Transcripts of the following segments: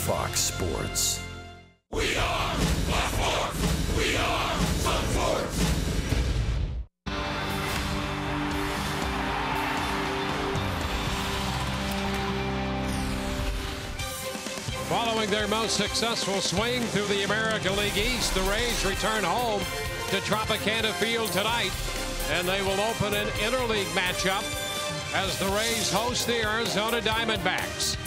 Fox Sports. We are Fox Sports. We are Fox Sports. Following their most successful swing through the American League East, the Rays return home to Tropicana Field tonight, and they will open an interleague matchup as the Rays host the Arizona Diamondbacks.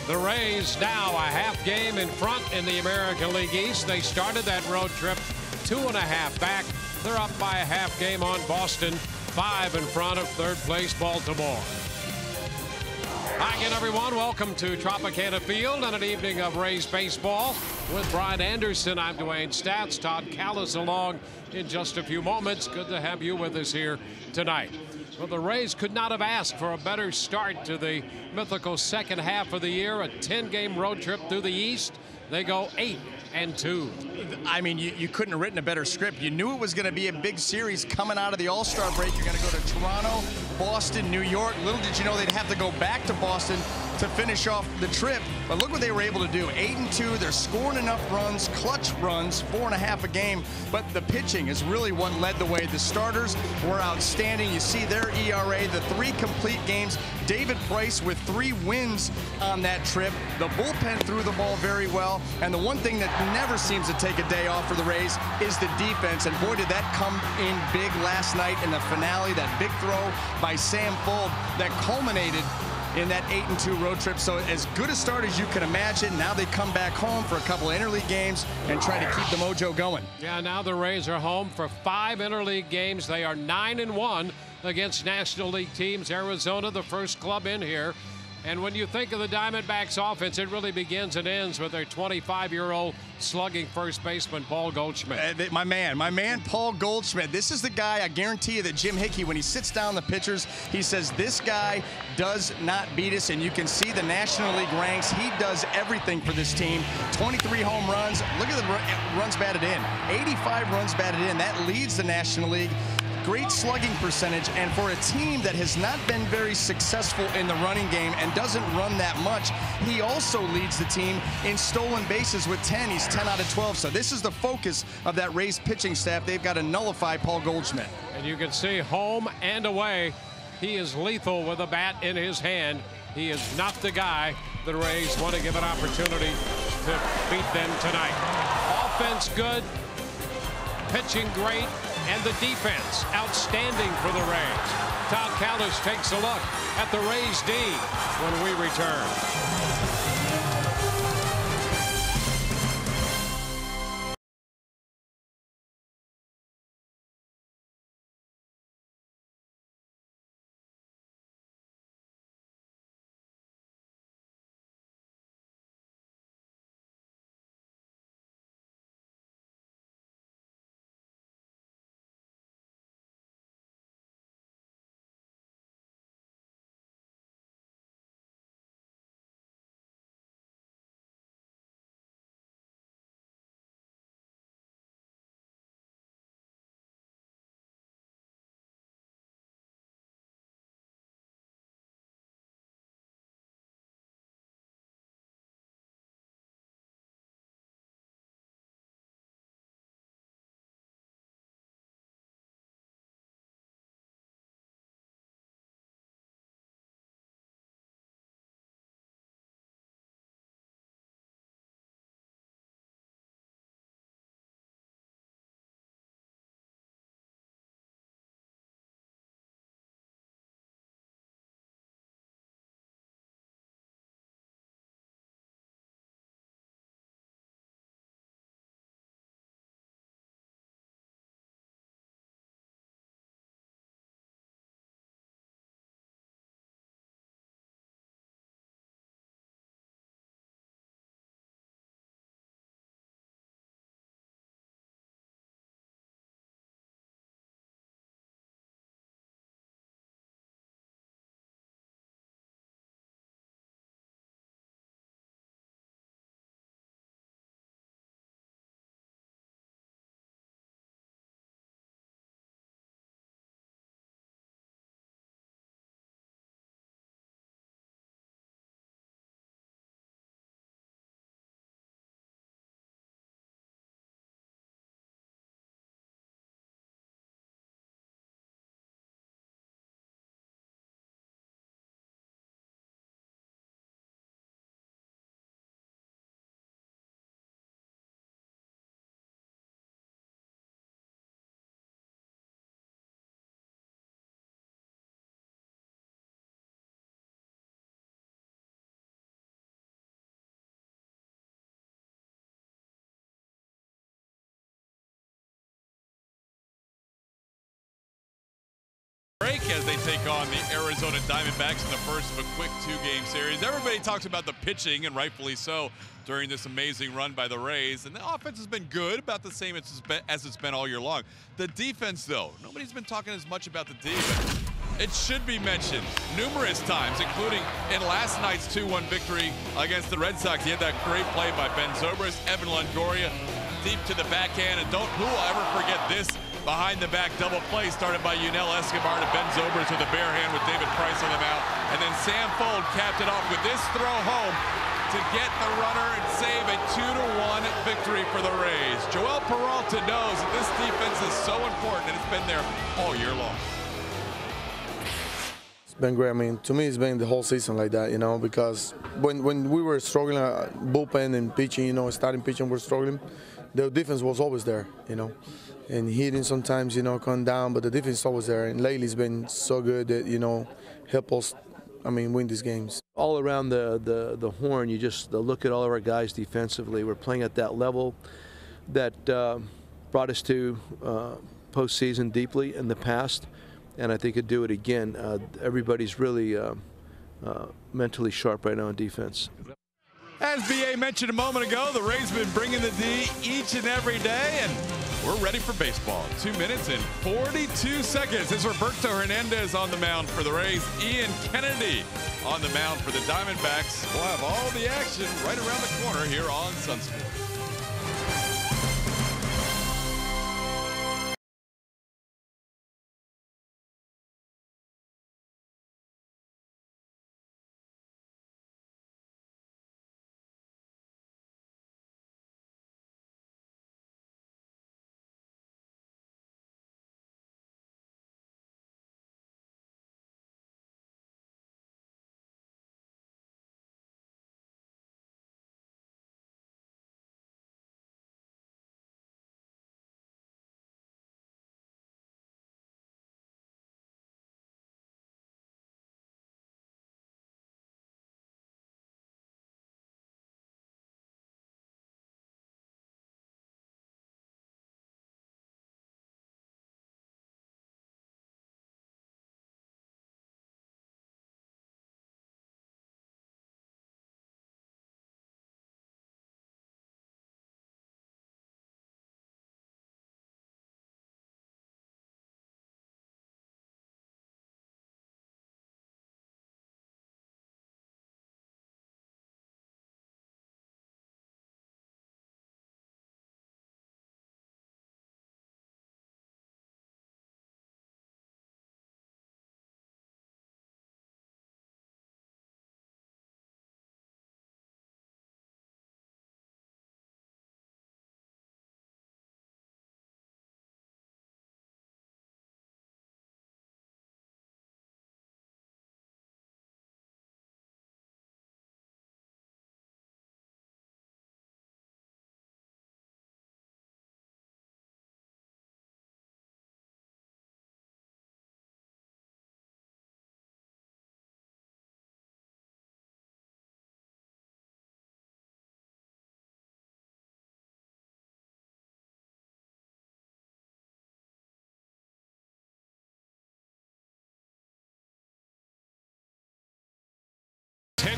The Rays now a half game in front in the American League East. They started that road trip 2.5 back. They're up by a half game on Boston, 5 in front of third place Baltimore. Hi again, everyone. Welcome to Tropicana Field on an evening of Rays baseball with Brian Anderson. I'm Dwayne Stats. Todd Callis along in just a few moments. Good to have you with us here tonight. Well, the Rays could not have asked for a better start to the mythical second half of the year. A 10-game road trip through the East. They go 8-2. I mean, you couldn't have written a better script. You knew it was going to be a big series coming out of the All-Star break. You're going to go to Toronto, Boston, New York. Little did you know they'd have to go back to Boston to finish off the trip. But look what they were able to do. 8-2. They're scoring enough runs, clutch runs, 4.5 a game. But the pitching is really what led the way. The starters were outstanding. You see their ERA, the 3 complete games. David Price with 3 wins on that trip. The bullpen threw the ball very well. And the one thing that never seems to take a day off for the Rays is the defense. And boy, did that come in big last night in the finale. That big throw by Sam Fuld that culminated in that 8-2 road trip. So as good a start as you can imagine. Now they come back home for a couple of interleague games and try to keep the mojo going. Yeah, now the Rays are home for 5 interleague games. They are 9-1 against National League teams. Arizona, the first club in here. And when you think of the Diamondbacks offense, it really begins and ends with their 25-year-old slugging first baseman, Paul Goldschmidt. My man, Paul Goldschmidt. This is the guy, I guarantee you that Jim Hickey, when he sits down the pitchers, he says, this guy does not beat us. And you can see the National League ranks. He does everything for this team. 23 home runs. Look at the runs batted in. 85 runs batted in. That leads the National League. Great slugging percentage, and for a team that has not been very successful in the running game and doesn't run that much, he also leads the team in stolen bases with 10. He's 10 out of 12. So this is the focus of that Rays pitching staff. They've got to nullify Paul Goldschmidt. And you can see home and away, he is lethal with a bat in his hand. He is not the guy the Rays want to give an opportunity to beat them tonight. Offense good, pitching great, and the defense outstanding for the Rays. Todd Callis takes a look at the Rays D when we return. break as they take on the Arizona Diamondbacks in the first of a quick 2-game series. Everybody talks about the pitching, and rightfully so, during this amazing run by the Rays. And the offense has been good, about the same as it's been all year long. The defense, though, nobody's been talking as much about the defense. It should be mentioned numerous times, including in last night's 2-1 victory against the Red Sox. He had that great play by Ben Zobrist, Evan Longoria, deep to the backhand. And who will ever forget this behind-the-back double play started by Yunel Escobar to Ben Zobrist with a bare hand with David Price on the mound. And then Sam Fuld capped it off with this throw home to get the runner and save a 2-1 victory for the Rays. Joel Peralta knows that this defense is so important, and it's been there all year long. It's been great. I mean, to me, it's been the whole season like that, you know, because when we were struggling, bullpen and pitching, you know, starting pitching, we're struggling, the defense was always there, you know, and hitting sometimes, you know, come down, but the defense is always there. And lately, it's been so good that, you know, help us, I mean, win these games. All around the horn, you just look at all of our guys defensively. We're playing at that level that brought us to postseason deeply in the past, and I think could do it again. Everybody's really mentally sharp right now on defense. As B.A. mentioned a moment ago, the Rays have been bringing the D each and every day, and we're ready for baseball. 2 minutes and 42 seconds. It's Roberto Hernandez on the mound for the Rays. Ian Kennedy on the mound for the Diamondbacks. We'll have all the action right around the corner here on Sun Sports.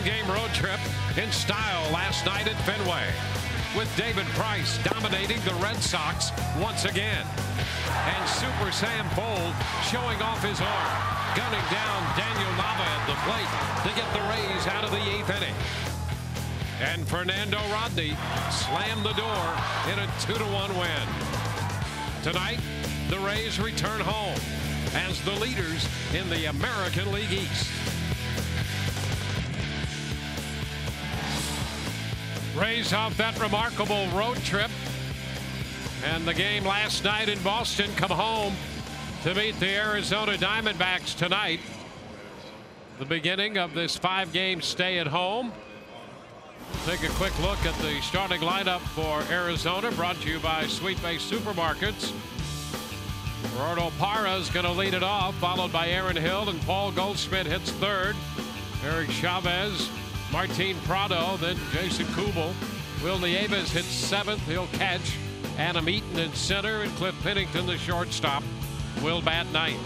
Game road trip in style last night at Fenway, with David Price dominating the Red Sox once again, and Super Sam Fuld showing off his arm, gunning down Daniel Nava at the plate to get the Rays out of the 8th inning. And Fernando Rodney slammed the door in a 2-1 win. Tonight, the Rays return home as the leaders in the American League East. Rays off that remarkable road trip and the game last night in Boston come home to meet the Arizona Diamondbacks tonight. The beginning of this 5-game stay at home. Take a quick look at the starting lineup for Arizona, brought to you by Sweet Bay Supermarkets. Gerardo Parra is going to lead it off, followed by Aaron Hill, and Paul Goldschmidt hits third. Eric Chavez, Martin Prado, then Jason Kubel. Will Nieves hits 7th. He'll catch. Adam Eaton in center, and Cliff Pennington, the shortstop, will bat 9th.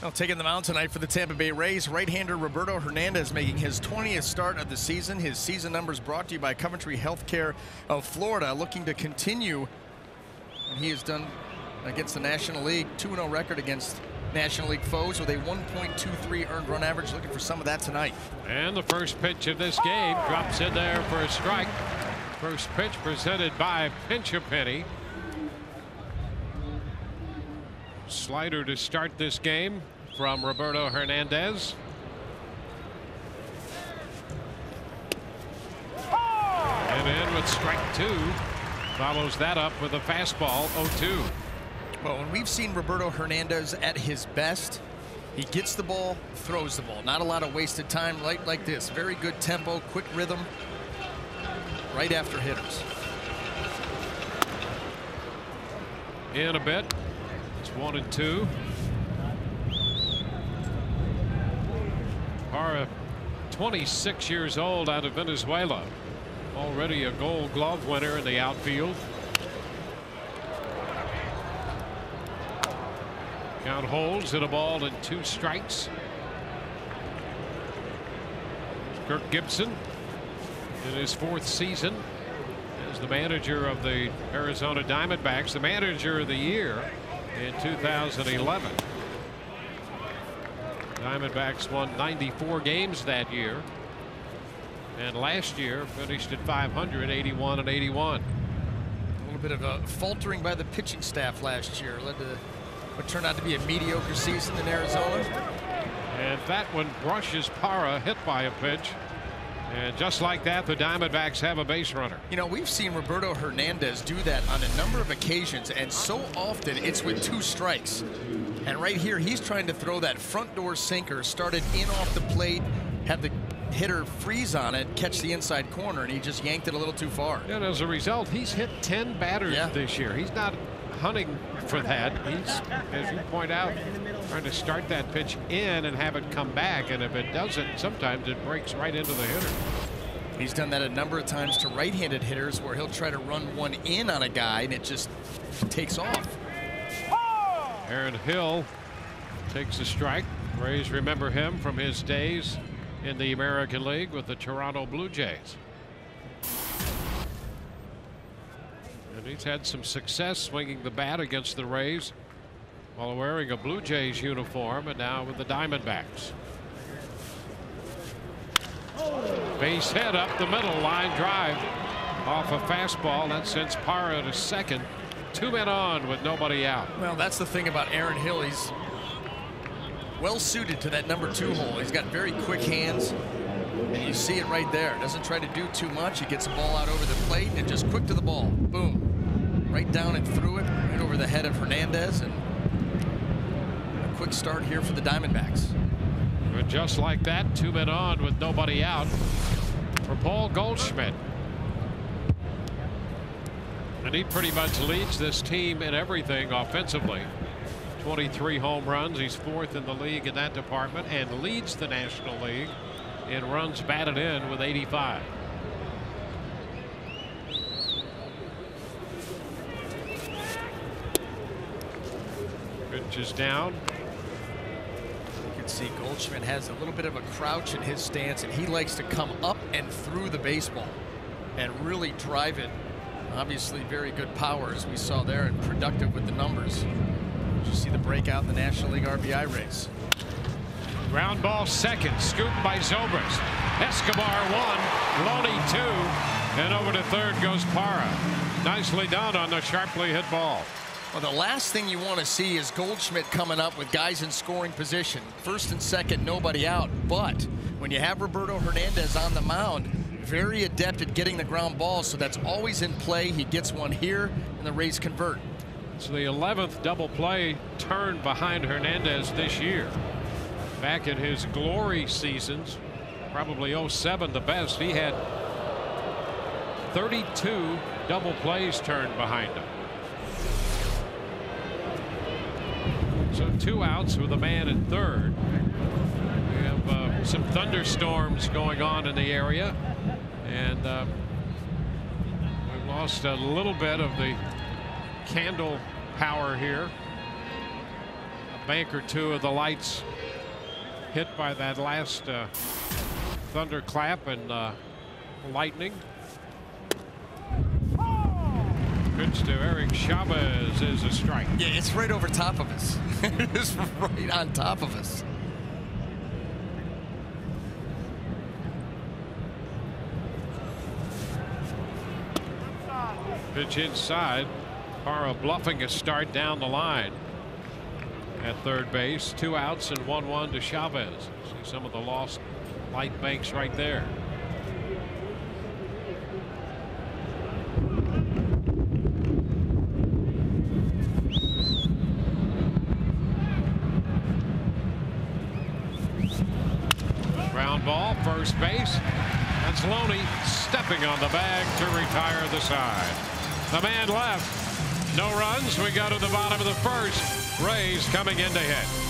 Well, taking the mound tonight for the Tampa Bay Rays, right-hander Roberto Hernandez making his 20th start of the season. His season numbers brought to you by Coventry Healthcare of Florida, looking to continue what he has done against the National League. 2-0 record against National League foes with a 1.23 earned run average. Looking for some of that tonight. And the first pitch of this game drops in there for a strike. First pitch presented by Pinch-A-Penny. Slider to start this game from Roberto Hernandez. And in with strike 2. Follows that up with a fastball, 0-2. Well, when we've seen Roberto Hernandez at his best, he gets the ball, throws the ball. Not a lot of wasted time like this. Very good tempo, quick rhythm, right after hitters. In a bit. It's 1-2. Parra, 26 years old, out of Venezuela. Already a Gold Glove winner in the outfield. Count holds at a ball and 2 strikes. Kirk Gibson in his 4th season as the manager of the Arizona Diamondbacks, the manager of the year in 2011. Diamondbacks won 94 games that year, and last year finished at 500, 81 and 81. A little bit of a faltering by the pitching staff last year led to what turned out to be a mediocre season in Arizona. And that one brushes Parra, hit by a pitch. And just like that, the Diamondbacks have a base runner. You know, we've seen Roberto Hernandez do that on a number of occasions, and so often it's with 2 strikes. And right here, he's trying to throw that front door sinker, started in off the plate, had the hitter freeze on it, catch the inside corner, and he just yanked it a little too far. And as a result, he's hit 10 batters this year. He's not hunting for that. He's, as you point out, trying to start that pitch in and have it come back, and if it doesn't, sometimes it breaks right into the hitter. He's done that a number of times to right-handed hitters where he'll try to run one in on a guy and it just takes off. Aaron Hill takes a strike. Rays remember him from his days in the American League with the Toronto Blue Jays. And he's had some success swinging the bat against the Rays while wearing a Blue Jays uniform, and now with the Diamondbacks. Base hit up the middle, line drive off a fastball that sends Parra to second. 2 men on with nobody out. Well, that's the thing about Aaron Hill. He's well suited to that number 2 hole. He's got very quick hands, and you see it right there. Doesn't try to do too much. He gets the ball out over the plate and just quick to the ball. Boom. Right down and through it, right over the head of Hernandez, and a quick start here for the Diamondbacks. But just like that, 2 men on with nobody out for Paul Goldschmidt. And he pretty much leads this team in everything offensively. 23 home runs. He's 4th in the league in that department and leads the National League in runs batted in with 85. Pitch is down. You can see Goldschmidt has a little bit of a crouch in his stance, and he likes to come up and through the baseball and really drive it. Obviously very good power, as we saw there, and productive with the numbers. You see the breakout in the National League RBI race. Ground ball second, scooped by Zobrist. Escobar 1, Loney 2, and over to third goes Parra. Nicely done on the sharply hit ball. Well, the last thing you want to see is Goldschmidt coming up with guys in scoring position. First and second, nobody out. But when you have Roberto Hernandez on the mound, very adept at getting the ground ball, so that's always in play. He gets one here, and the Rays convert. It's the 11th double play turn behind Hernandez this year. Back in his glory seasons, probably 07 the best, he had 32 double plays turned behind him. So 2 outs with a man at third. We have some thunderstorms going on in the area, and we've lost a little bit of the candle power here. bank or two of the lights hit by that last thunderclap and lightning. Pitch to Eric Chavez is a strike. Yeah, it's right over top of us. It's right on top of us. Pitch inside. Parra bluffing a start down the line at third base. 2 outs and 1-1 to Chavez. See some of the lost light banks right there. Ground ball, first base. That's Loney stepping on the bag to retire the side. The man left. No runs. We go to the bottom of the first. Rays coming in to hit.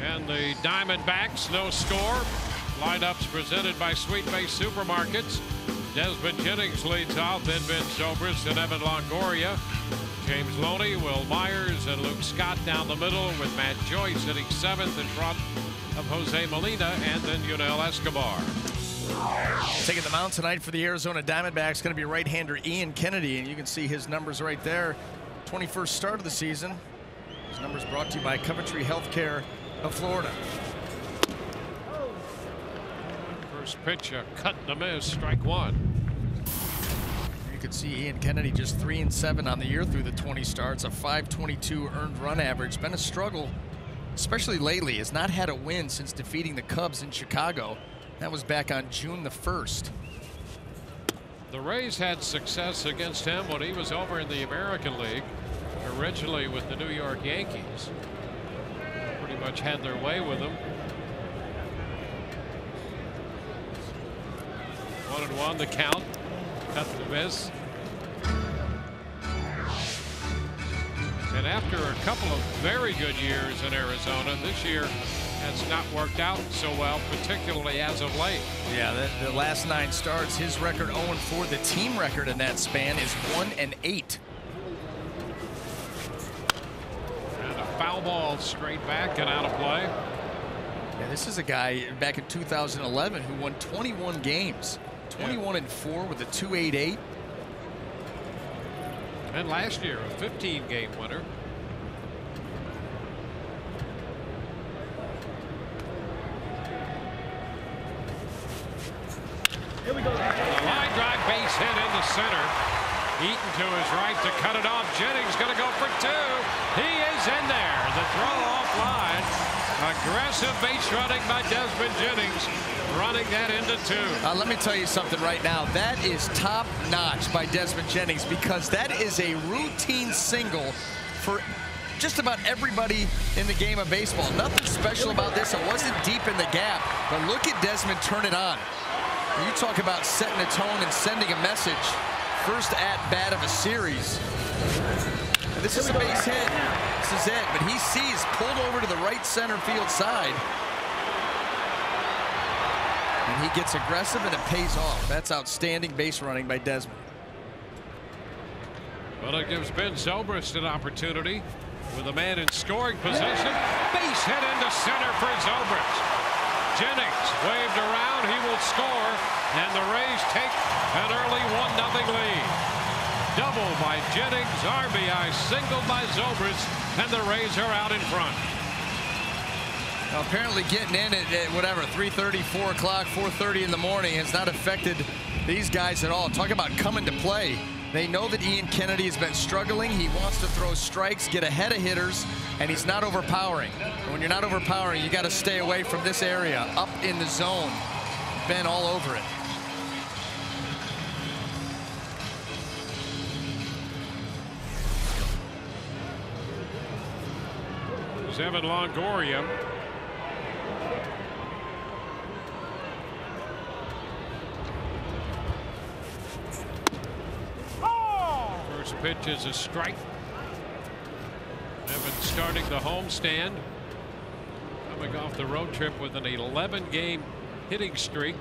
And the Diamondbacks, no score. Lineups presented by Sweet Base Supermarkets. Desmond Jennings leads off, then Vince Zobrist and Evan Longoria. James Loney, Will Myers, and Luke Scott down the middle, with Matt Joyce hitting 7th in front of Jose Molina and then Yunel Escobar. Taking the mound tonight for the Arizona Diamondbacks going to be right-hander Ian Kennedy, and you can see his numbers right there. 21st start of the season. His numbers brought to you by Coventry Healthcare of Florida. First pitch, a cut and a miss, strike one. You can see Ian Kennedy just 3-7 on the year through the 20 starts, a .522 earned run average. Been a struggle, especially lately. Has not had a win since defeating the Cubs in Chicago. That was back on June the 1st. The Rays had success against him when he was over in the American League, originally with the New York Yankees. Pretty much had their way with him. 1-1 the count. Cut the miss. And after a couple of very good years in Arizona, this year has not worked out so well, particularly as of late. Yeah, the last 9 starts, his record 0-4. The team record in that span is 1-8. Foul ball straight back and out of play. Yeah, this is a guy back in 2011 who won 21 games, 21-4 with a .288. And last year, a 15-game winner. Here we go. A line drive base hit into center. Eaton to his right to cut it off. Jennings going to go for 2. He is in there. The throw off line. Aggressive base running by Desmond Jennings, running that into 2. Let me tell you something right now. That is top notch by Desmond Jennings, because that is a routine single for just about everybody in the game of baseball. Nothing special about this. It wasn't deep in the gap, but look at Desmond turn it on. You talk about setting a tone and sending a message. First at-bat of a series. And this is a base hit. This is it. But he sees pulled over to the right center field side. And he gets aggressive, and it pays off. That's outstanding base running by Desmond. Well, it gives Ben Zobrist an opportunity with a man in scoring position. Base hit into center for Zobrist. Jennings waved around. He will score, and the Rays take an early 1-0 lead. Double by Jennings, RBI single by Zobrist, and the Rays are out in front. Now, apparently getting in at whatever, 3:30, 4 o'clock, 4:30 in the morning has not affected these guys at all. Talk about coming to play. They know that Ian Kennedy has been struggling. He wants to throw strikes, get ahead of hitters, and he's not overpowering. And when you're not overpowering, you got to stay away from this area, up in the zone. Ben all over it. There's Evan Longoria. First pitch is a strike. Evan starting the homestand. Coming off the road trip with an 11-game hitting streak.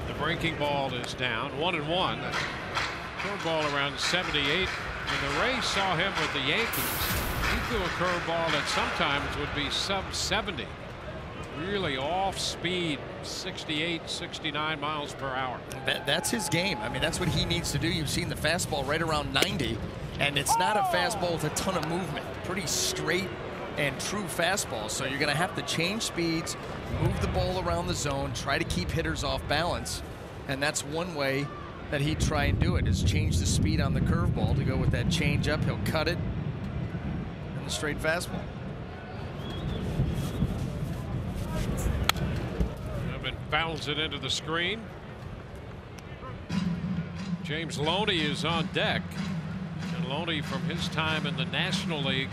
The breaking ball is down. 1-1. Curveball around 78. When the Rays saw him with the Yankees, he threw a curveball that sometimes would be sub-70. Really off speed, 68, 69 miles per hour. That's his game. I mean, that's what he needs to do. You've seen the fastball right around 90, and it's not a fastball with a ton of movement. Pretty straight and true fastball. So you're going to have to change speeds, move the ball around the zone, try to keep hitters off balance. And that's one way that he'd try and do it, is change the speed on the curveball to go with that change up. He'll cut it and the straight fastball. Fouls it into the screen. James Loney is on deck. And Loney, from his time in the National League,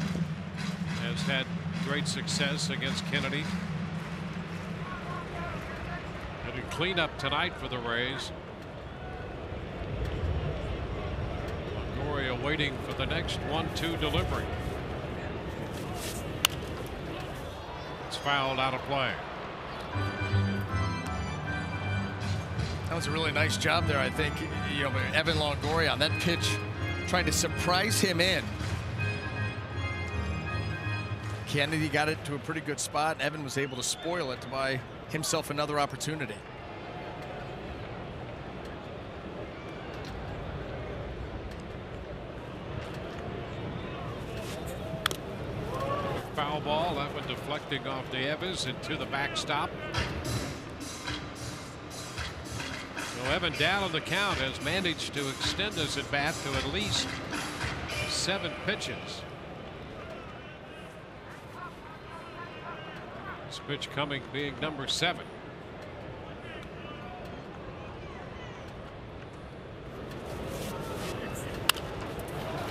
has had great success against Kennedy. Hitting cleanup tonight for the Rays. Longoria waiting for the next 1-2 delivery. It's fouled out of play. That was a really nice job there, I think, Evan Longoria on that pitch, trying to surprise him in. Kennedy got it to a pretty good spot. Evan was able to spoil it to buy himself another opportunity. Foul ball, that one deflecting off Davis into the backstop. So Evan down on the count has managed to extend his at bat to at least 7 pitches. This pitch coming being number 7.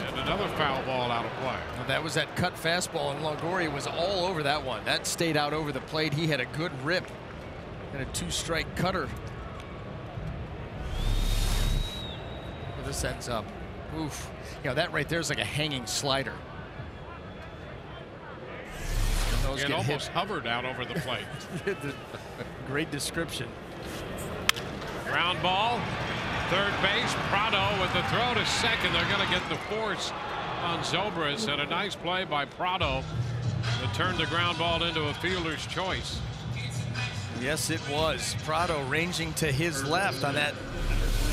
And another foul ball out of play. Well, that was that cut fastball, and Longoria was all over that one. That stayed out over the plate. He had a good rip and a 2-strike cutter. This ends up, oof. That right there is like a hanging slider. And those it get almost hit. hovered out over the plate. Great description. Ground ball, third base. Prado with the throw to second. They're going to get the force on Zobrist, and a nice play by Prado to turn the ground ball into a fielder's choice. Yes, it was. Prado ranging to his left on that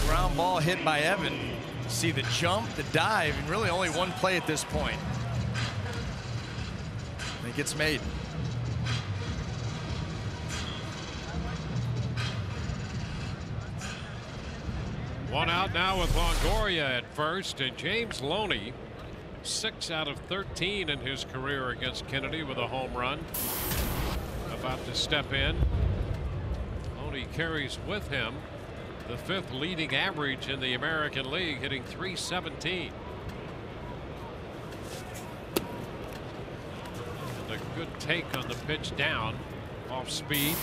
ground ball hit by Evan. See the jump, the dive, and really only one play at this point. It gets made. One out now with Longoria at first, and James Loney, 6 out of 13 in his career against Kennedy with a home run. About to step in. Loney carries with him the 5th leading average in the American League, hitting .317. A good take on the pitch down, off speed.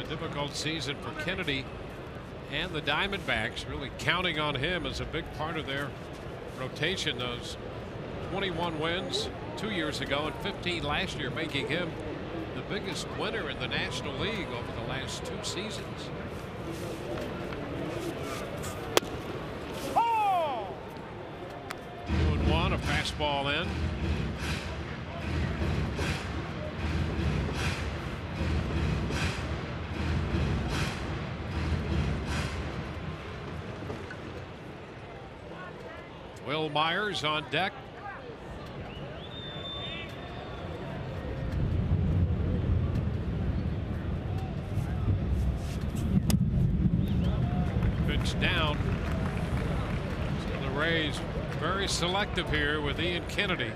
Difficult season for Kennedy and the Diamondbacks, really counting on him as a big part of their rotation. Those 21 wins 2 years ago and 15 last year, making him the biggest winner in the National League over the last 2 seasons. Oh! 2-1, a fastball in. Will Myers on deck. Pitch down. So the Rays very selective here with Ian Kennedy.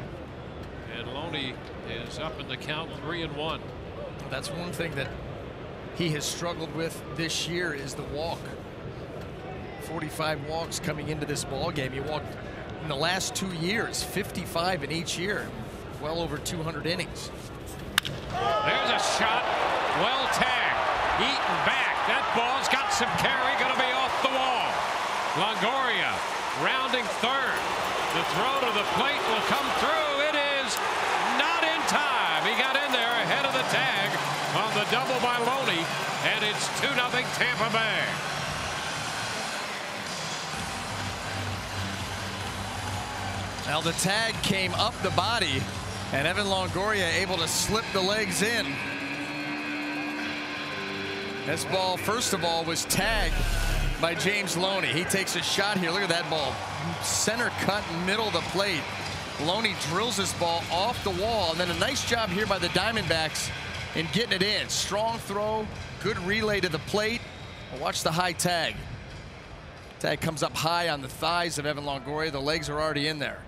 And Loney is up in the count, 3-1. That's one thing that he has struggled with this year is the walk. 45 walks coming into this ball game. He walked in the last 2 years, 55 in each year, well over 200 innings. There's a shot, well tagged, Eaton back. That ball's got some carry, going to be off the wall. Longoria rounding third. The throw to the plate will come through. It is not in time. He got in there ahead of the tag on the double by Loney, and it's 2-0 Tampa Bay. Now the tag came up the body, and Evan Longoria able to slip the legs in. This ball, first of all, was tagged by James Loney. He takes a shot here. Look at that ball. Center cut, middle of the plate. Loney drills this ball off the wall, and then a nice job here by the Diamondbacks in getting it in. Strong throw, good relay to the plate. Well, watch the high tag. Tag comes up high on the thighs of Evan Longoria. The legs are already in there.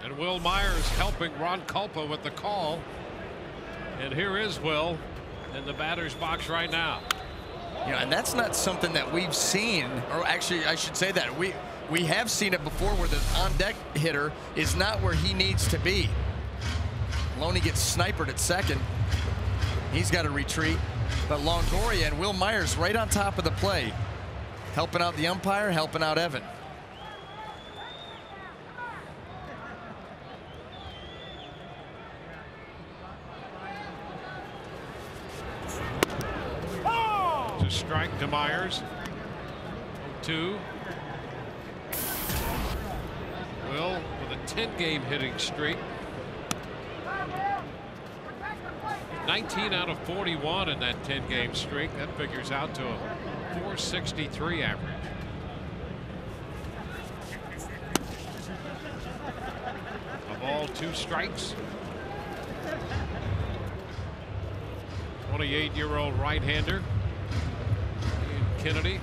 And Will Myers helping Ron Kulpa with the call. And here is Will in the batter's box right now. You know, and that's not something that we've seen, or actually I should say that we have seen it before, where the on-deck hitter is not where he needs to be. Loney gets snipered at second. He's got to retreat. But Longoria and Will Myers right on top of the play, helping out the umpire, helping out Evan. To strike to Myers. 2. Will with a 10-game hitting streak. 19 out of 41 in that 10-game streak. That figures out to a .463 average. A ball, 2 strikes. 28-year-old right-hander Ian Kennedy.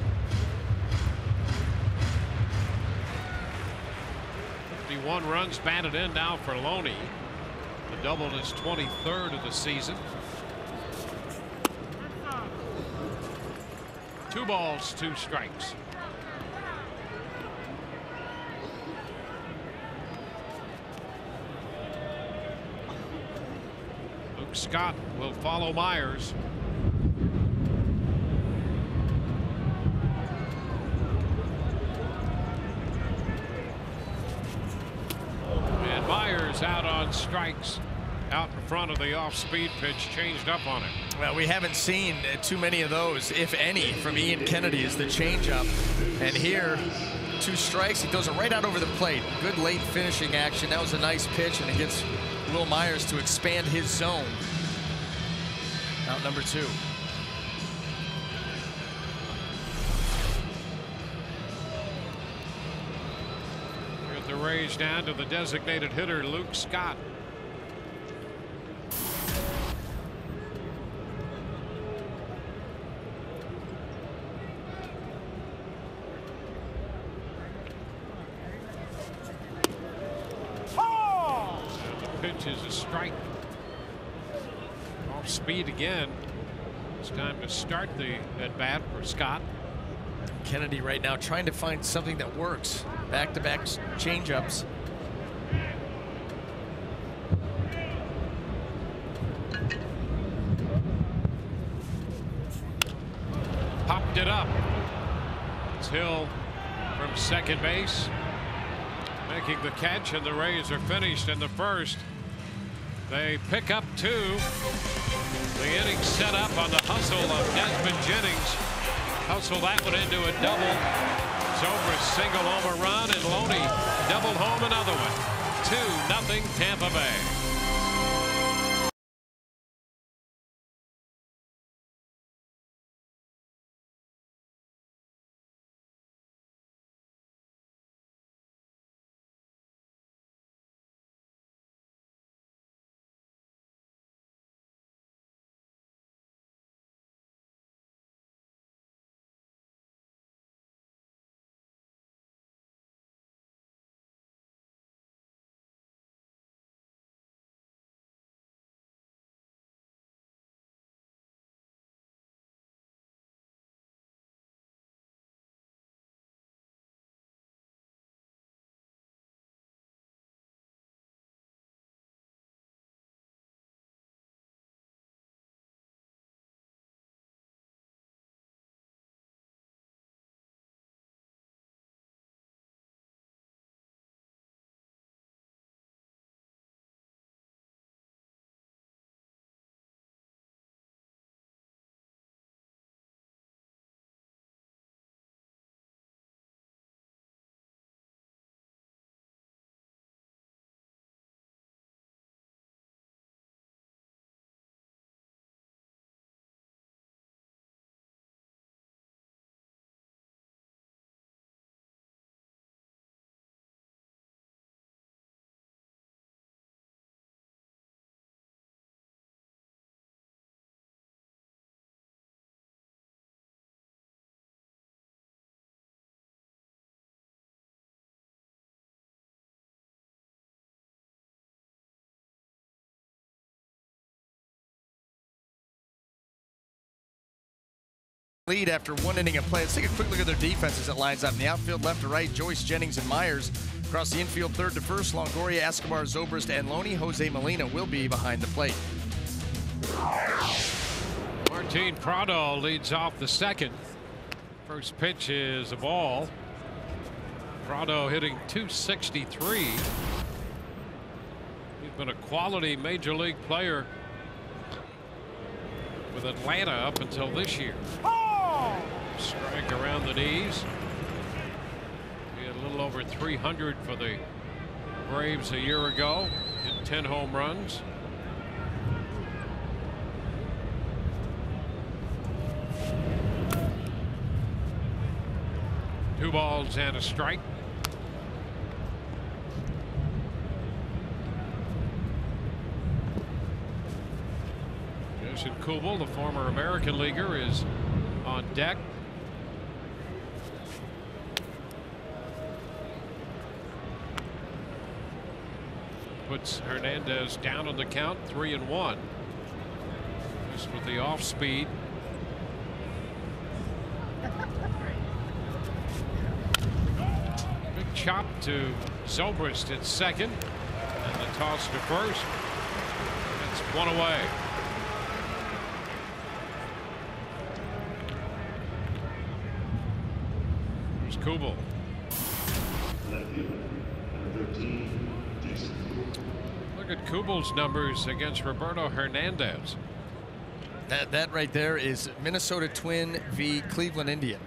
51 runs batted in now for Loney. The double is 23rd of the season. 2 balls, 2 strikes. Luke Scott will follow Myers. And Myers out on strikes, out in front of the off-speed pitch, changed up on it. Well, we haven't seen too many of those, if any, from Ian Kennedy as the changeup. And here, 2 strikes. He throws it right out over the plate. Good late finishing action. That was a nice pitch, and it gets Will Myers to expand his zone. Out number 2. Rays down to the designated hitter, Luke Scott. Pitch is a strike. Off speed again. It's time to start the at bat for Scott. Kennedy right now trying to find something that works. Back-to-back change-ups. Popped it up. It's Hill from second base, making the catch, and the Rays are finished in the first. They pick up 2. The inning set up on the hustle of Desmond Jennings. Hustle that one into a double. Zobrist single home a run, and Loney doubled home another one. 2-0 Tampa Bay. Lead after 1 inning of play. Let's take a quick look at their defense as it lines up. In the outfield, left to right, Joyce, Jennings, and Myers. Across the infield, third to first, Longoria, Escobar, Zobrist, and Loney. Jose Molina will be behind the plate. Martin Prado leads off the second. First pitch is a ball. Prado hitting .263. He's been a quality major league player with Atlanta up until this year. Strike around the knees. He had a little over 300 for the Braves a year ago. Hit 10 home runs. Two balls and a strike. Jason Kubel, the former American leaguer, is on deck. Puts Hernandez down on the count, 3-1. Just with the off speed. Big chop to Zobrist at second, and the toss to first. That's one away. Here's Kubel. Look at Kubel's numbers against Roberto Hernandez. That right there is Minnesota Twin v. Cleveland Indian.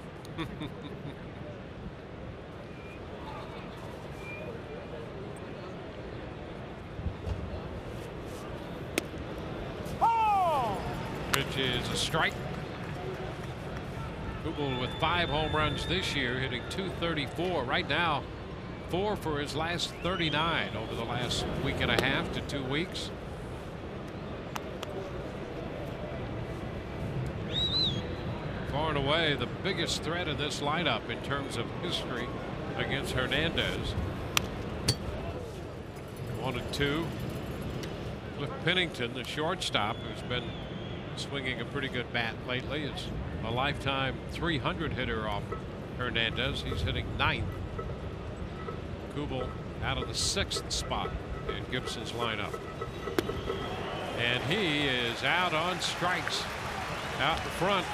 Pitch is a strike. Kubel with 5 home runs this year, hitting .234 right now. 4 for his last 39 over the last week and a half to 2 weeks. Far and away the biggest threat in this lineup in terms of history against Hernandez. 1-2. Cliff Pennington, the shortstop, who's been swinging a pretty good bat lately, is a lifetime 300 hitter off Hernandez. He's hitting 9th. Kubel out of the 6th spot in Gibson's lineup. And he is out on strikes out in front.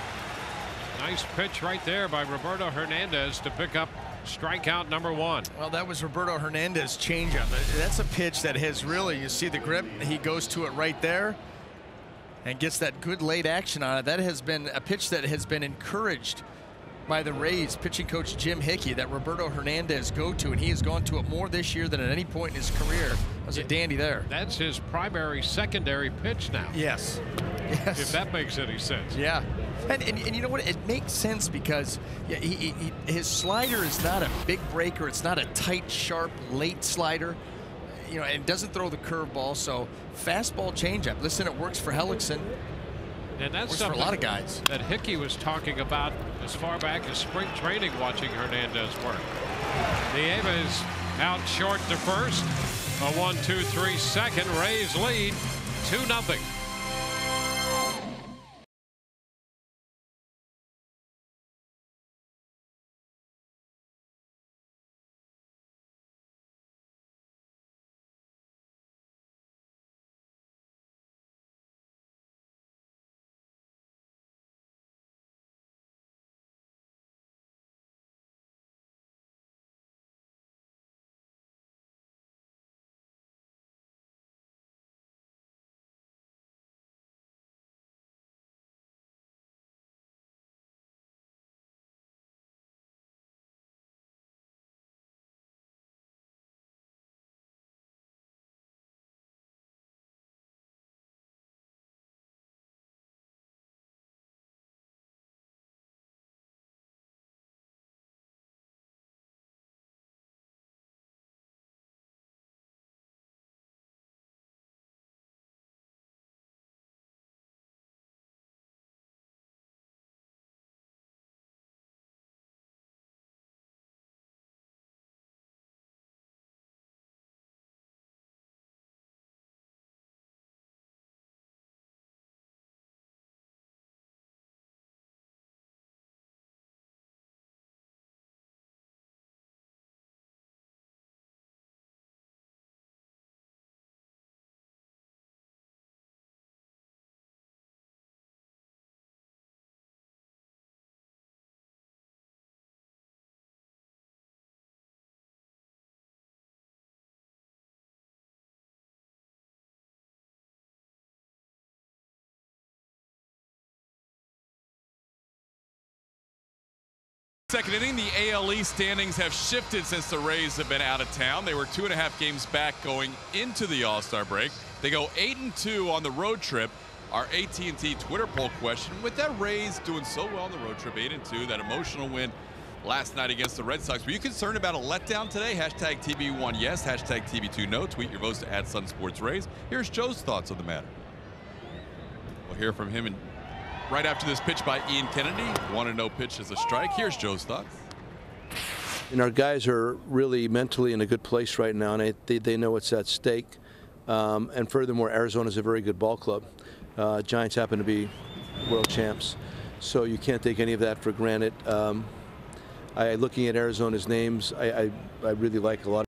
Nice pitch right there by Roberto Hernandez to pick up strikeout number 1. Well, that was Roberto Hernandez changeup. That's a pitch that has really, you see the grip, he goes to it right there and gets that good late action on it. That has been a pitch that has been encouraged by the Rays pitching coach Jim Hickey, that Roberto Hernandez go to, and he has gone to it more this year than at any point in his career. That was a dandy there. That's his primary secondary pitch now. Yes. Yes. If that makes any sense. Yeah. And you know what? It makes sense because his slider is not a big breaker. It's not a tight, sharp, late slider. You know, and doesn't throw the curveball. So fastball changeup. Listen, it works for Hellickson. And that's works something for a lot of guys that Hickey was talking about as far back as spring training, watching Hernandez work. Nieva is out short to first. A 1-2-3 second. Rays lead 2-0. Second inning, the ALE standings have shifted since the Rays have been out of town. They were 2.5 games back going into the All-Star break. They go 8-2 on the road trip. Our AT&T Twitter poll question, with that Rays doing so well on the road trip, 8-2, that emotional win last night against the Red Sox, were you concerned about a letdown today? Hashtag TB1 yes, hashtag TB2 no. Tweet your votes to @SunSportsRays. Here's Joe's thoughts on the matter. We'll hear from him right after this pitch by Ian Kennedy. 1-0 pitch as a strike. Here's Joe's thoughts. And our guys are really mentally in a good place right now, and they know what's at stake. And furthermore, Arizona is a very good ball club. Giants happen to be world champs, so you can't take any of that for granted. Looking at Arizona's names, I really like a lot.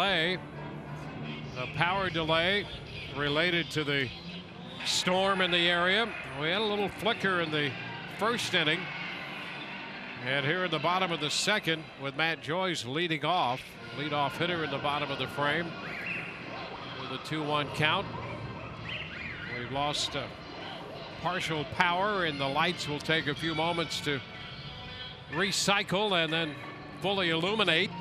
delay. The power delay related to the storm in the area. We had a little flicker in the first inning. And here in the bottom of the second, with Matt Joyce leading off, leadoff hitter in the bottom of the frame with a 2-1 count. We've lost partial power, and the lights will take a few moments to recycle and then fully illuminate.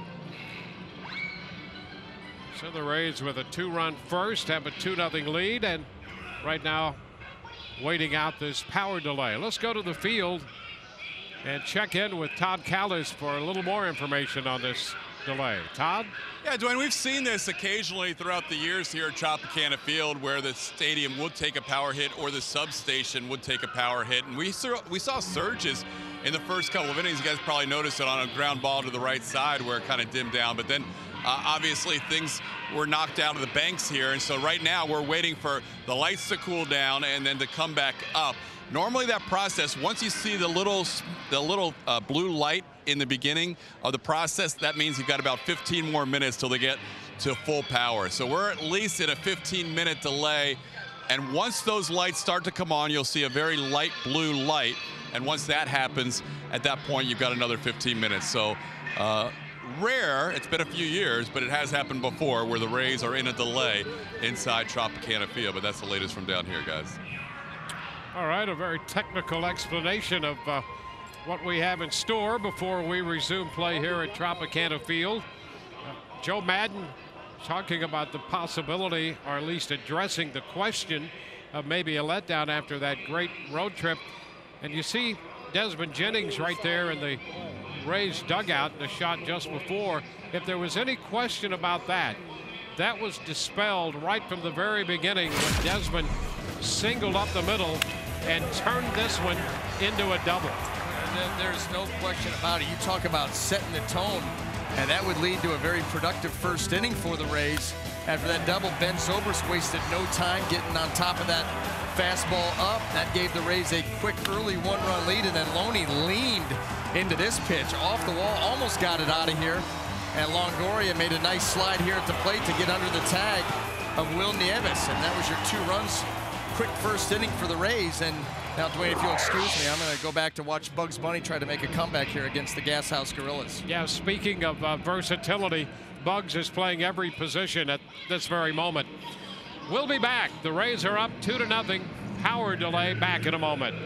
So the Rays with a 2-run first have a 2-0 lead, and right now waiting out this power delay. Let's go to the field and check in with Todd Kalas for a little more information on this delay. Todd? Yeah, Dwayne, we've seen this occasionally throughout the years here at Tropicana Field, where the stadium would take a power hit or the substation would take a power hit. And we saw surges in the first couple of innings. You guys probably noticed it on a ground ball to the right side where it kind of dimmed down. But then obviously things were knocked out of the banks here. And so right now we're waiting for the lights to cool down and then to come back up. Normally that process, once you see the little blue light in the beginning of the process, that means you've got about 15 more minutes till they get to full power. So we're at least in a 15-minute delay. And once those lights start to come on, you'll see a very light blue light. And once that happens, at that point, you've got another 15 minutes. So rare, it's been a few years, but it has happened before where the Rays are in a delay inside Tropicana Field. But that's the latest from down here, guys. All right, a very technical explanation of what we have in store before we resume play here at Tropicana Field. Joe Maddon talking about the possibility, or at least addressing the question of maybe a letdown after that great road trip. And you see Desmond Jennings right there in the Rays dugout in the shot just before. If there was any question about that, that was dispelled right from the very beginning when Desmond singled up the middle and turned this one into a double. And then there's no question about it. You talk about setting the tone, and that would lead to a very productive first inning for the Rays. After that double, Ben Zobrist wasted no time getting on top of that fastball up. That gave the Rays a quick early 1-run lead, and then Loney leaned into this pitch off the wall, almost got it out of here. And Longoria made a nice slide here at the plate to get under the tag of Will Nieves, and that was your 2 runs. Quick first inning for the Rays. And now, Dwayne, if you'll excuse me, I'm going to go back to watch Bugs Bunny try to make a comeback here against the Gas House Gorillas. Yeah, speaking of versatility, Bugs is playing every position at this very moment. We'll be back. The Rays are up 2-0. Power delay, back in a moment.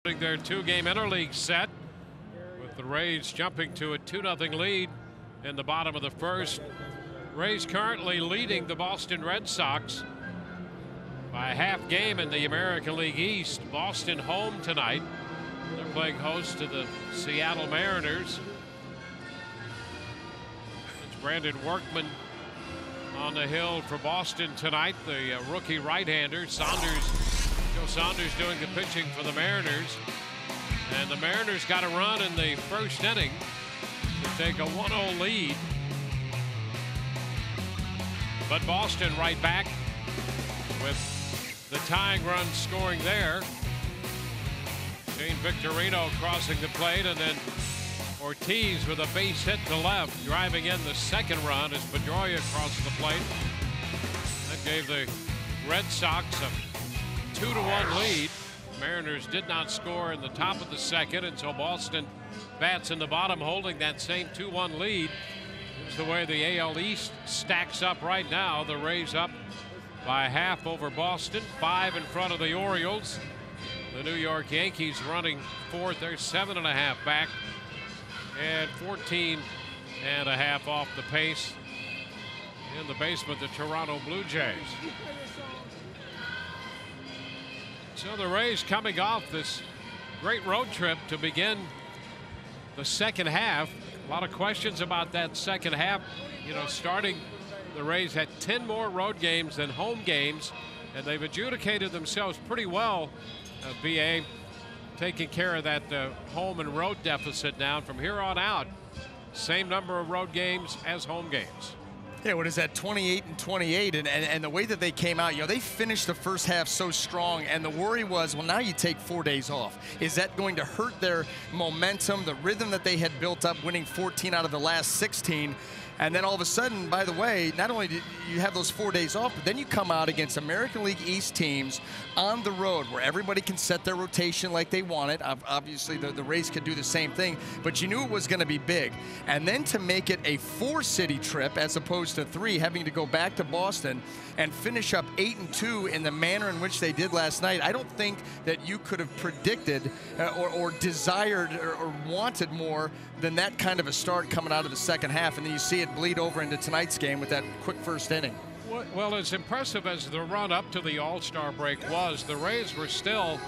Their 2-game interleague set, with the Rays jumping to a 2-0 lead in the bottom of the first. Rays currently leading the Boston Red Sox by a half game in the American League East. Boston home tonight. They're playing host to the Seattle Mariners. It's Brandon Workman on the hill for Boston tonight. The rookie right-hander, Saunders. Joe Saunders doing the pitching for the Mariners. And the Mariners got a run in the first inning to take a 1-0 lead. But Boston right back with the tying run scoring there. Shane Victorino crossing the plate, and then Ortiz with a base hit to left, driving in the second run as Pedroia crossed the plate. That gave the Red Sox a 2-1 lead. Mariners did not score in the top of the second until Boston bats in the bottom, holding that same 2-1 lead. Here's the way the AL East stacks up right now. The Rays up by half over Boston, 5 in front of the Orioles. The New York Yankees running fourth. They're 7.5 back and 14.5 off the pace. In the basement, the Toronto Blue Jays. So the Rays coming off this great road trip to begin the second half. A lot of questions about that second half. You know, starting, the Rays had 10 more road games than home games, and they've adjudicated themselves pretty well. BA taking care of that home and road deficit now. From here on out, same number of road games as home games. Yeah, what is that, 28 and 28, and the way that they came out, you know, they finished the first half so strong, and the worry was, well, now you take 4 days off. Is that going to hurt their momentum, the rhythm that they had built up, winning 14 out of the last 16? And then all of a sudden, by the way, not only do you have those 4 days off, but then you come out against American League East teams on the road where everybody can set their rotation like they want it. Obviously, the Rays could do the same thing, but you knew it was going to be big. And then to make it a 4-city trip as opposed to 3, having to go back to Boston and finish up 8-2 in the manner in which they did last night, I don't think that you could have predicted or desired or wanted more than that kind of a start coming out of the second half. And then you see it bleed over into tonight's game with that quick first inning. Well, as impressive as the run up to the All-Star break was, the Rays were still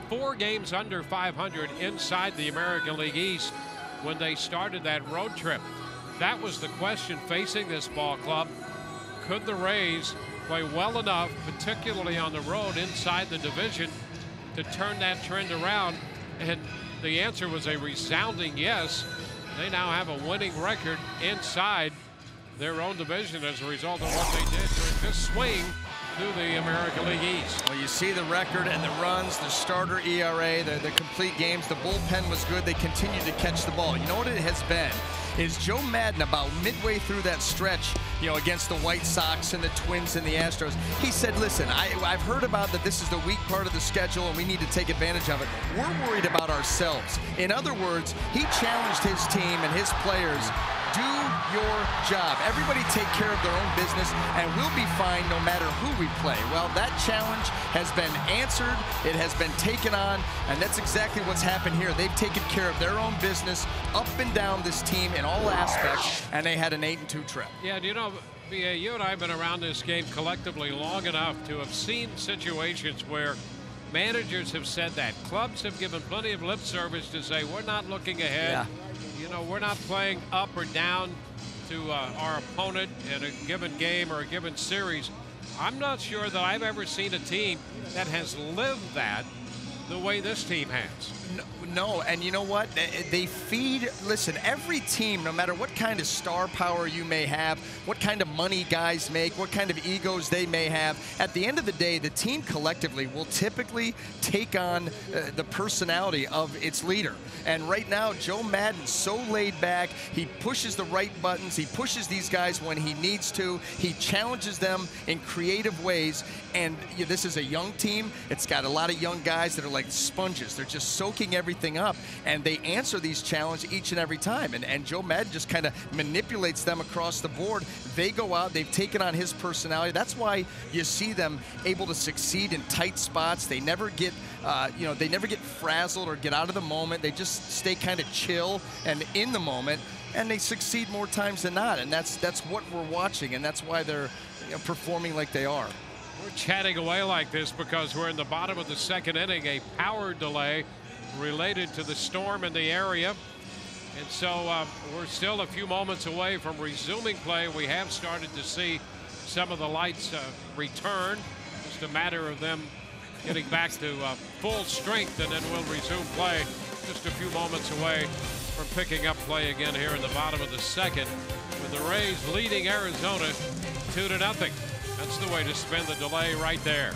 4 games under 500 inside the American League East when they started that road trip. That was the question facing this ball club. Could the Rays play well enough, particularly on the road inside the division, to turn that trend around? And the answer was a resounding yes. They now have a winning record inside their own division as a result of what they did during this swing to the American League East. Well, you see the record and the runs, the starter ERA, the complete games. The bullpen was good. They continued to catch the ball. You know what it has been? Is Joe Maddon about midway through that stretch, you know, against the White Sox and the Twins and the Astros, he said, listen, I've heard about that this is the weak part of the schedule and we need to take advantage of it. We're worried about ourselves. In other words, he challenged his team and his players, do your job. Everybody take care of their own business and we'll be fine no matter who we play. Well, that challenge has been answered. It has been taken on, and that's exactly what's happened here. They've taken care of their own business up and down this team in all aspects, and they had an 8-2 trip. Yeah, you know, BA, you and I have been around this game collectively long enough to have seen situations where managers have said that. Clubs have given plenty of lip service to say, we're not looking ahead. Yeah. You know, we're not playing up or down to our opponent in a given game or a given series. I'm not sure that I've ever seen a team that has lived that the way this team has. No, and you know what? They feed, listen, every team, no matter what kind of star power you may have, what kind of money guys make, what kind of egos they may have, at the end of the day, the team collectively will typically take on the personality of its leader. And right now, Joe Maddon's so laid back. He pushes the right buttons. He pushes these guys when he needs to. He challenges them in creative ways. And this is a young team. It's got a lot of young guys that are like sponges. They're just soaking everything up, and they answer these challenges each and every time. And Joe Maddon just kind of manipulates them across the board. They go out. They've taken on his personality. That's why you see them able to succeed in tight spots. They never get they never get frazzled or get out of the moment. They just stay kind of chill and in the moment, and they succeed more times than not. And that's what we're watching, and that's why they're performing like they are. We're chatting away like this because we're in the bottom of the second inning, a power delay related to the storm in the area. And so we're still a few moments away from resuming play. We have started to see some of the lights return. Just a matter of them getting back to full strength, and then we'll resume play. Just a few moments away from picking up play again here in the bottom of the second, with the Rays leading Arizona 2-0. That's the way to spend the delay right there.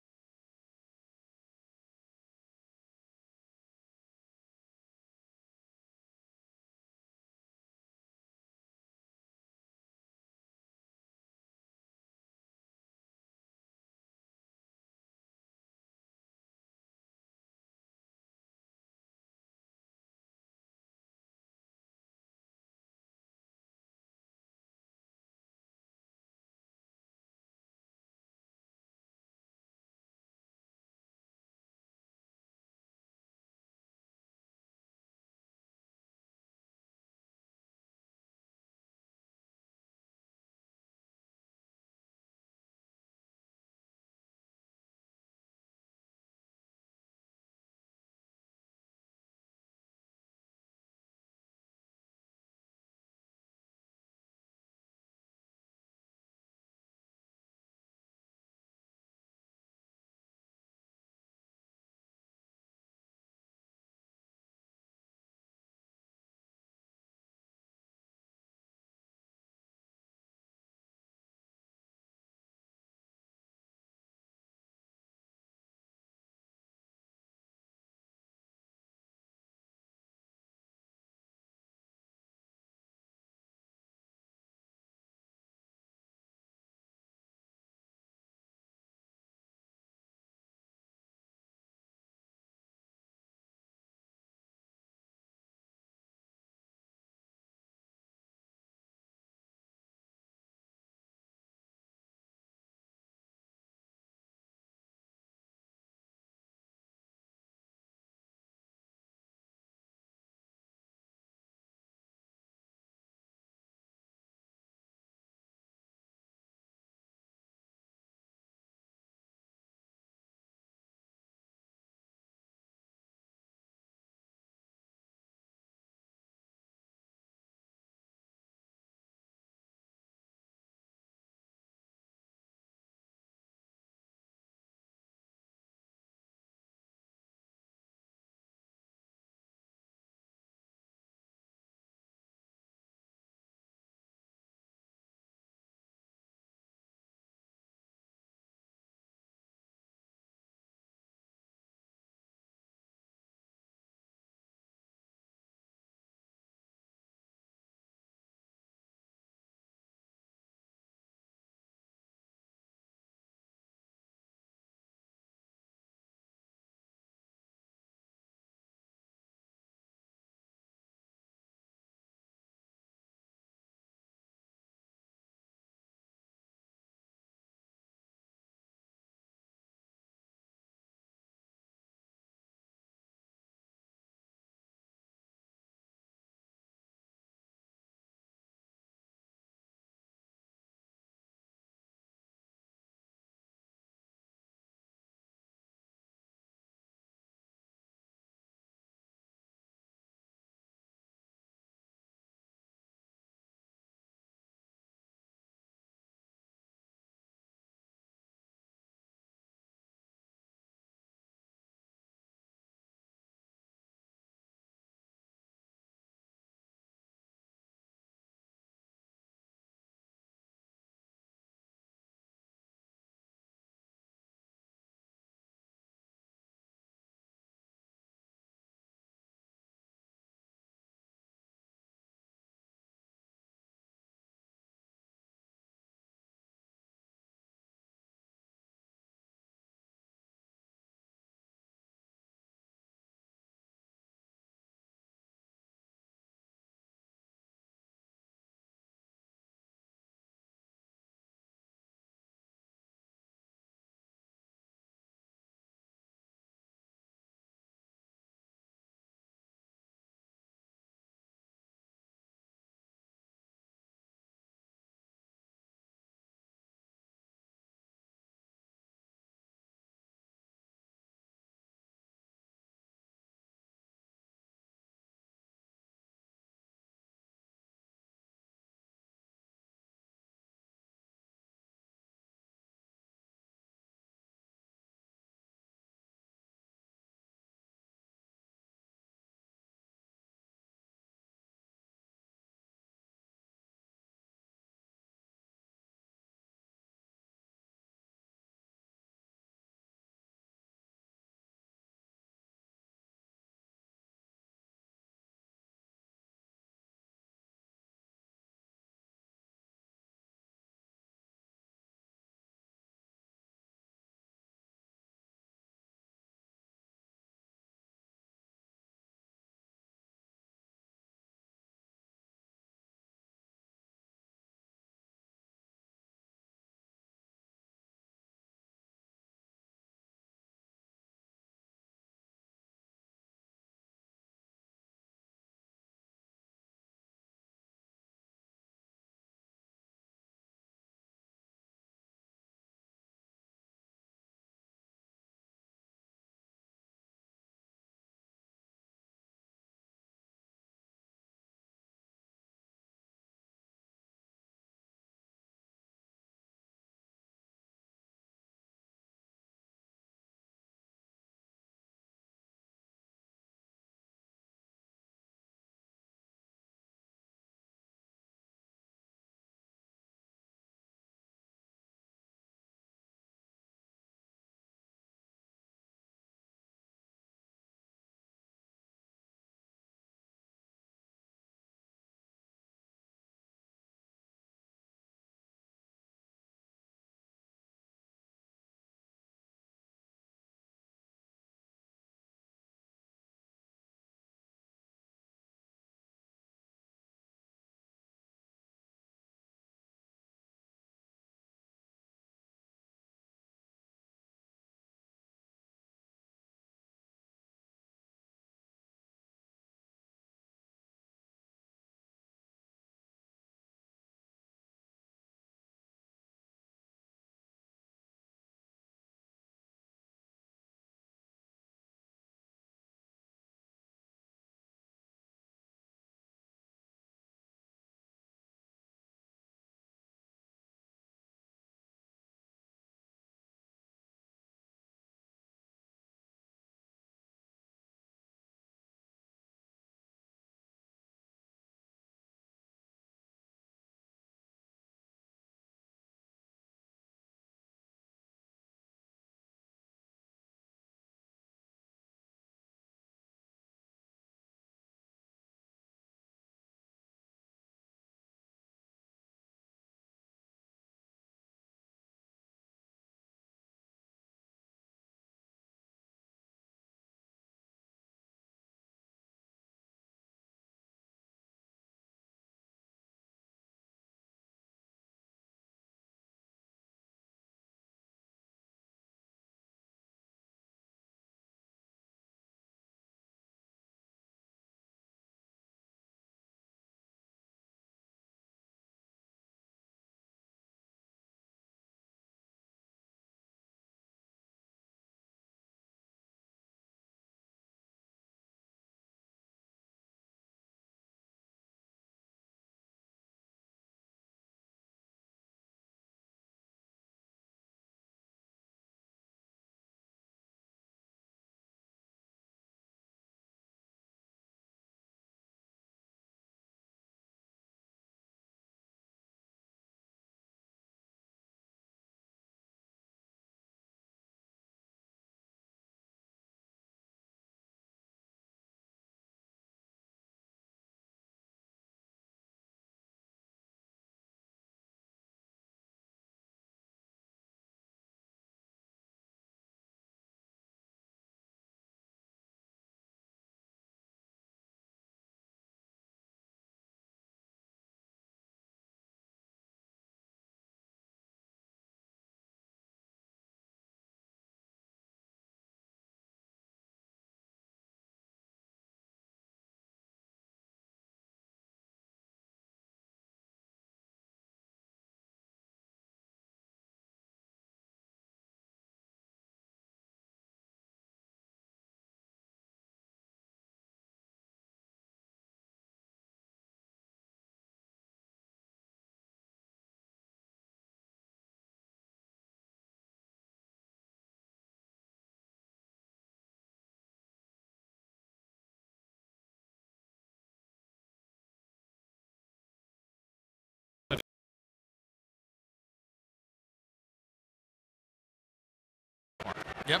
Yep.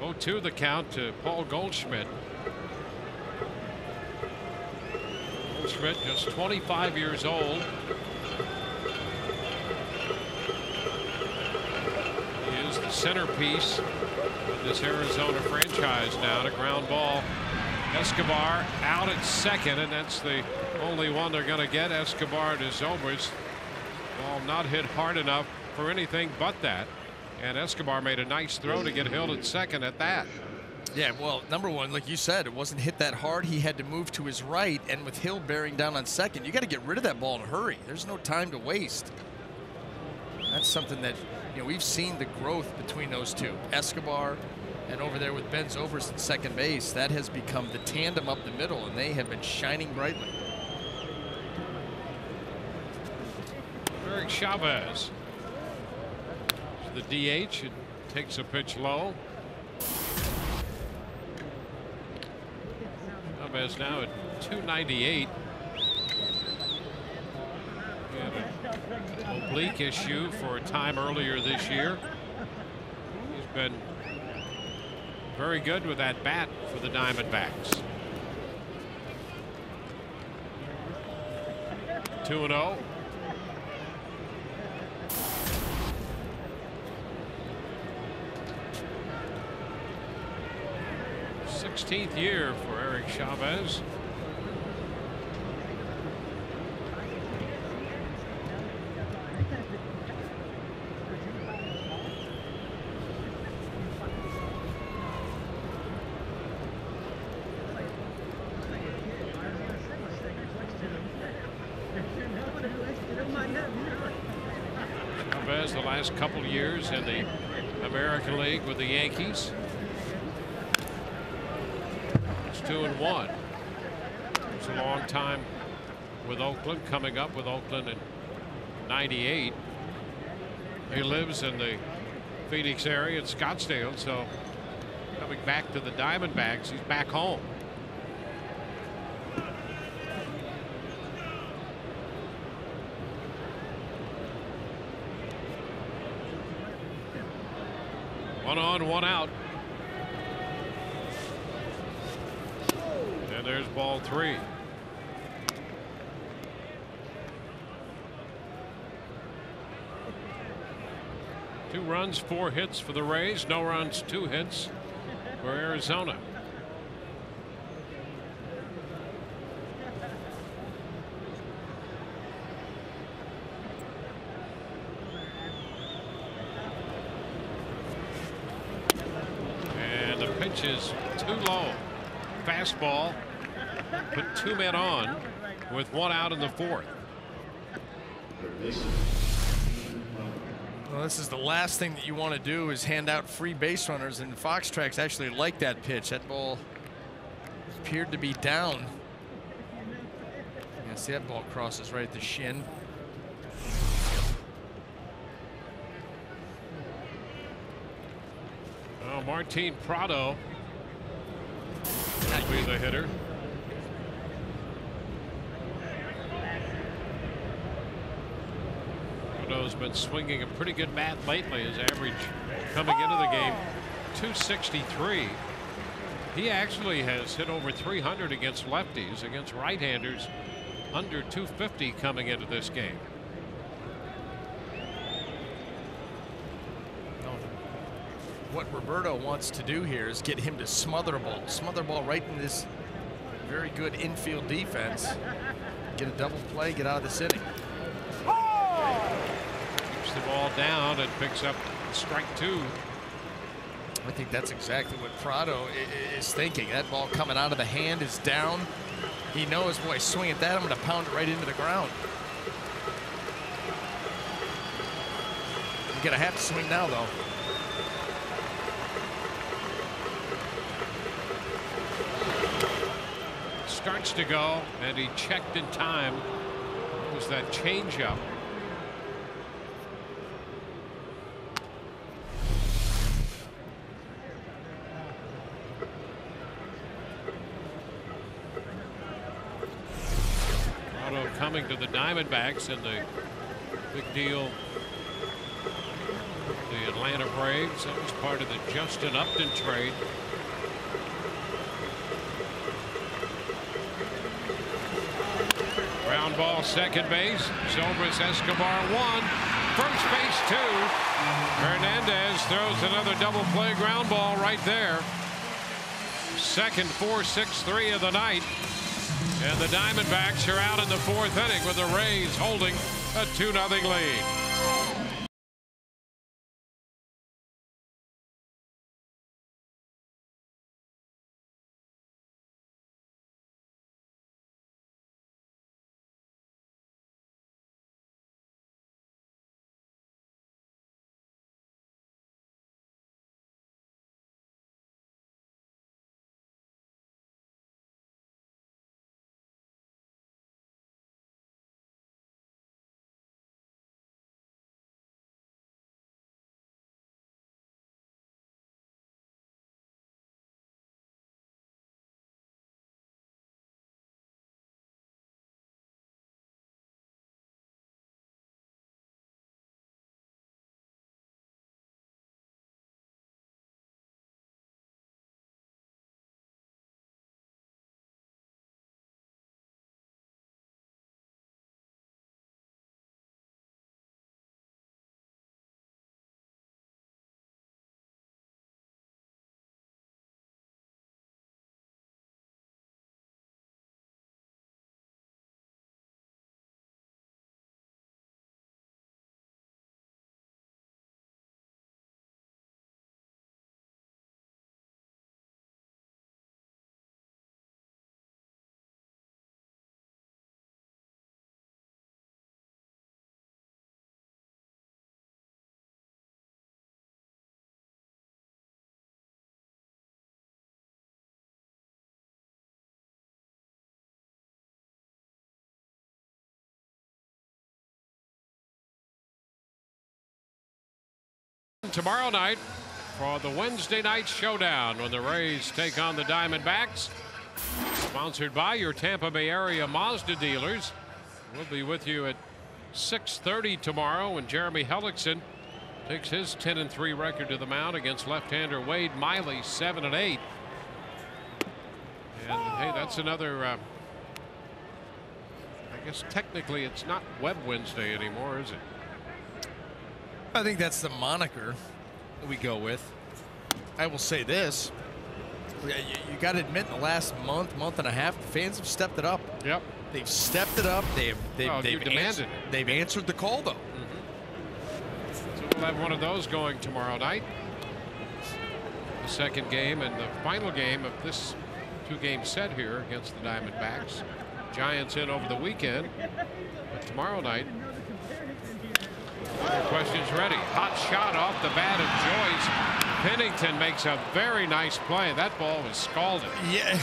0-2 the count to Paul Goldschmidt. Goldschmidt just 25 years old. He is the centerpiece of this Arizona franchise now. A ground ball. Escobar out at second, and that's the only one they're going to get. Escobar to Zobrist. Ball not hit hard enough for anything but that. And Escobar made a nice throw to get Hill at second at that. Yeah, well, number one, like you said, it wasn't hit that hard. He had to move to his right, and with Hill bearing down on second, you got to get rid of that ball in a hurry. There's no time to waste. That's something that, you know, we've seen the growth between those two. Escobar and over there with Ben Zobrist at second base, that has become the tandem up the middle, and they have been shining brightly. Eric Chavez. The DH, it takes a pitch low. Chavez now at 298. He had an oblique issue for a time earlier this year. He's been very good with that bat for the Diamondbacks. 2-0. 16th year for Eric Chavez. Chavez the last couple years in the American League with the Yankees. 2-1. It's a long time with Oakland, coming up with Oakland in '98. He lives in the Phoenix area in Scottsdale, so coming back to the Diamondbacks, he's back home. One on, one out. There's ball three. Two runs, 4 hits for the Rays. No runs, 2 hits for Arizona. And the pitch is too low. Fastball. Put 2 men on with 1 out in the 4th. Well, this is the last thing that you want to do is hand out free base runners, and Fox Tracks actually liked that pitch. That ball appeared to be down. Yeah, see that ball crosses right at the shin. Well, Martin Prado will be the hitter. Prado's been swinging a pretty good bat lately. His average coming into the game 263. He actually has hit over 300 against lefties. Against right-handers under 250 coming into this game. What Roberto wants to do here is get him to smother the ball right in this very good infield defense. Get a double play, get out of this inning. Keeps the ball down and picks up strike 2. I think that's exactly what Prado is thinking. That ball coming out of the hand is down. He knows, boy, swing at that, I'm going to pound it right into the ground. You're going to have to swing now, though. Starts to go, and he checked in time. It was that changeup. Coming to the Diamondbacks in the big deal Atlanta Braves. That was part of the Justin Upton trade. Ground ball, second base. Zobrist Escobar 1. First base 2. Hernandez throws another double play ground ball right there. Second 4-6-3 of the night. And the Diamondbacks are out in the 4th inning with the Rays holding a 2-0 lead. Tomorrow night for the Wednesday night showdown when the Rays take on the Diamondbacks. Sponsored by your Tampa Bay area Mazda dealers. We'll be with you at 6:30 tomorrow when Jeremy Hellickson takes his 10-3 record to the mound against left-hander Wade Miley, 7-8. And hey, that's another. I guess technically it's not Web Wednesday anymore, is it? I think that's the moniker that we go with. I will say this. You got to admit, in the last month and a half, the fans have stepped it up. Yep. They've stepped it up. They've demanded it. They've answered the call, though. So we'll have one of those going tomorrow night. The second game and the final game of this 2-game set here against the Diamondbacks. Giants in over the weekend. But tomorrow night, questions ready. Hot shot off the bat of Joyce. Pennington makes a very nice play. That ball was scalded. Yeah,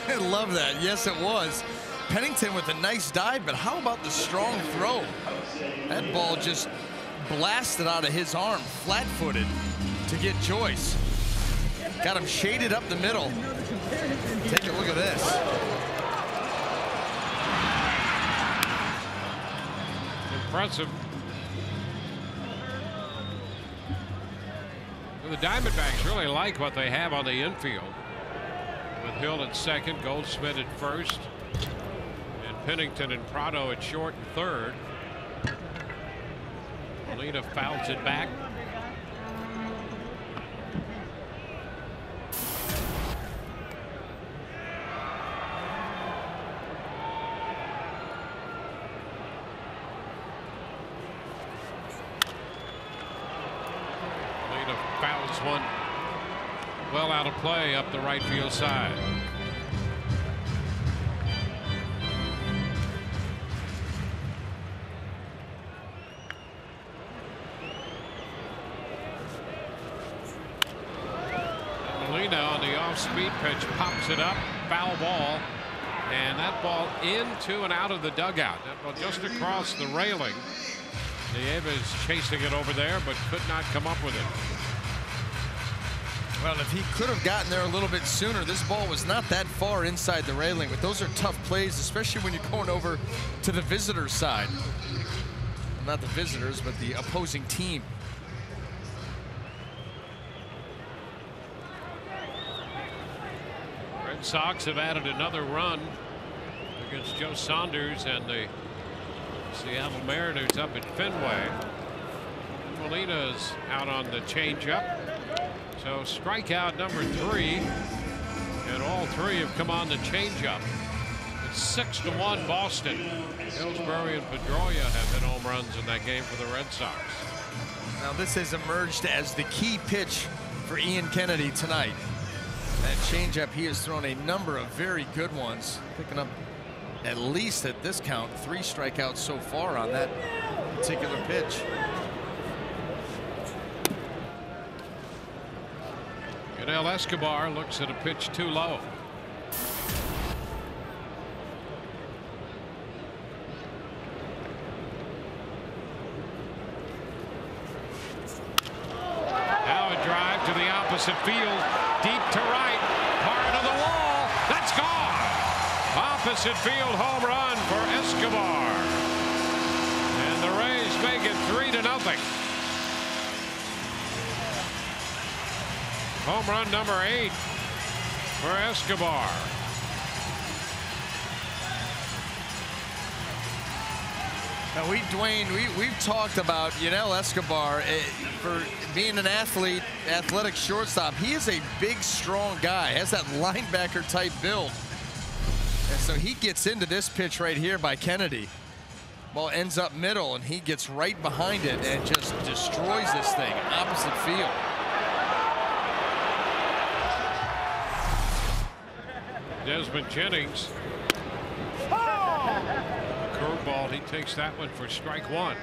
I love that. Yes, it was. Pennington with a nice dive, but how about the strong throw? That ball just blasted out of his arm, flat-footed, to get Joyce. Got him shaded up the middle. Take a look at this. Impressive. The Diamondbacks really like what they have on the infield. With Hill at second, Goldschmidt at first, and Pennington and Prado at short and third. Molina fouls it back. Fouls one well out of play up the right field side. Molina on the off-speed pitch pops it up, foul ball, and that ball into and out of the dugout. That ball just across the railing. Nieves chasing it over there, but could not come up with it. Well, if he could have gotten there a little bit sooner, this ball was not that far inside the railing, but those are tough plays, especially when you're going over to the visitor's side. Not the visitors, but the opposing team. Red Sox have added another run against Joe Saunders and the Seattle Mariners up at Fenway. Molina's out on the changeup. So strikeout number 3. And all 3 have come on the changeup. It's 6-1 Boston. Ellsbury and Pedroia have hit home runs in that game for the Red Sox. Now this has emerged as the key pitch for Ian Kennedy tonight. That changeup, he has thrown a number of very good ones, picking up at least at this count 3 strikeouts so far on that particular pitch. Yunel Escobar looks at a pitch too low. Now a drive to the opposite field, deep to right, part of the wall. That's gone. Opposite field home run for Escobar. And the Rays make it 3-0. Home run number 8 for Escobar. Now Dwayne, we've talked about Yunel Escobar for being an athletic shortstop. He is a big, strong guy, has that linebacker type build. And so he gets into this pitch right here by Kennedy. Ball ends up middle, and he gets right behind it and just destroys this thing opposite field. Desmond Jennings. Curveball, he takes that one for strike 1.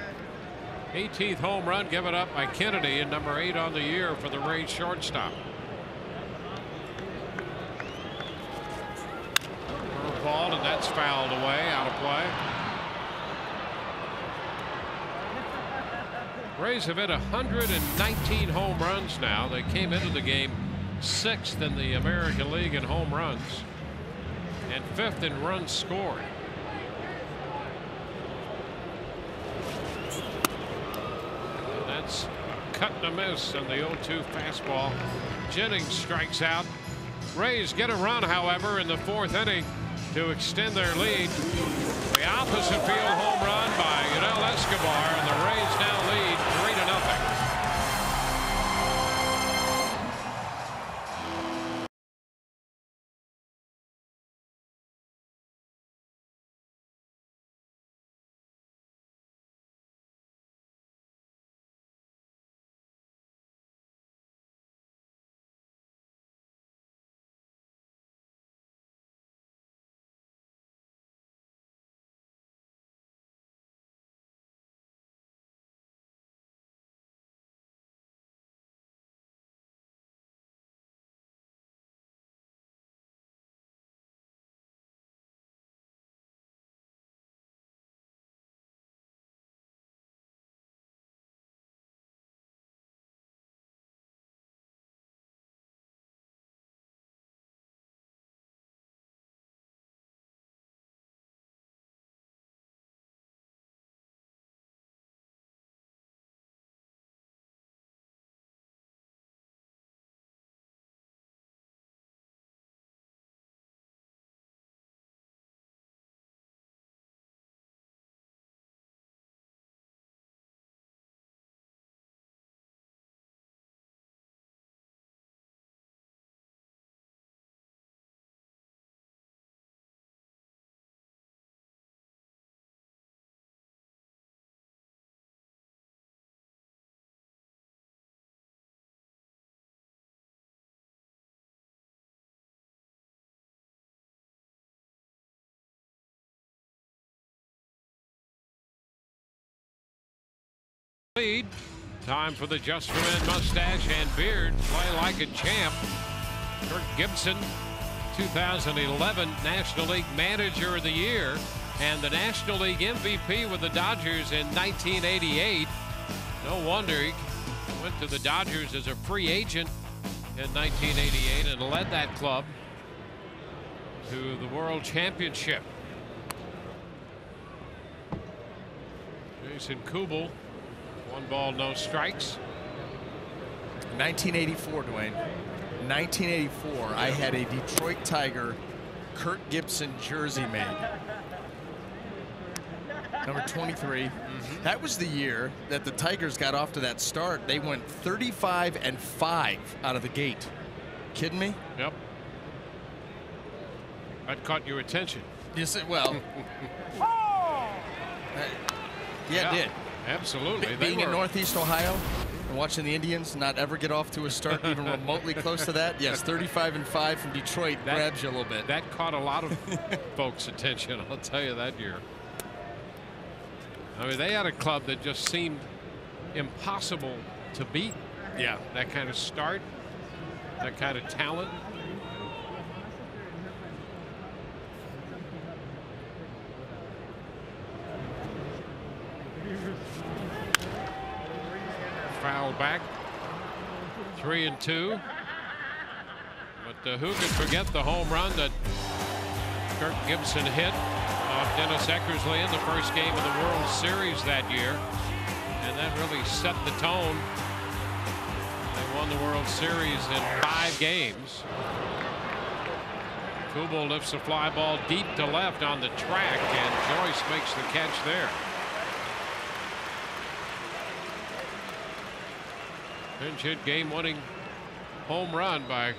18th home run given up by Kennedy, and number 8 on the year for the Rays shortstop. Curveball, and that's fouled away, out of play. Rays have hit 119 home runs now. They came into the game 6th in the American League in home runs and 5th in runs scored. And that's a cut and a miss on the 0-2 fastball. Jennings strikes out. Rays get a run, however, in the 4th inning to extend their lead. The opposite field home run by Yunel Escobar, and the Rays now lead 3-0. Lead. Time for the Just for Men mustache and beard. Play like a champ. Kirk Gibson, 2011 National League Manager of the Year and the National League MVP with the Dodgers in 1988. No wonder he went to the Dodgers as a free agent in 1988 and led that club to the World Championship. Jason Kubel. 1 ball, no strikes. 1984, Dwayne. in 1984, I had a Detroit Tiger Kirk Gibson jersey made. Number 23. That was the year that the Tigers got off to that start. They went 35-5 out of the gate. Kidding me? Yep. That caught your attention. Yes, well. Yeah, it did. Absolutely. Being in Northeast Ohio and watching the Indians not ever get off to a start even remotely close to that, yes, 35-5 from Detroit grabs you a little bit. That caught a lot of folks' attention, I'll tell you that year. I mean, they had a club that just seemed impossible to beat. Yeah. That kind of start, that kind of talent. Foul back. 3-2. But who could forget the home run that Kirk Gibson hit off Dennis Eckersley in the first game of the World Series that year, and that really set the tone. They won the World Series in 5 games. Kubel lifts a fly ball deep to left on the track, and Joyce makes the catch there. Pinch hit game-winning home run by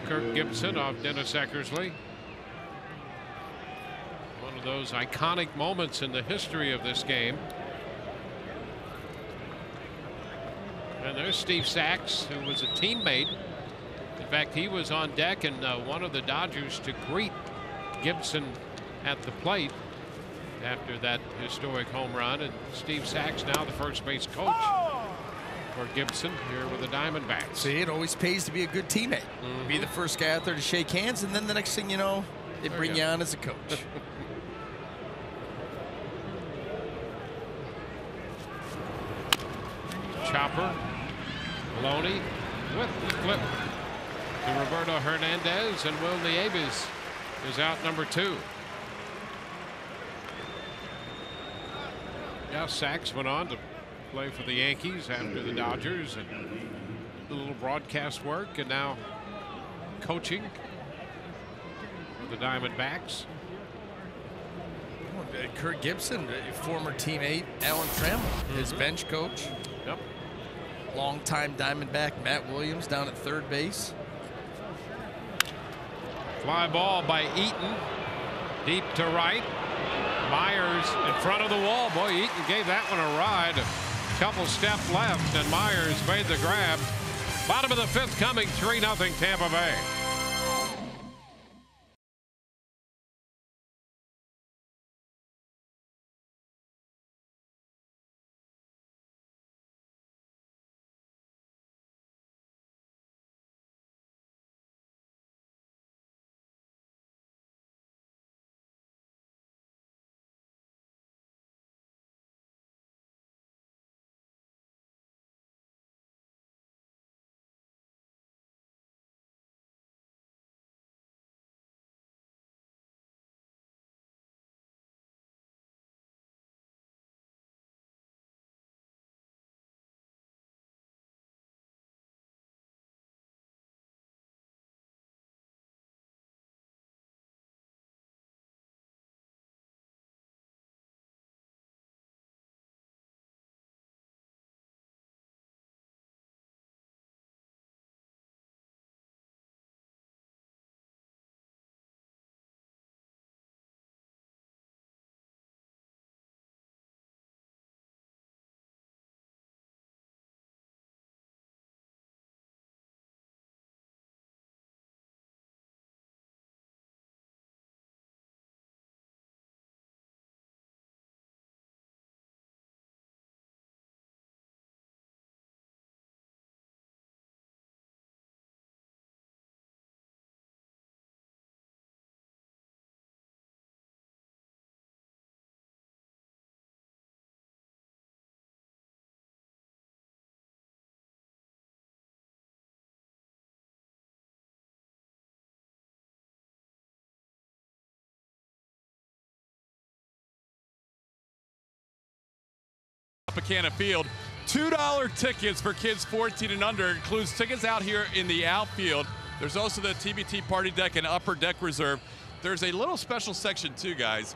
Kirk Gibson off Dennis Eckersley. One of those iconic moments in the history of this game. And there's Steve Sax, who was a teammate. In fact, he was on deck and one of the Dodgers to greet Gibson at the plate after that historic home run. And Steve Sax, now the first base coach for Gibson here with the Diamondbacks. See, it always pays to be a good teammate. Be the first guy out there to shake hands, and then the next thing you know, they bring you on as a coach. Chopper, Maloney with the flip to Roberto Hernandez, and Will Nieves is out number 2. Yeah, Sax went on to play for the Yankees after the Dodgers and a little broadcast work, and now coaching for the Diamondbacks. Kirk Gibson, former teammate Alan Trammell, his bench coach. Yep. Longtime Diamondback Matt Williams down at third base. Fly ball by Eaton, deep to right. Myers in front of the wall. Boy, Eaton gave that one a ride. A couple step left, and Myers made the grab. Bottom of the 5th coming, 3-0 Tampa Bay. Tropicana Field. $2 tickets for kids 14 and under. It includes tickets out here in the outfield. There's also the TBT Party Deck and Upper Deck Reserve. There's a little special section too, guys,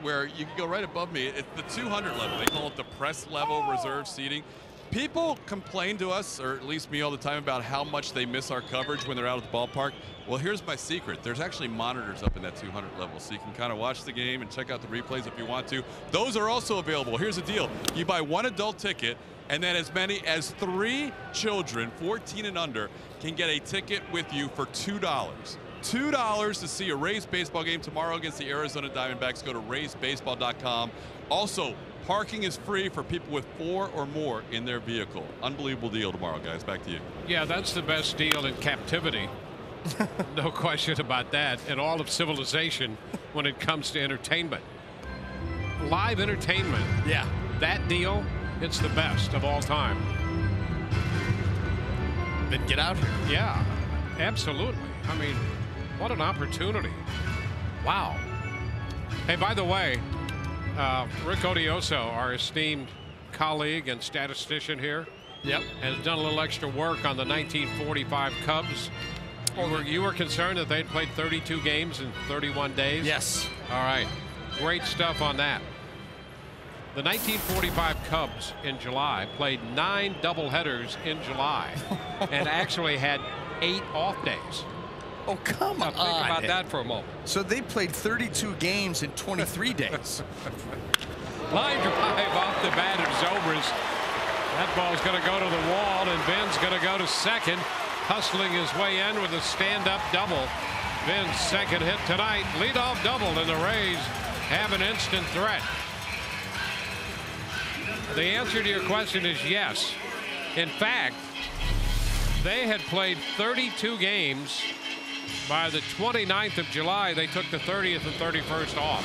where you can go right above me. It's the 200 level. They call it the press level reserve seating. People complain to us, or at least me all the time, about how much they miss our coverage when they're out at the ballpark. Well, here's my secret. There's actually monitors up in that 200 level, so you can kind of watch the game and check out the replays if you want to. Those are also available. Here's the deal. You buy one adult ticket, and then as many as 3 children, 14 and under, can get a ticket with you for $2. $2 to see a Rays baseball game tomorrow against the Arizona Diamondbacks. Go to raysbaseball.com. Also, parking is free for people with 4 or more in their vehicle. Unbelievable deal tomorrow, guys. Back to you. Yeah, that's the best deal in captivity. No question about that. And all of civilization when it comes to entertainment. Live entertainment. Yeah. That deal, it's the best of all time. Then get out here. Yeah, absolutely. I mean, what an opportunity. Wow. Hey, by the way, Rick Odioso, our esteemed colleague and statistician here, has done a little extra work on the 1945 Cubs. You were concerned that they'd played 32 games in 31 days? Yes. All right. Great stuff on that. The 1945 Cubs in July played 9 doubleheaders in July and actually had 8 off days. Oh, come on. Think about that for a moment. So they played 32 games in 23 days. Line drive off the bat of Zobrist. That ball's going to go to the wall, and Ben's going to go to second, hustling his way in with a stand-up double. Ben's second hit tonight, leadoff double, and the Rays have an instant threat. The answer to your question is yes. In fact, they had played 32 games. By the 29th of July, they took the 30th and 31st off.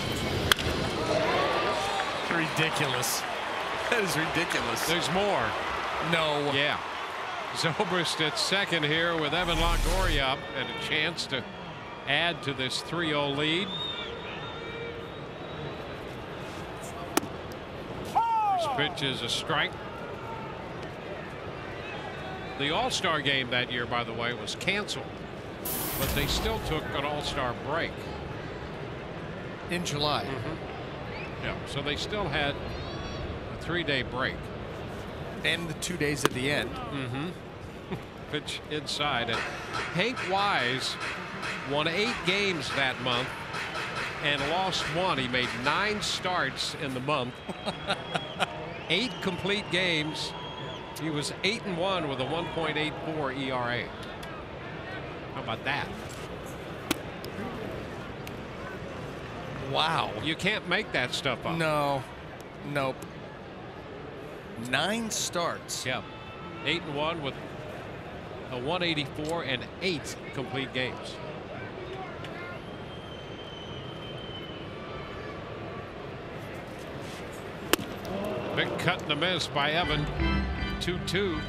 Ridiculous. That is ridiculous. There's more. No. Yeah. Zobrist at second here with Evan Longoria up and a chance to add to this 3-0 lead. First pitch is a strike. The All-Star game that year, by the way, was canceled, but they still took an All-Star break. In July. Yeah, so they still had a 3-day break. And the 2 days at the end. Pitch inside, and Hank Wise won 8 games that month and lost 1. He made 9 starts in the month. 8 complete games. He was 8-1 with a 1.84 ERA. How about that? Wow. You can't make that stuff up. No. Nope. 9 starts. Yeah. 8-1 with a 184 and 8 complete games. Big cut and a miss by Evan. 2-2.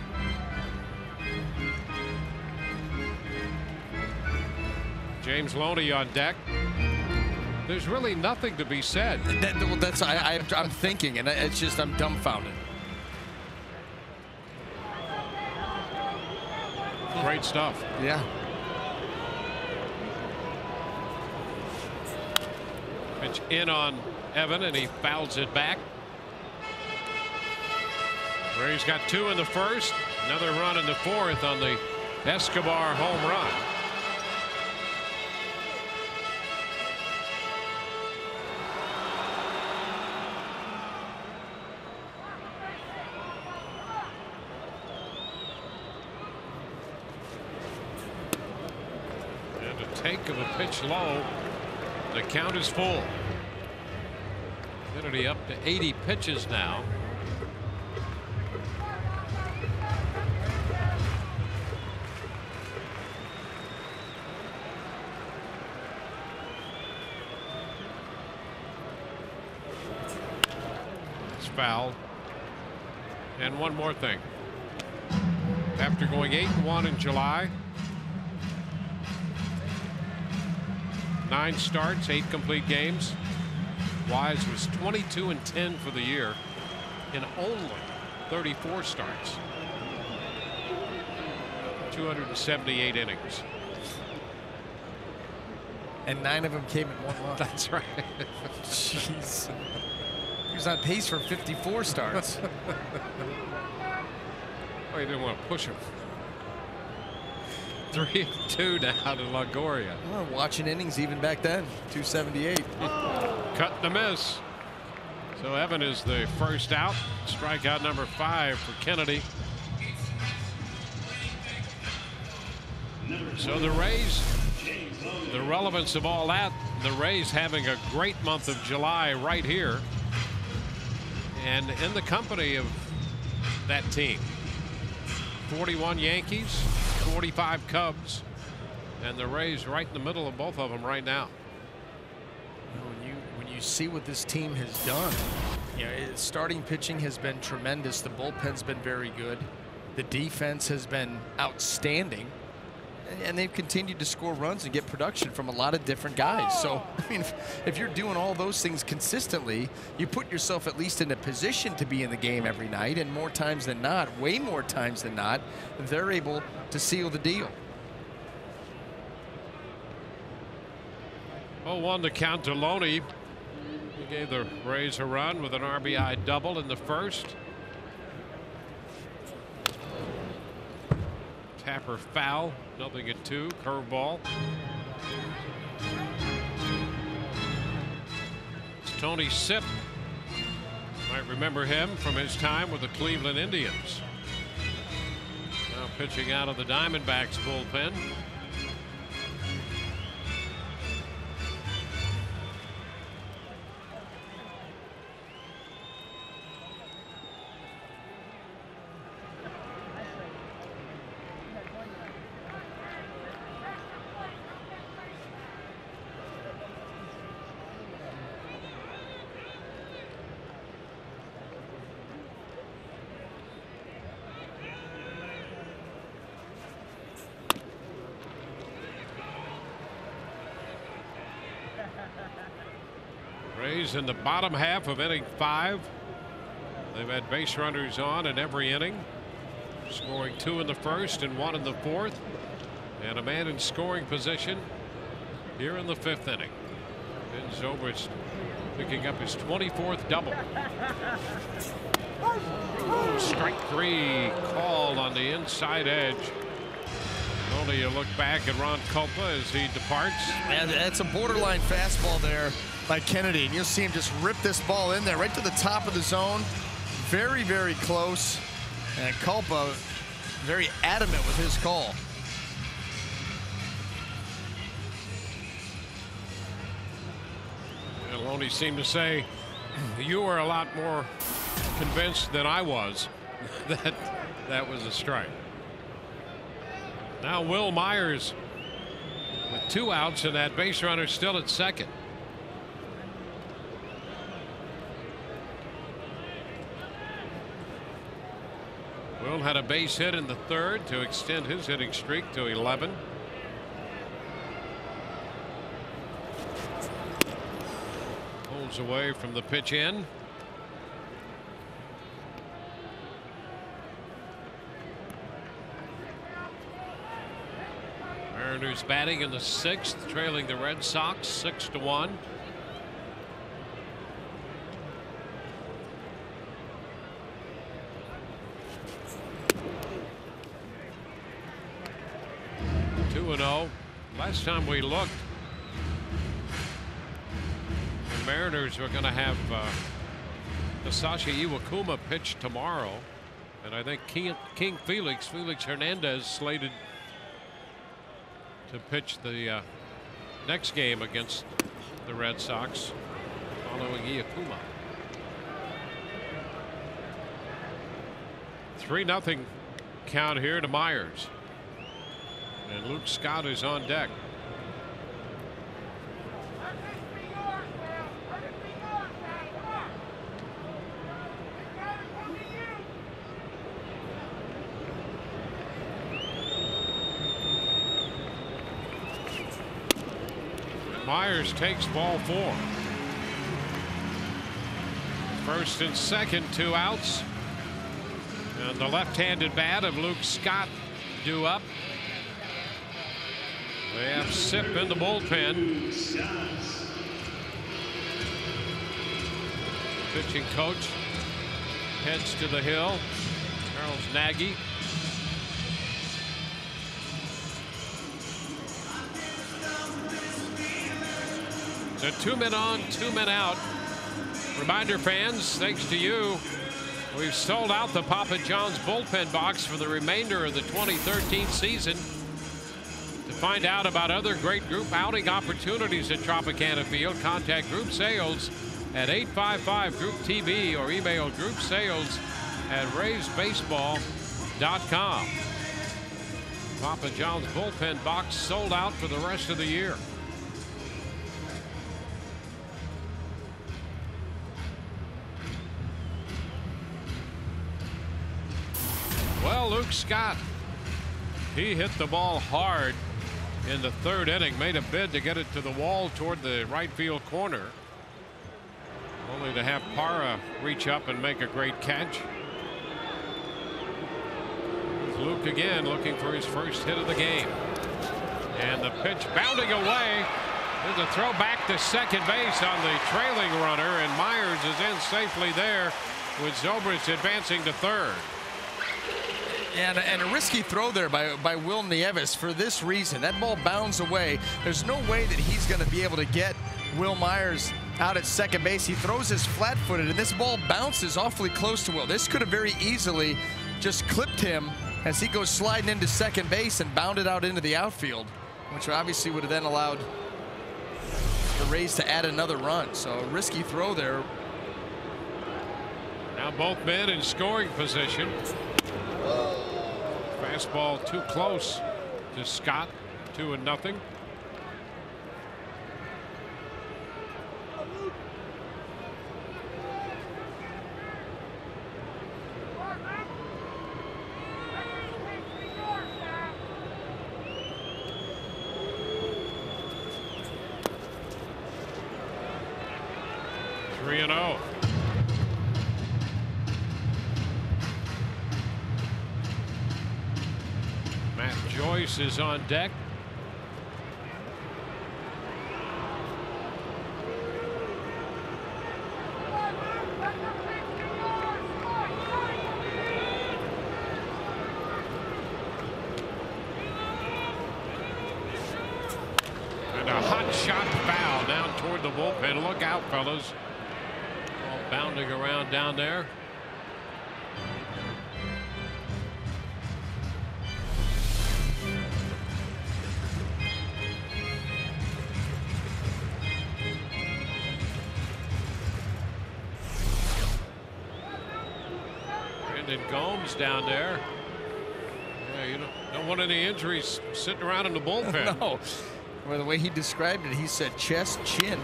James Loney on deck. There's really nothing to be said. I'm thinking, and it's just I'm dumbfounded. Great stuff. Yeah. Pitch in on Evan, and he fouls it back. Rays got 2 in the first, another run in the 4th on the Escobar home run. And a take of a pitch low. The count is full. Kennedy up to 80 pitches now. Foul. And one more thing. After going 8-1 in July, 9 starts, 8 complete games, Wise was 22-10 for the year in only 34 starts. 278 innings. And 9 of them came in one run. That's right. Jeez. He was on pace for 54 starts. Oh, you didn't want to push him. 3-2 now to Longoria. Well, watching innings even back then. 278. Cut and a miss. So Evan is the first out. Strikeout number 5 for Kennedy. So the Rays, the relevance of all that, the Rays having a great month of July right here. And in the company of that team. 41 Yankees, 45 Cubs, and the Rays right in the middle of both of them right now. When you see what this team has done, you know, starting pitching has been tremendous. The bullpen's been very good. The defense has been outstanding. And they've continued to score runs and get production from a lot of different guys. So, I mean, if you're doing all those things consistently, you put yourself at least in a position to be in the game every night. And more times than not, way more times than not, they're able to seal the deal. 0-1 to count to Loney. He gave the Rays a run with an RBI double in the first. Tapper foul, 0-2, curveball. It's Tony Sipp. Might remember him from his time with the Cleveland Indians. Now pitching out of the Diamondbacks bullpen. Rays in the bottom half of inning 5. They've had base runners on in every inning, scoring 2 in the first and 1 in the fourth, and a man in scoring position here in the 5th inning. Ben Zobrist picking up his 24th double. Strike 3 called on the inside edge. Only a look back at Ron Kulpa as he departs. And it's a borderline fastball there by Kennedy, and you'll see him just rip this ball in there right to the top of the zone. Very, very close. And Kulpa very adamant with his call. And Loney seemed to say, you were a lot more convinced than I was that that was a strike. Now Will Myers with 2 outs and that base runner still at second. Will had a base hit in the 3rd to extend his hitting streak to 11. Pulls away from the pitch in. Mariners batting in the 6th, trailing the Red Sox 6-1. Last time we looked, the Mariners were going to have Masashi Iwakuma pitch tomorrow, and I think King Felix Hernandez slated to pitch the next game against the Red Sox following Iwakuma. 3-0 count here to Myers. And Luke Scott is on deck. Myers takes ball 4. First and second, 2 outs. And the left-handed bat of Luke Scott due up. They have Sip in the bullpen. Pitching coach heads to the hill. Charles Nagy. So 2 men on, 2 men out. Reminder, fans, thanks to you, we've sold out the Papa John's bullpen box for the remainder of the 2013 season. To find out about other great group outing opportunities at Tropicana Field, contact Group Sales at 855-GROUP-TB or email groupsales@raysbaseball.com. Papa John's bullpen box sold out for the rest of the year. Well, Luke Scott, he hit the ball hard in the 3rd inning, made a bid to get it to the wall toward the right field corner, only to have Parra reach up and make a great catch. Luke again looking for his first hit of the game. And the pitch bounding away. There's a throw back to second base on the trailing runner, and Myers is in safely there with Zobrist advancing to 3rd. And a risky throw there by Will Nieves for this reason. That ball bounds away. There's no way that he's going to be able to get Will Myers out at second base. He throws his flat-footed, and this ball bounces awfully close to Will. This could have very easily just clipped him as he goes sliding into second base and bounded out into the outfield, which obviously would have then allowed the Rays to add another run. So a risky throw there. Now both men in scoring position. Fastball too close to Scott. 2-0. Three and 0. Matt Joyce is on deck. And a hot shot foul down toward the bullpen. Look out, fellas. Ball bounding around down there. Gomes down there. Yeah, you don't want any injuries sitting around in the bullpen. No. Well, the way he described it, he said chest, chin.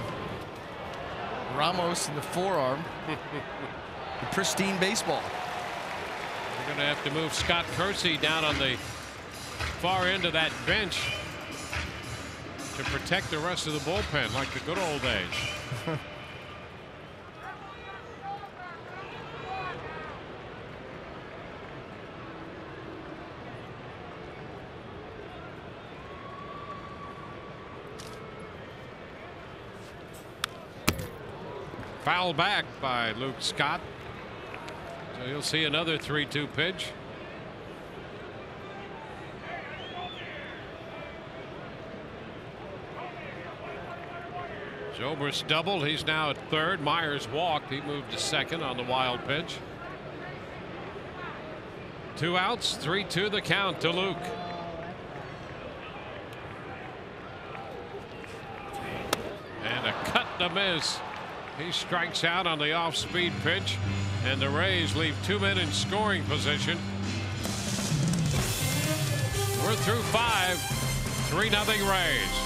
Ramos in the forearm. The pristine baseball. We're going to have to move Scott Kersey down on the far end of that bench to protect the rest of the bullpen like the good old days. Foul back by Luke Scott. So you'll see another 3-2 pitch. Zobrist doubled. He's now at 3rd. Myers walked. He moved to 2nd on the wild pitch. 2 outs, 3-2 the count to Luke. And a cut to miss. He strikes out on the off-speed pitch, and the Rays leave 2 men in scoring position. We're through 5. 3-0 Rays.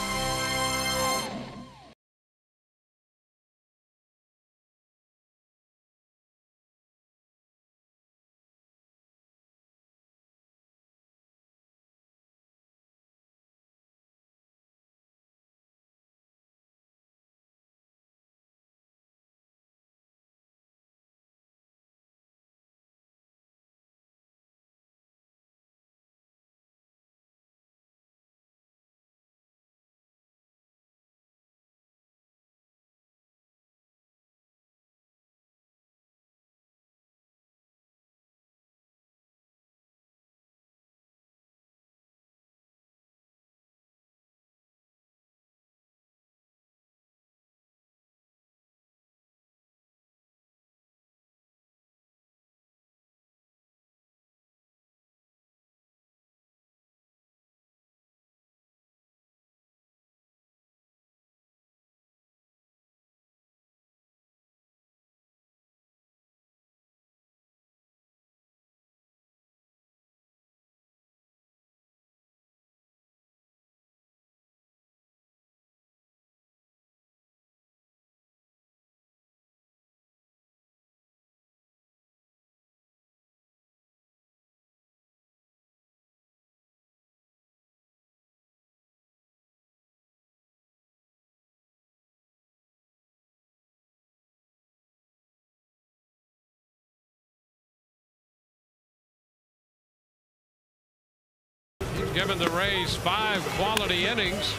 given the Rays 5 quality innings,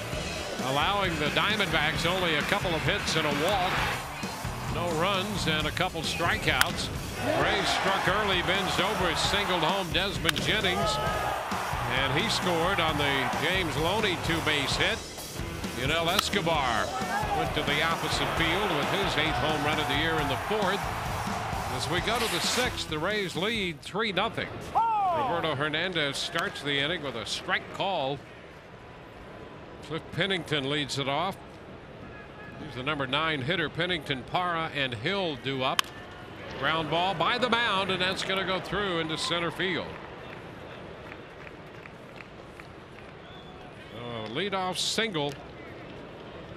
allowing the Diamondbacks only a couple of hits and a walk. No runs and a couple strikeouts. Rays struck early. Ben Zobrist singled home Desmond Jennings, and he scored on the James Loney 2-base hit. Yunel Escobar went to the opposite field with his 8th home run of the year in the 4th. As we go to the 6th, the Rays lead 3-0. Roberto Hernandez starts the inning with a strike call. Cliff Pennington leads it off. He's the number 9 hitter. Pennington, Parra, and Hill due up. Ground ball by the mound, and that's going to go through into center field. Leadoff single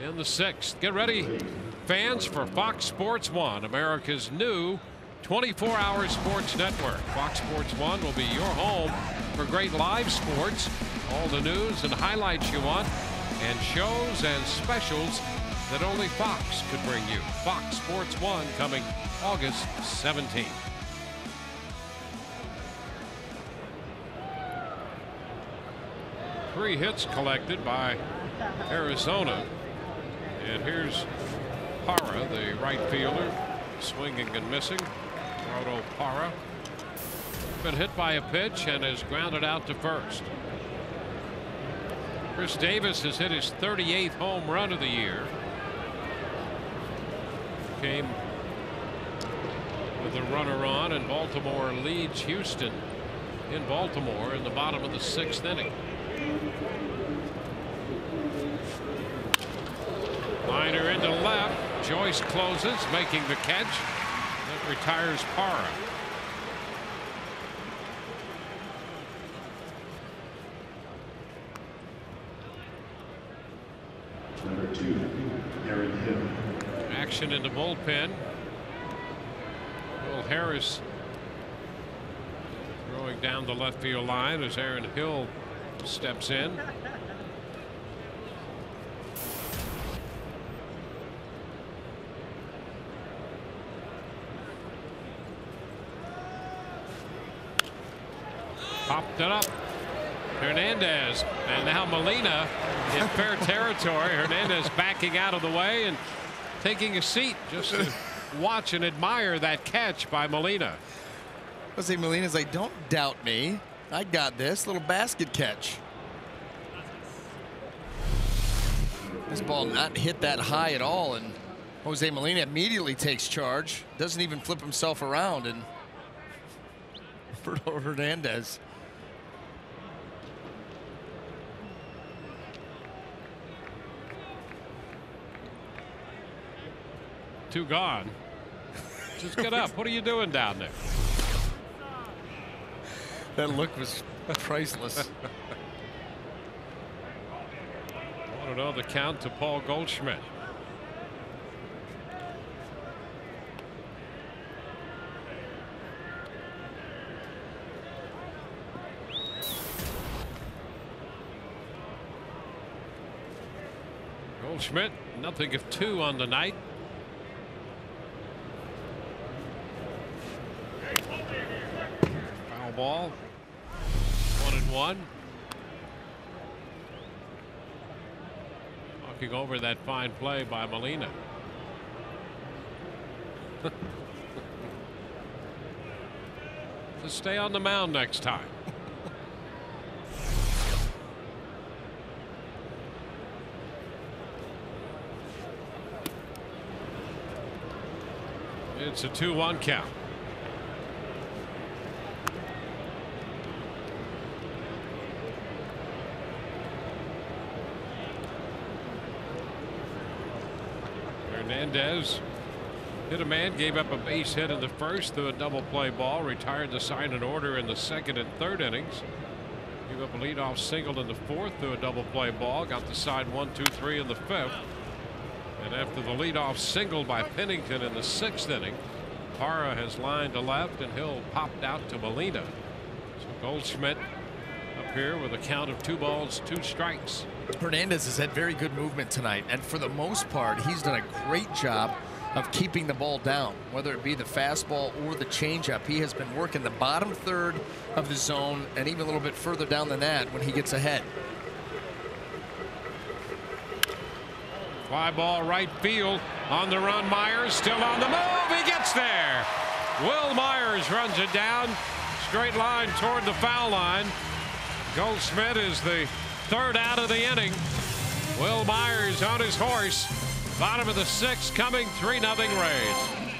in the 6th. Get ready, fans, for Fox Sports 1, America's new 24-hour sports network. Fox Sports 1 will be your home for great live sports, all the news and highlights you want, and shows and specials that only Fox could bring you. Fox Sports 1 coming August 17th. Three hits collected by Arizona. And here's Parra, the right fielder, swinging and missing. Roberto Parra been hit by a pitch and is grounded out to first. Chris Davis has hit his 38th home run of the year. Came with a runner on, and Baltimore leads Houston in Baltimore in the bottom of the 6th inning. Liner into left. Joyce closes, making the catch. That retires Parra. Number 2, Aaron Hill. Action in the bullpen. Will Harris throwing down the left field line as Aaron Hill steps in. Popped it up. Hernandez, and now Molina in fair territory. Hernandez backing out of the way and taking a seat just to watch and admire that catch by Molina. Jose Molina's like, don't doubt me. I got this little basket catch. This ball not hit that high at all, and Jose Molina immediately takes charge. Doesn't even flip himself around, and Roberto Hernandez. Two gone. Just get up. What are you doing down there? That look was priceless. I want to know the count to Paul Goldschmidt. Goldschmidt, nothing of 2 on the night. Foul ball. 1-1. Walking over that fine play by Molina. To stay on the mound next time. It's a 2-1 count. Hernandez hit a man, gave up a base hit in the first through a double play ball, retired to sign an order in the 2nd and 3rd innings. Gave up a leadoff single in the 4th through a double play ball, got the side 1-2-3 in the 5th. And after the leadoff single by Pennington in the 6th inning, Parra has lined to left, and Hill popped out to Molina. So Goldschmidt up here with a count of 2 balls, 2 strikes. Hernandez has had very good movement tonight, and for the most part, he's done a great job of keeping the ball down, whether it be the fastball or the changeup. He has been working the bottom third of the zone and even a little bit further down than that when he gets ahead. Fly ball right field. On the run, Myers still on the move. He gets there. Will Myers runs it down. Straight line toward the foul line. Goldschmidt is the third out of the inning. Will Myers on his horse. Bottom of the sixth coming, 3-0 Rays.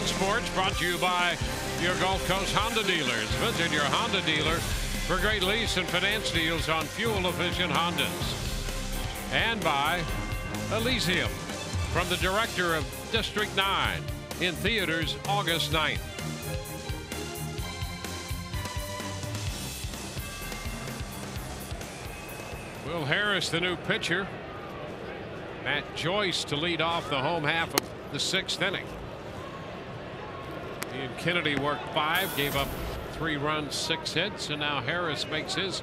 Sports brought to you by your Gulf Coast Honda dealers. Visit your Honda dealer for great lease and finance deals on fuel-efficient Hondas. And by Elysium, from the director of District 9, in theaters August 9th. Will Harris, the new pitcher. Matt Joyce to lead off the home half of the sixth inning. Ian Kennedy worked 5, gave up 3 runs, 6 hits, and now Harris makes his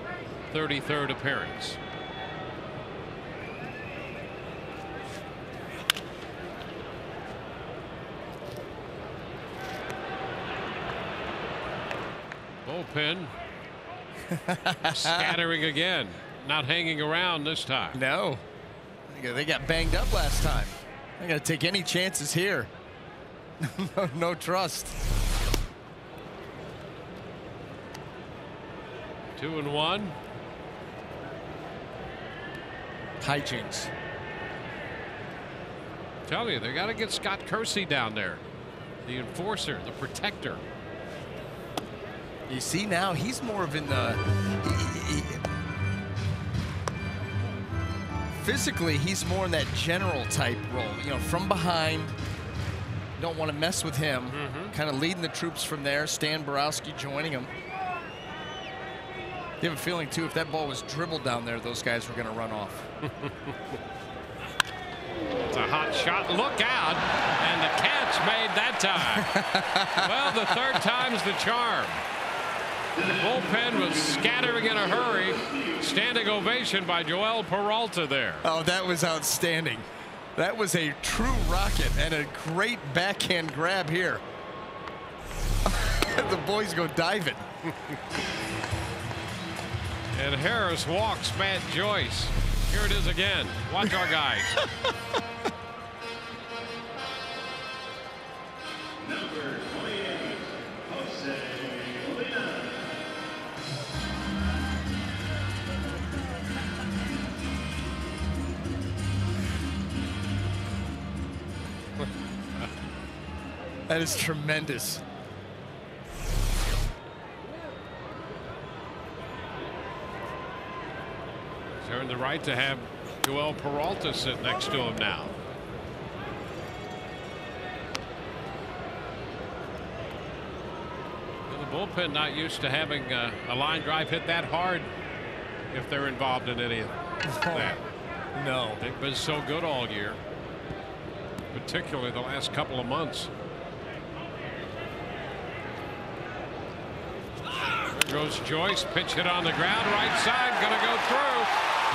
33rd appearance. Bullpen scattering again, not hanging around this time. No, they got banged up last time. They're going to take any chances here. No trust. 2-1. Hijinks. Tell you, they got to get Scott Kersey down there, the enforcer, the protector. You see now he's more of in the physically he's more in that general type role, you know, from behind. Don't want to mess with him. Kind of leading the troops from there. Stan Borowski joining him. You have a feeling too, if that ball was dribbled down there, those guys were going to run off. It's a hot shot. Look out. And the catch made that time. Well, the third time's the charm. The bullpen was scattering in a hurry. Standing ovation by Joel Peralta there. Oh, that was outstanding. That was a true rocket and a great backhand grab here. The boys go diving. And Harris walks Matt Joyce. Here it is again. Watch our guys. Number 28, Jose Molina. That is tremendous. Earned the right to have Joel Peralta sitting next to him now. The bullpen not used to having a line drive hit that hard if they're involved in any of that. No. They've been so good all year, particularly the last couple of months. There goes Joyce. Pitch hit on the ground. Right side. Going to go through.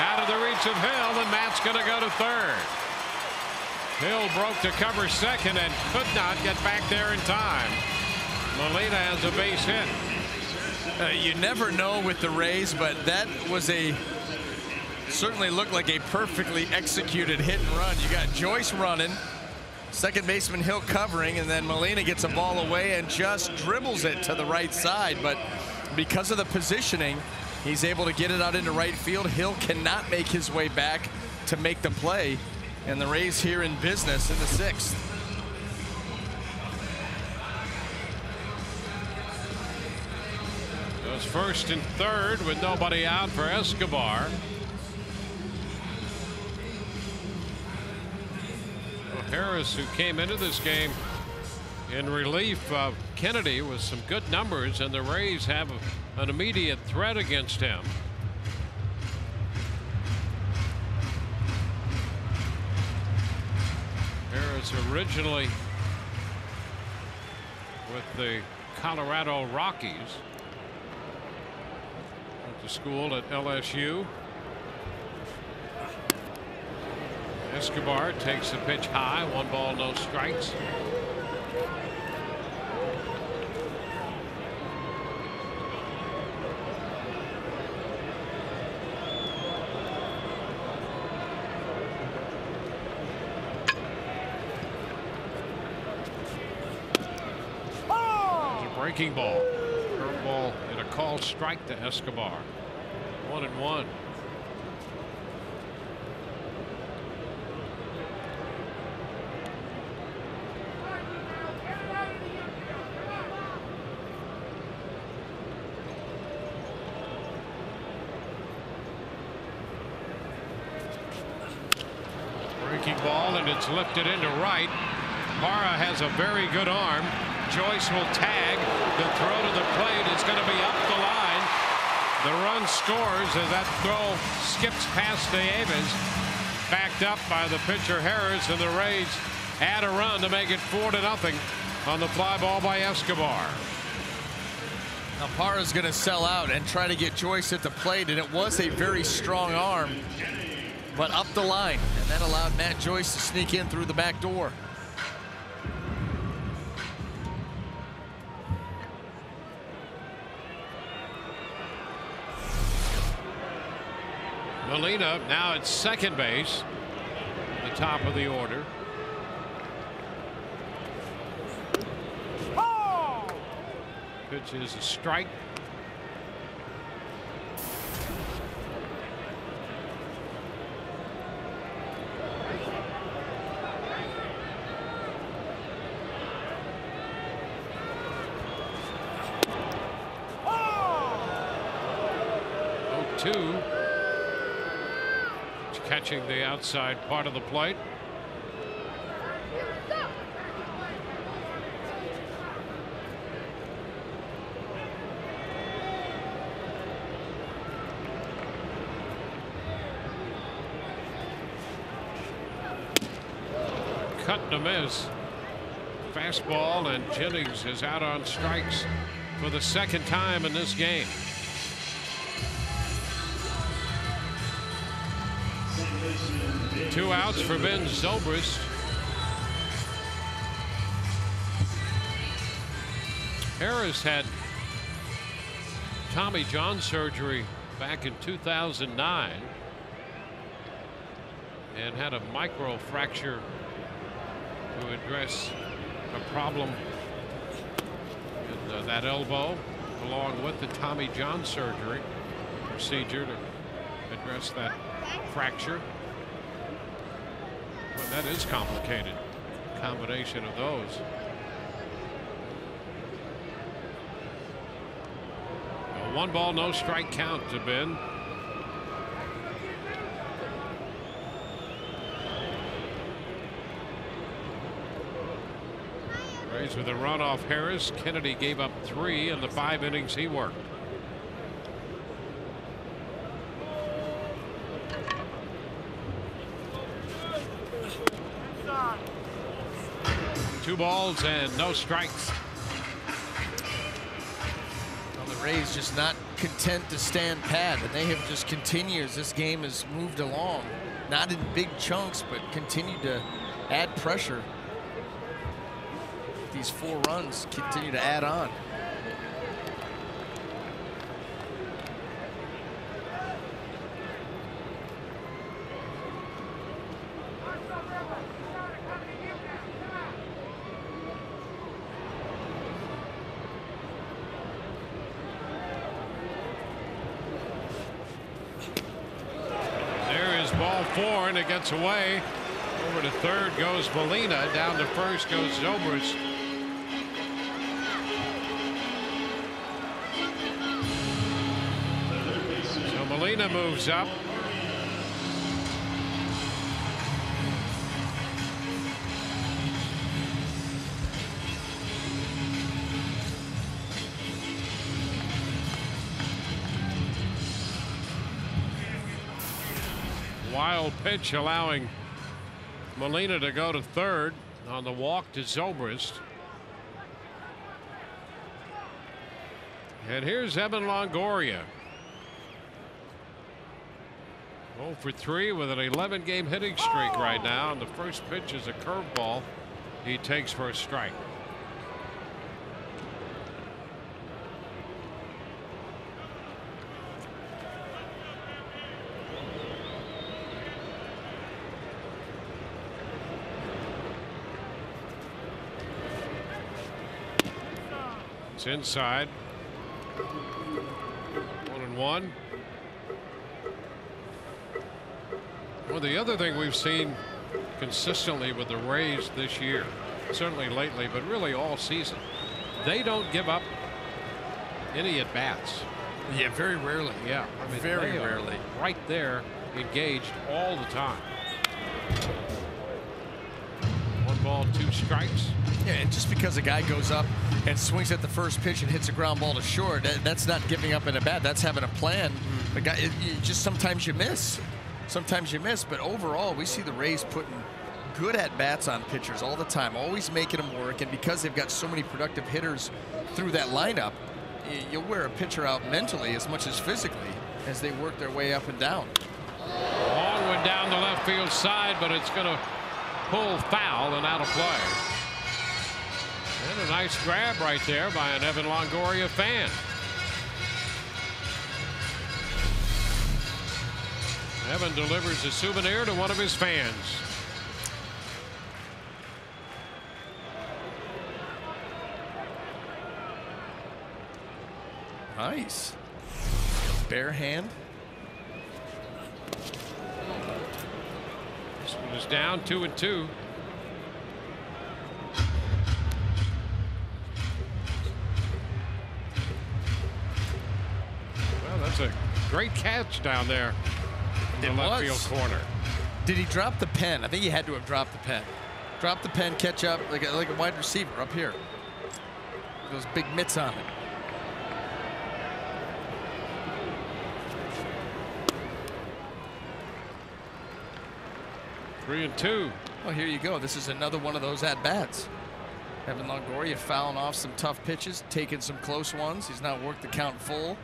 Out of the reach of Hill. And Matt's going to go to third. Hill broke to cover second and could not get back there in time. Molina has a base hit. You never know with the Rays, but that was certainly looked like a perfectly executed hit and run. You got Joyce running, second baseman Hill covering, and then Molina gets a ball away and just dribbles it to the right side. But because of the positioning, he's able to get it out into right field. Hill cannot make his way back to make the play, and the Rays here in business in the 6th. Goes first and third with nobody out for Escobar. Harris, who came into this game in relief of Kennedy with some good numbers, and the Rays have an immediate threat against him. Harris originally with the Colorado Rockies, went to school at LSU. Escobar takes the pitch high. 1 ball, no strikes. It's a breaking ball. Curveball and a called strike to Escobar. 1-1. Ball, and it's lifted into right. Parra has a very good arm. Joyce will tag. The throw to the plate is going to be up the line. The run scores as that throw skips past Davis. Backed up by the pitcher Harris, and the Rays add a run to make it 4-0 on the fly ball by Escobar. Now Parra's going to sell out and try to get Joyce at the plate, and it was a very strong arm, but up the line, and that allowed Matt Joyce to sneak in through the back door. Molina now at second base, the top of the order. Pitch is a strike. Catching the outside part of the plate. Cut and a miss. Fastball, and Jennings is out on strikes for the second time in this game. Two outs for Ben Zobrist. Harris had Tommy John surgery back in 2009 and had a microfracture to address a problem in that elbow, along with the Tommy John surgery procedure to address that fracture. Well, that is complicated. Combination of those. A 1 ball, no strike count to Ben. Rays with a run off Harris. Kennedy gave up 3 in the 5 innings he worked. Two balls and no strikes. Well, the Rays just not content to stand pat, and they have just continued as this game has moved along. Not in big chunks, but continued to add pressure. These 4 runs continue to add on. Ball 4, and it gets away. Over to third goes Molina. Down to first goes Zobrist. So Molina moves up. Wild pitch allowing Molina to go to third on the walk to Zobrist. And here's Evan Longoria. 0 for 3 with an 11-game hitting streak right now. And the first pitch is a curveball he takes for a strike. It's inside. 1-1. Well, the other thing we've seen consistently with the Rays this year, certainly lately, but really all season, they don't give up any at bats. Yeah, very rarely. Yeah, I mean, very rarely. Right there, engaged all the time. 1 ball, 2 strikes. Yeah, and just because a guy goes up and swings at the first pitch and hits a ground ball to short, that's not giving up in a bat. That's having a plan. The guy, just sometimes you miss. Sometimes you miss, but overall, we see the Rays putting good at-bats on pitchers all the time, always making them work, and because they've got so many productive hitters through that lineup, you'll wear a pitcher out mentally as much as physically as they work their way up and down. Long one down the left field side, but it's going to pull foul and out of play. And a nice grab right there by an Evan Longoria fan. Evan delivers a souvenir to one of his fans. Nice. Bare hand. This one is down 2-2. Well, that's a great catch down there in the left field corner. Did he drop the pen? I think he had to have dropped the pen. Drop the pen, catch up like a wide receiver up here. Those big mitts on it. Three and two. Well, here you go. This is another one of those at-bats. Evan Longoria fouling off some tough pitches, taking some close ones. He's not worked the count full.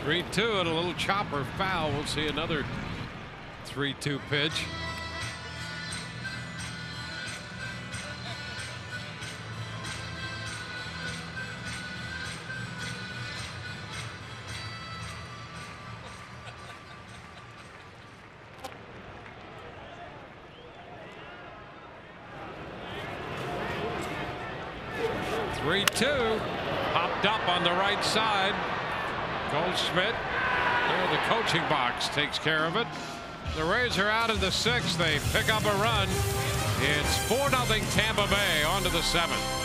Three-two and a little chopper foul. We'll see another 3-2 pitch. Popped up on the right side. Goldschmidt, there the coaching box takes care of it. The Rays are out in the 6th. They pick up a run. It's 4-0 Tampa Bay on to the 7th.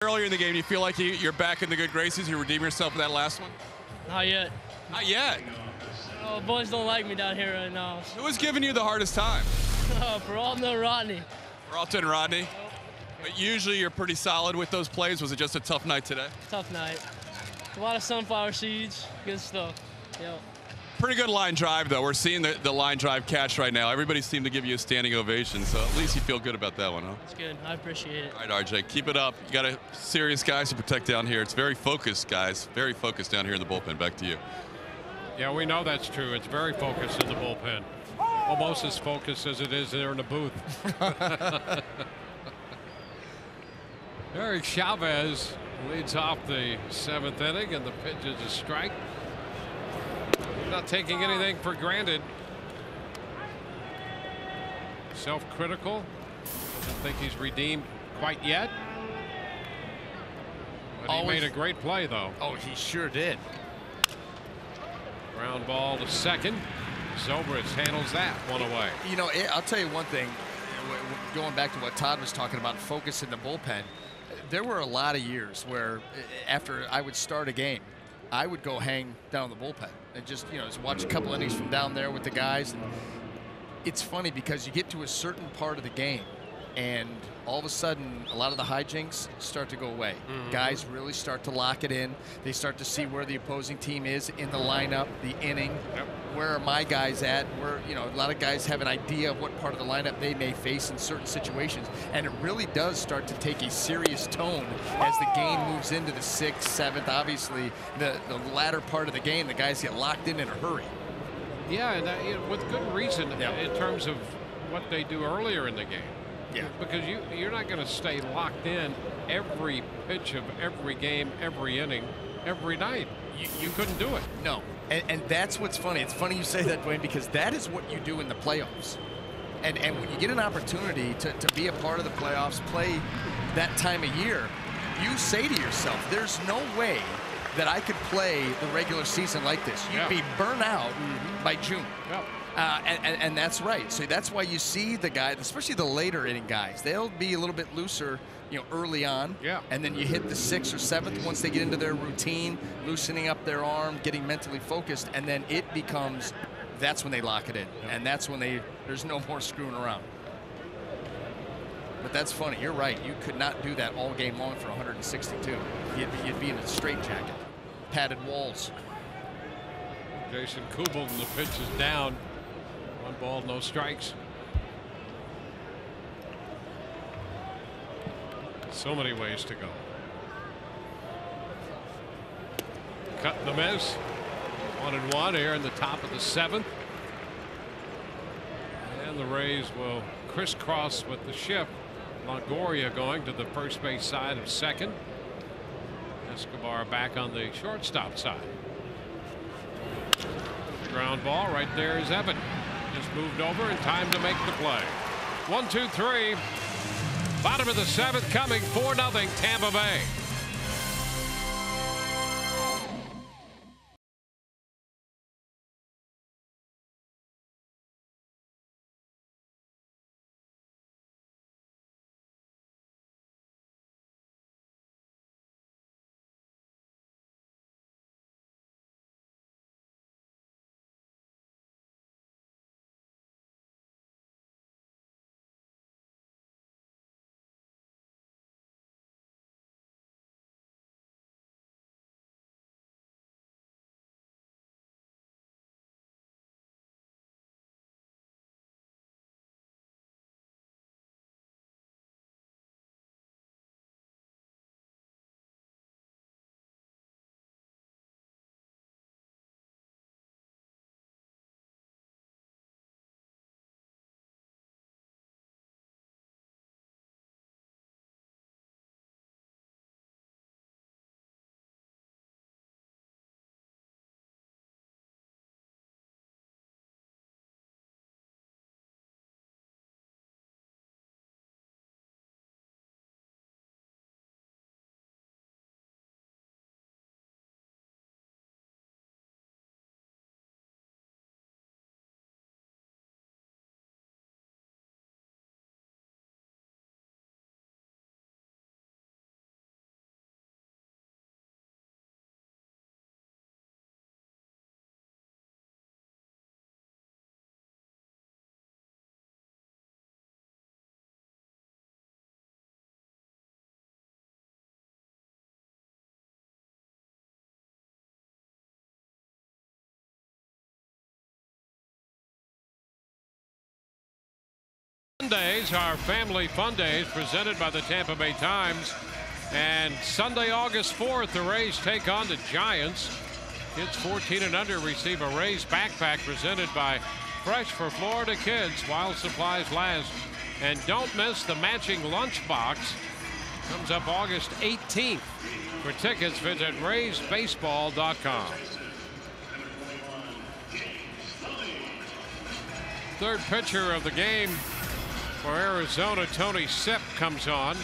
Earlier in the game, you feel like you're back in the good graces? You redeem yourself in that last one? Not yet. Not yet. Oh, boys don't like me down here right now. Who was giving you the hardest time? Peralta and Rodney. Peralta and Rodney? But usually you're pretty solid with those plays. Was it just a tough night today? Tough night. A lot of sunflower seeds. Good stuff. Yep. Pretty good line drive, though. We're seeing the line drive catch right now. Everybody seemed to give you a standing ovation, so at least you feel good about that one, huh? That's good. I appreciate it. All right, RJ, keep it up. You got a serious guys to protect down here. It's very focused, guys. Very focused down here in the bullpen. Back to you. Yeah, we know that's true. It's very focused in the bullpen. Almost as focused as it is there in the booth. Eric Chavez leads off the 7th inning, and the pitch is a strike. Not taking anything for granted. Self-critical. Doesn't think he's redeemed quite yet. But he made a great play, though. Oh, he sure did. Ground ball to second. Zobrist handles that one away. You know, I'll tell you one thing. Going back to what Todd was talking about, focus in the bullpen. There were a lot of years where after I would start a game, I would go hang down the bullpen and just watch a couple innings from down there with the guys. And it's funny because you get to a certain part of the game and all of a sudden a lot of the hijinks start to go away. Guys really start to lock it in. They start to see where the opposing team is in the lineup, the inning. Where are my guys at? Where, a lot of guys have an idea of what part of the lineup they may face in certain situations. And it really does start to take a serious tone as the game moves into the 6th, 7th. Obviously, the latter part of the game, the guys get locked in a hurry. Yeah, and with good reason in terms of what they do earlier in the game. Yeah. Because you're not going to stay locked in every pitch of every game, every inning, every night. You couldn't do it. No. And that's what's funny. It's funny you say that, Dwayne, because that is what you do in the playoffs. And when you get an opportunity to be a part of the playoffs, play that time of year, you say to yourself, there's no way that I could play the regular season like this. You'd be burnt out by June. Yep. And that's right. So that's why you see the guys, especially the later inning guys, they'll be a little bit looser, early on. Yeah. And then you hit the 6th or 7th once they get into their routine, loosening up their arm, getting mentally focused, and then it becomes, that's when they lock it in. Yeah. And that's when there's no more screwing around. But that's funny. You're right. You could not do that all game long for 162. You'd be in a straitjacket. Padded walls. Jason Kubel, and the pitch is down. 1 ball, no strikes. So many ways to go. Cutting the miss. 1-1 here in the top of the 7th. And the Rays will crisscross with the shift. Longoria going to the first base side of second. Escobar back on the shortstop side. Ground ball right there is Evan. Just moved over in time to make the play. 1-2-3. Bottom of the 7th coming, 4-0 Tampa Bay. Sundays are family fun days presented by the Tampa Bay Times. And Sunday, August 4th, the Rays take on the Giants. Kids 14 and under receive a Rays backpack presented by Fresh for Florida Kids while supplies last. And don't miss the matching lunchbox. Comes up August 18th. For tickets, visit RaysBaseball.com. Third pitcher of the game for Arizona, Tony Sipp, comes on. You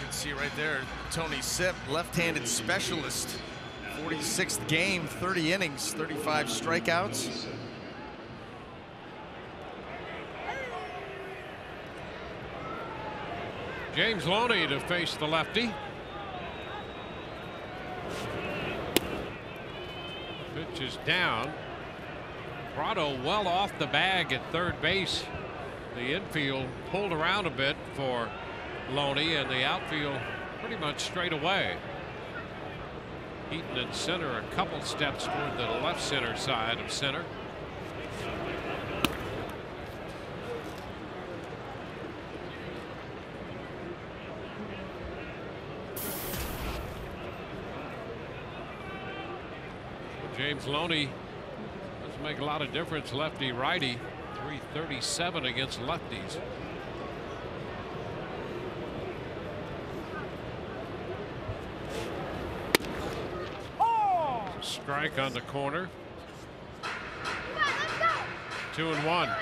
can see right there, Tony Sipp, left-handed specialist. 46th game, 30 innings, 35 strikeouts. James Loney to face the lefty. Pitch is down. Prado well off the bag at third base. The infield pulled around a bit for Loney, and the outfield pretty much straight away. Heaton in center, a couple steps toward the left center side of center. James Loney doesn't make a lot of difference, lefty righty. 337 against lefties. Strike on the corner. 2-1.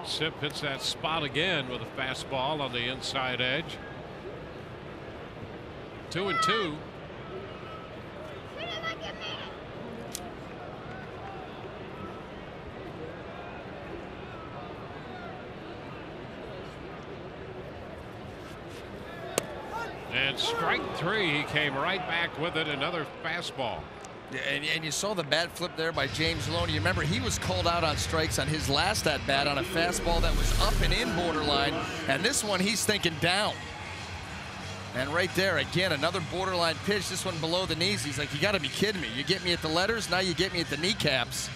Sipp hits that spot again with a fastball on the inside edge. 2-2. And strike three. He came right back with it. Another fastball. And you saw the bat flip there by James Loney. You remember he was called out on strikes on his last at bat on a fastball that was up and in borderline. And this one he's thinking down. And right there again, another borderline pitch. This one below the knees. He's like, you got to be kidding me. You get me at the letters, now you get me at the kneecaps.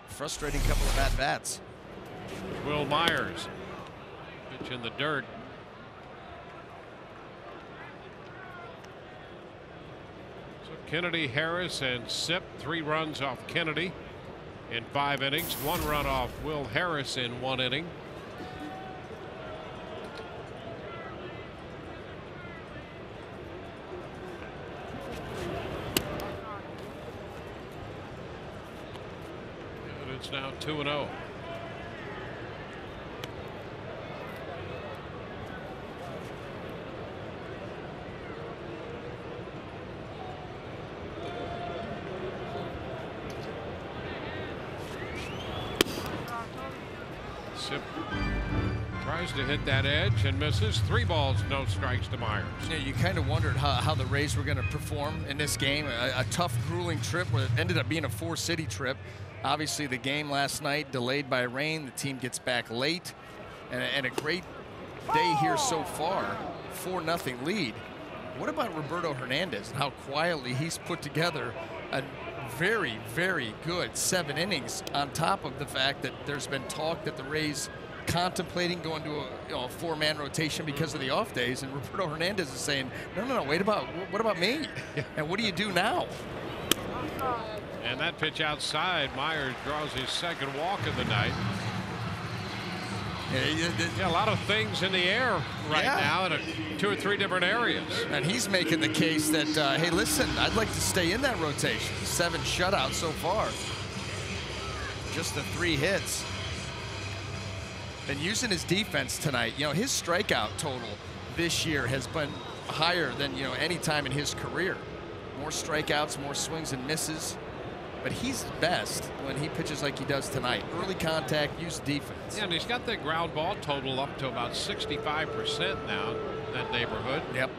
Frustrating couple of at-bats. Will Myers. Pitch in the dirt. So Kennedy, Harris, and Sipp. 3 runs off Kennedy in 5 innings. 1 run off Will Harris in 1 inning. It's now 2-0. Sipp tries to hit that edge and misses. 3 balls, no strikes to Myers. You know, you kind of wondered how the Rays were going to perform in this game. A tough, grueling trip where it ended up being a 4-city trip. Obviously, the game last night delayed by rain. The team gets back late, and a great day here so far. 4-0 lead. What about Roberto Hernandez and how quietly he's put together a very, very good 7 innings, on top of the fact that there's been talk that the Rays contemplating going to a 4-man rotation because of the off days, and Roberto Hernandez is saying, no, what about me? And what do you do now? And that pitch outside, Myers draws his 2nd walk of the night. Yeah, a lot of things in the air right now in 2 or 3 different areas. And he's making the case that, hey, listen, I'd like to stay in that rotation. 7 shutouts so far. Just the 3 hits. Been using his defense tonight. You know, his strikeout total this year has been higher than, any time in his career. More strikeouts, more swings and misses. but he's best when he pitches like he does tonight. Early contact, use defense. Yeah, and he's got the ground ball total up to about 65% now, in that neighborhood. Yep.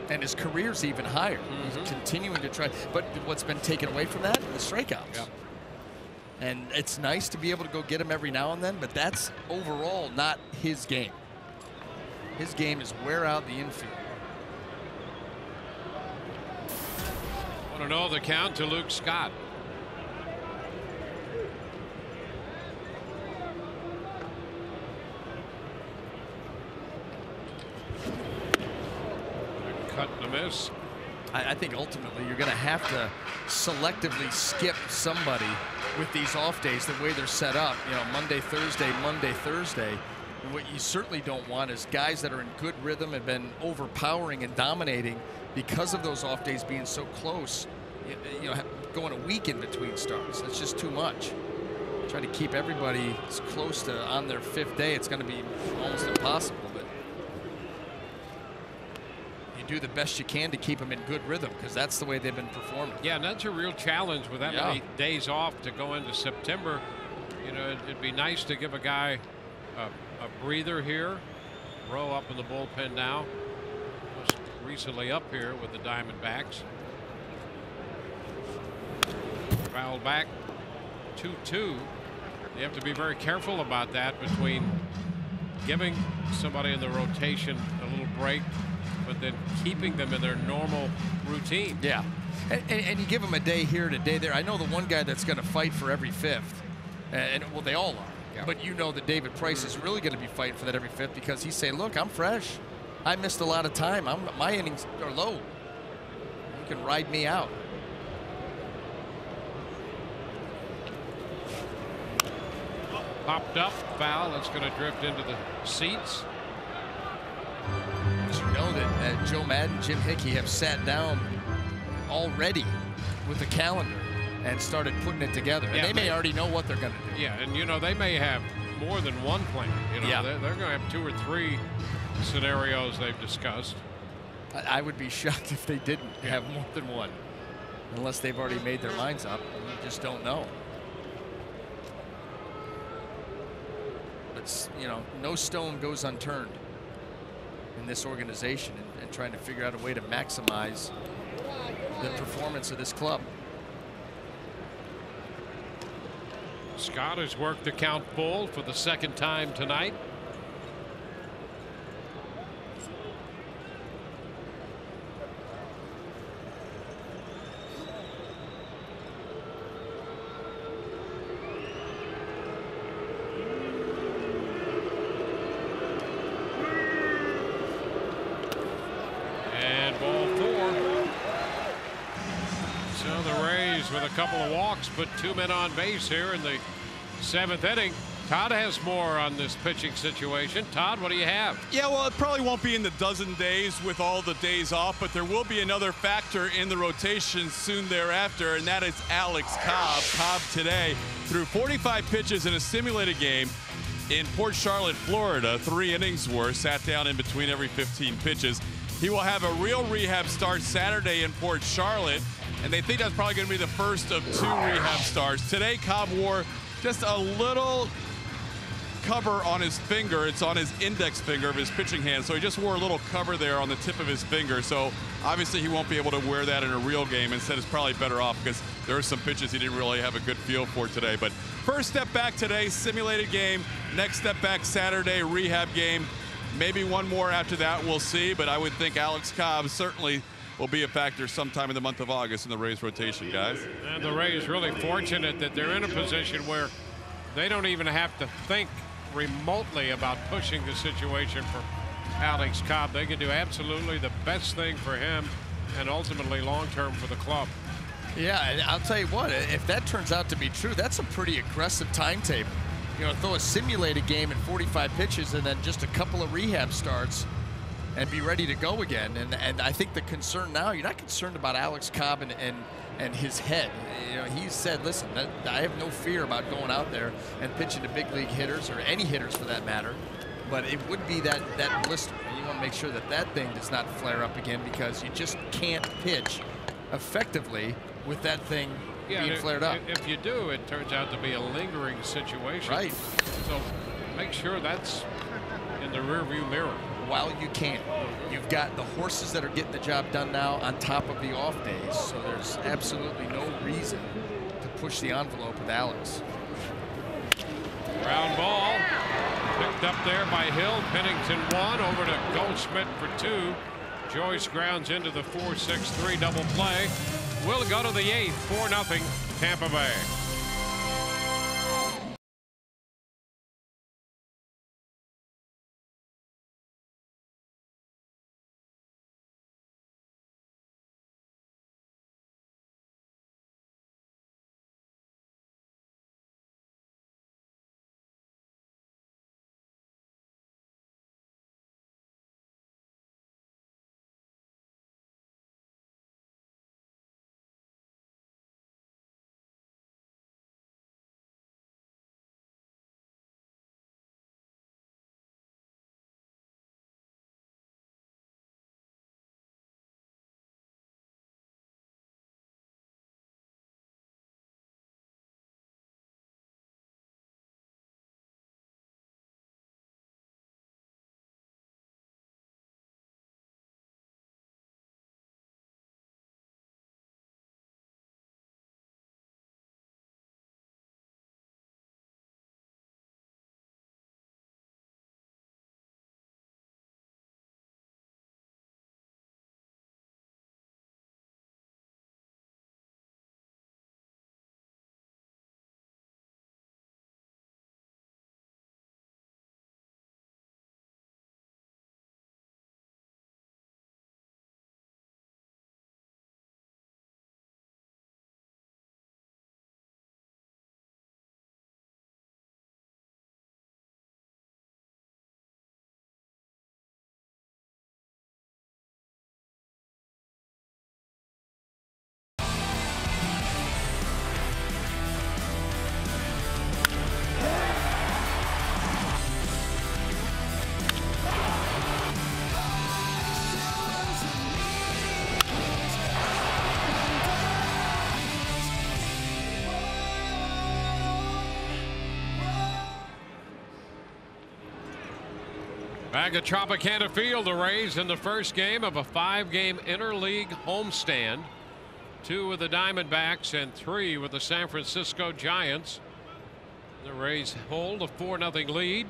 And his career's even higher. He's continuing to try. But what's been taken away from that? The strikeouts. Yep. And it's nice to be able to go get him every now and then, but that's overall not his game. His game is wear out the infield. 1-0 the count to Luke Scott. Cut and a miss. I think ultimately you're going to have to selectively skip somebody with these off days the way they're set up. You know, Monday, Thursday, Monday, Thursday. And what you certainly don't want is guys that are in good rhythm and been overpowering and dominating because of those off days being so close. You know, going a week in between starts. That's just too much. Try to keep everybody as close to on their 5th day. It's going to be almost impossible. But you do the best you can to keep them in good rhythm because that's the way they've been performing. Yeah, and that's a real challenge with that many days off to go into September. You know, it'd be nice to give a guy a breather here. Rowe up in the bullpen now. Most recently up here with the Diamondbacks. Fouled back. 2-2. You have to be very careful about that between giving somebody in the rotation a little break, but then keeping them in their normal routine. Yeah. And you give them a day here and a day there. I know the one guy that's going to fight for every 5th. And well, they all are. Yeah. But you know that David Price is really going to be fighting for that every 5th because he's saying, look, I'm fresh. I missed a lot of time. My innings are low. You can ride me out. Popped up, foul. That's going to drift into the seats. As you know that Joe Madden, Jim Hickey have sat down already with the calendar and started putting it together. And they may already know what they're going to do. Yeah, and you know, they may have more than one plan. You know, they're going to have 2 or 3 scenarios they've discussed. I would be shocked if they didn't have more than one, unless they've already made their minds up. You just don't know. But, you know, no stone goes unturned in this organization and trying to figure out a way to maximize the performance of this club. Scott has worked the count full for the 2nd time tonight. And ball 4. So the Rays with a couple of walks put 2 men on base here in the 7th inning. Todd has more on this pitching situation. Todd, what do you have? Yeah, well, it probably won't be in the dozen days with all the days off, but there will be another factor in the rotation soon thereafter, and that is Alex Cobb. Cobb today threw 45 pitches in a simulated game in Port Charlotte, Florida, 3 innings worth, sat down in between every 15 pitches. He will have a real rehab start Saturday in Port Charlotte, and they think that's probably going to be the first of 2 rehab starts. Today, Cobb wore just a little cover on his finger. It's on his index finger of his pitching hand, so he just wore a little cover there on the tip of his finger. So obviously he won't be able to wear that in a real game. Instead, it's probably better off because there are some pitches he didn't really have a good feel for today. But first step back today, simulated game. Next step back Saturday, rehab game. Maybe one more after that, we'll see. But I would think Alex Cobb certainly will be a factor sometime in the month of August in the Rays rotation, guys. And the Rays really fortunate that they're in a position where they don't even have to think remotely about pushing the situation for Alex Cobb. They can do absolutely the best thing for him and ultimately long-term for the club. Yeah, and I'll tell you what, if that turns out to be true, that's a pretty aggressive timetable. You know, throw a simulated game in 45 pitches and then just a couple of rehab starts and be ready to go again. And I think the concern now, you're not concerned about Alex Cobb and his head. You know, he said, listen, I have no fear about going out there and pitching to big league hitters or any hitters for that matter. But it would be that blister. And you want to make sure that thing does not flare up again because you just can't pitch effectively with that thing Yeah, being flared up. If you do, it turns out to be a lingering situation. Right. So make sure that's in the rearview mirror. While you can. You've got the horses that are getting the job done now on top of the off days, so there's absolutely no reason to push the envelope with Alex. Ground ball picked up there by Hill. Pennington 1 over to Goldschmidt for 2. Joyce grounds into the 4-6-3 double play. We'll go to the 8th, 4-0 Tampa Bay. Back at Tropicana Field, the Rays in the first game of a 5-game interleague homestand. 2 with the Diamondbacks and 3 with the San Francisco Giants. The Rays hold a 4-0 lead.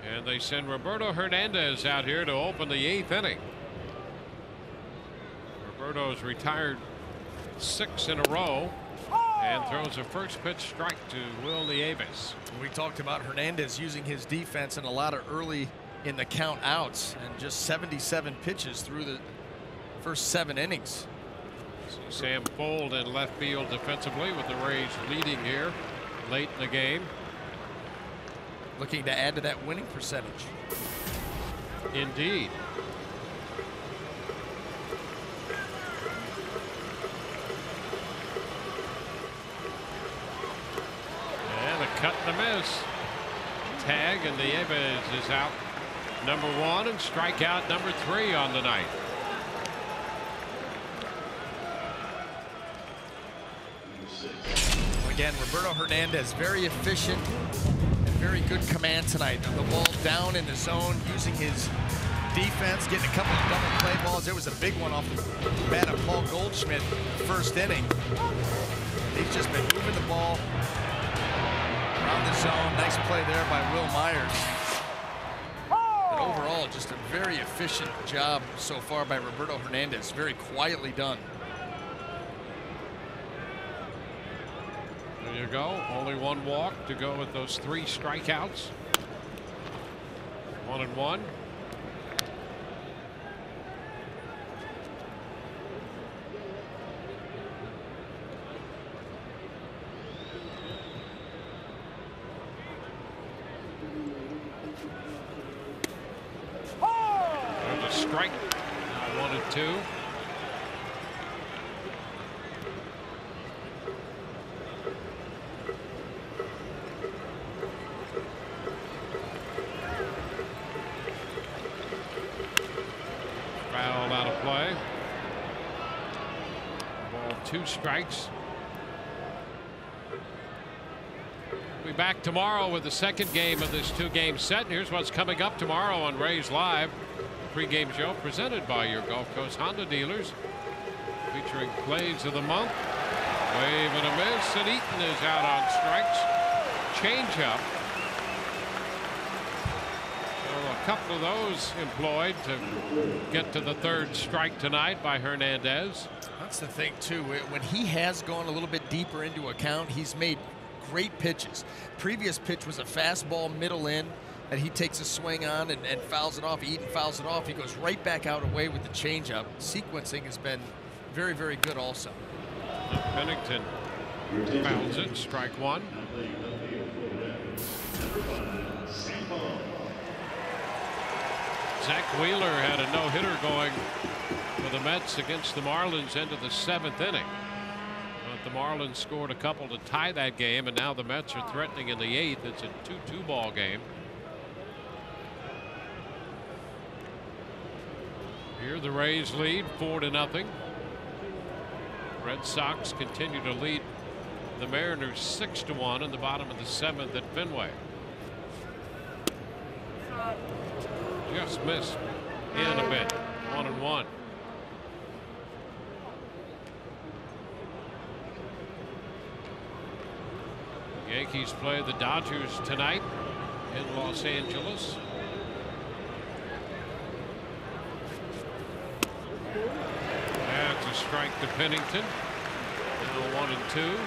And they send Roberto Hernandez out here to open the 8th inning. Roberto's retired 6 in a row and throws a first pitch strike to Will Nieves. We talked about Hernandez using his defense and a lot of early in the count outs, and just 77 pitches through the first 7 innings. Sam Fold in left field defensively, with the Rays leading here late in the game. Looking to add to that winning percentage. Indeed. And a cut and a miss. Tag, and Nieves is out number 1 and strikeout number 3 on the night. Again, Roberto Hernandez, very efficient and very good command tonight. The ball down in the zone, using his defense, getting a couple of double play balls. There was a big one off the bat of Paul Goldschmidt first inning. He's just been moving the ball around the zone. Nice play there by Will Myers. But overall, just a very efficient job so far by Roberto Hernandez. Very quietly done. There you go. Only 1 walk to go with those 3 strikeouts. 1-1. There's a strike. 1-2. Foul out of play. Ball of 2 strikes. We'll be back tomorrow with the second game of this 2-game set. Here's what's coming up tomorrow on Rays Live. Pre-game show presented by your Gulf Coast Honda dealers, featuring plays of the month. Wave and a miss, and Eaton is out on strikes. Changeup. So a couple of those employed to get to the 3rd strike tonight by Hernandez. That's the thing too. When he has gone a little bit deeper into a count, he's made great pitches. Previous pitch was a fastball middle in that he takes a swing on and fouls it off. Eaton fouls it off. He goes right back out away with the changeup. Sequencing has been very, very good also. Pennington fouls it. Strike 1. Zach Wheeler had a no-hitter going for the Mets against the Marlins into the 7th inning. But the Marlins scored a couple to tie that game, and now the Mets are threatening in the 8th. It's a 2-2 ball game. Here the Rays lead 4-0. Red Sox continue to lead the Mariners 6-1 in the bottom of the 7th at Fenway. Just missed in a bit. 1-1. Yankees play the Dodgers tonight in Los Angeles. That's a strike to Pennington. Now 1-2.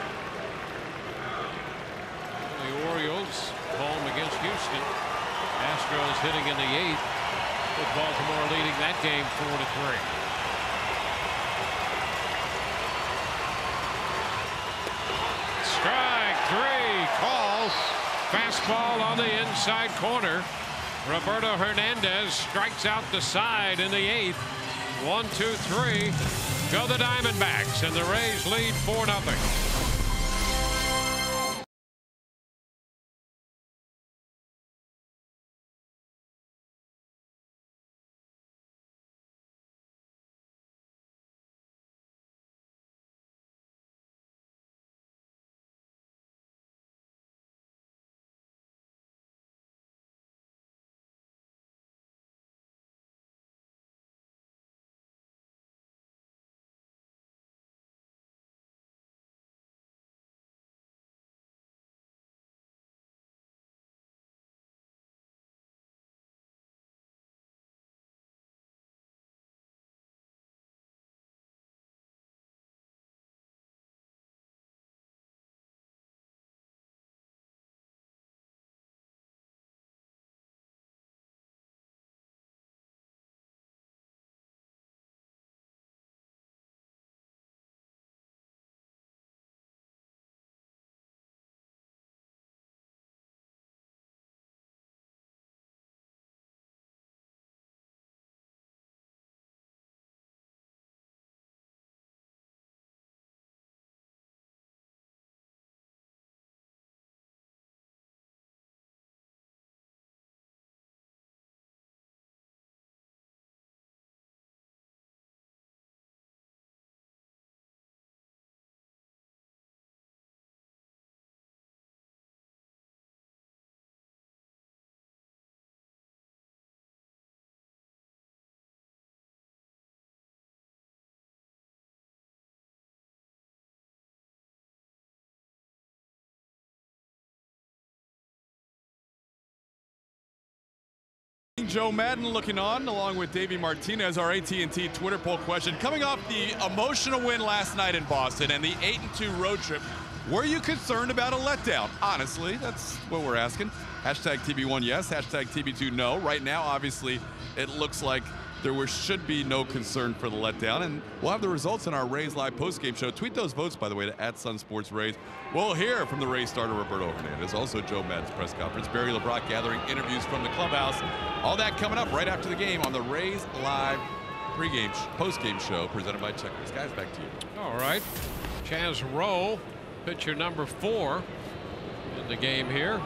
The Orioles home against Houston. Astros hitting in the 8th, with Baltimore leading that game 4-3. Strike 3 call. Fastball on the inside corner. Roberto Hernandez strikes out the side in the 8th. 1-2-3. Go the Diamondbacks, and the Rays lead 4-0. Joe Madden looking on along with Davey Martinez. Our AT&T Twitter poll question coming off the emotional win last night in Boston and the 8-2 road trip. Were you concerned about a letdown? Honestly, that's what we're asking. Hashtag TB1 yes, hashtag TB2 no. Right now, obviously, it looks like there should be no concern for the letdown, and we'll have the results in our Rays Live postgame show. Tweet those votes, by the way, to @SunSportsRays. We'll hear from the Rays starter Roberto Hernandez, also Joe Madden's press conference. Barry LeBrock gathering interviews from the clubhouse. All that coming up right after the game on the Rays Live postgame show presented by Checkers. Guys, back to you. All right. Chaz Rowe, pitcher number 4 in the game here.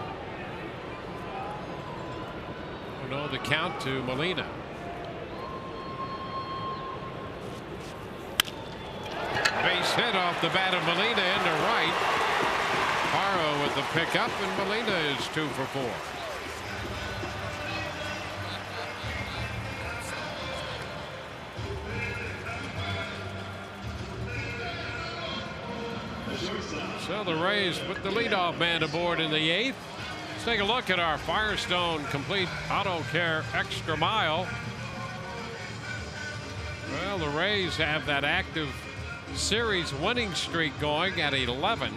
Oh no, the count to Molina. Base base hit off the bat of Molina into right. Haro with the pickup, and Molina is 2 for 4. So the Rays put the leadoff man aboard in the 8th. Let's take a look at our Firestone Complete Auto Care Extra Mile. Well, the Rays have that active series winning streak going at 11.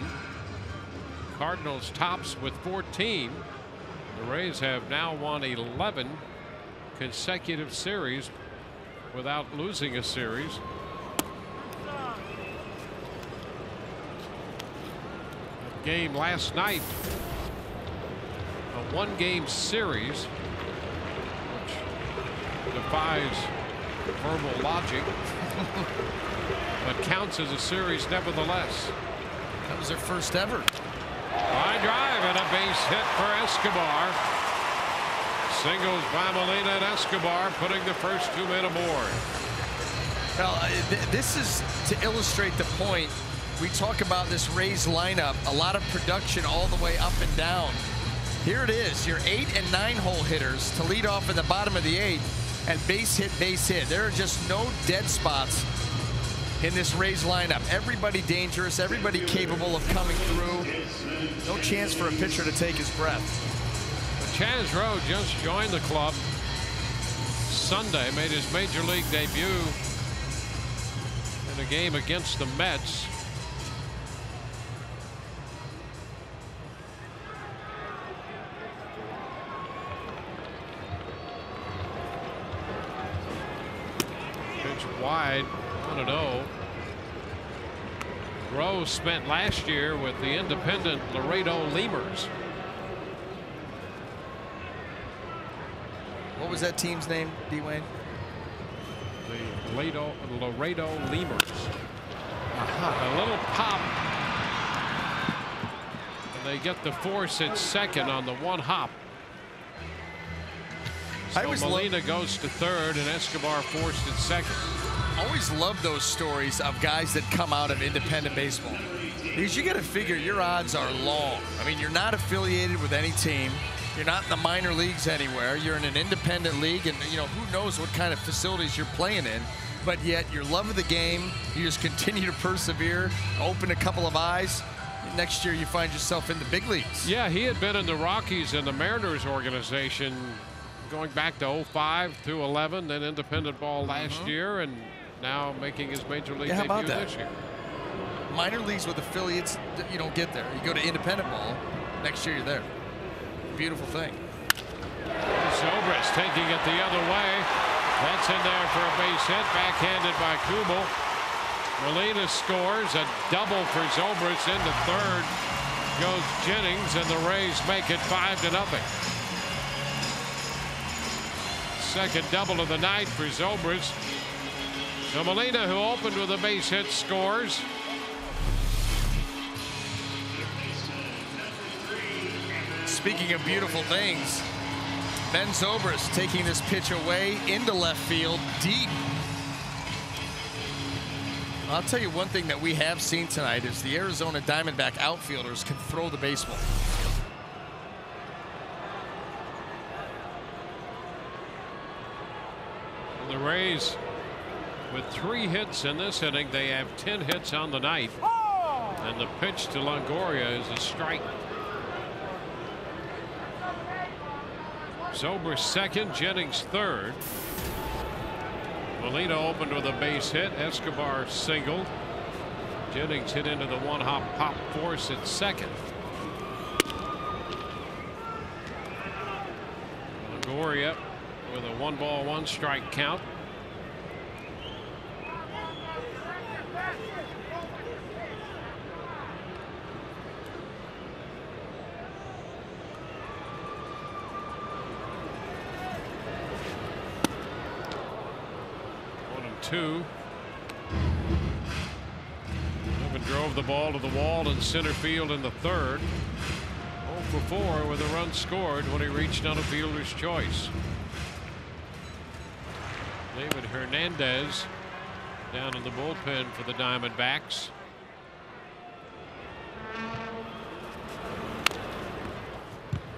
Cardinals tops with 14. The Rays have now won 11 consecutive series without losing a series. Game last night, a 1-game series, which defies verbal logic, but counts as a series nevertheless. That was their first ever. High drive and a base hit for Escobar. Singles by Molina and Escobar, putting the first 2 men aboard. Well, this is to illustrate the point. We talk about this Rays lineup, a lot of production all the way up and down. Here it is, your 8 and 9 hole hitters to lead off in the bottom of the 8th, and base hit, base hit. There are just no dead spots in this Rays lineup. Everybody dangerous, everybody capable of coming through. No chance for a pitcher to take his breath. But Chaz Roe just joined the club Sunday, made his major league debut in a game against the Mets. Wide, 1-0. Rose spent last year with the independent Laredo Lemurs. What was that team's name, D-Wayne? The Laredo Lemurs. A little pop. And they get the force at second on the 1 hop. So Molina goes to third and Escobar forced at second. Always love those stories of guys that come out of independent baseball, because you got to figure your odds are long. I mean, you're not affiliated with any team. You're not in the minor leagues anywhere. You're in an independent league, and you know, who knows what kind of facilities you're playing in. But yet your love of the game, you just continue to persevere, open a couple of eyes. Next year you find yourself in the big leagues. Yeah, he had been in the Rockies and the Mariners organization going back to 05 through 11, then independent ball last year, and now making his major league debut this year. Minor leagues with affiliates, you don't get there. You go to independent ball, next year you're there. Beautiful thing. Zobrist taking it the other way. That's in there for a base hit, backhanded by Kumel. Molina scores a double for Zobrist. Into third goes Jennings, and the Rays make it 5-0. Second double of the night for Zobrist. So Molina, who opened with a base hit, scores. Speaking of beautiful things, Ben Zobrist taking this pitch away into left field, deep. I'll tell you one thing that we have seen tonight is the Arizona Diamondback outfielders can throw the baseball. The Rays, with 3 hits in this inning, they have 10 hits on the night. And the pitch to Longoria is a strike. Zobrist second, Jennings third. Molina opened with a base hit. Escobar singled. Jennings hit into the 1-hop pop force at second. Longoria with a 1-ball-1-strike count. Two. Newman drove the ball to the wall in center field in the third. 0 for 4 with a run scored when he reached on a fielder's choice. David Hernandez down in the bullpen for the Diamondbacks.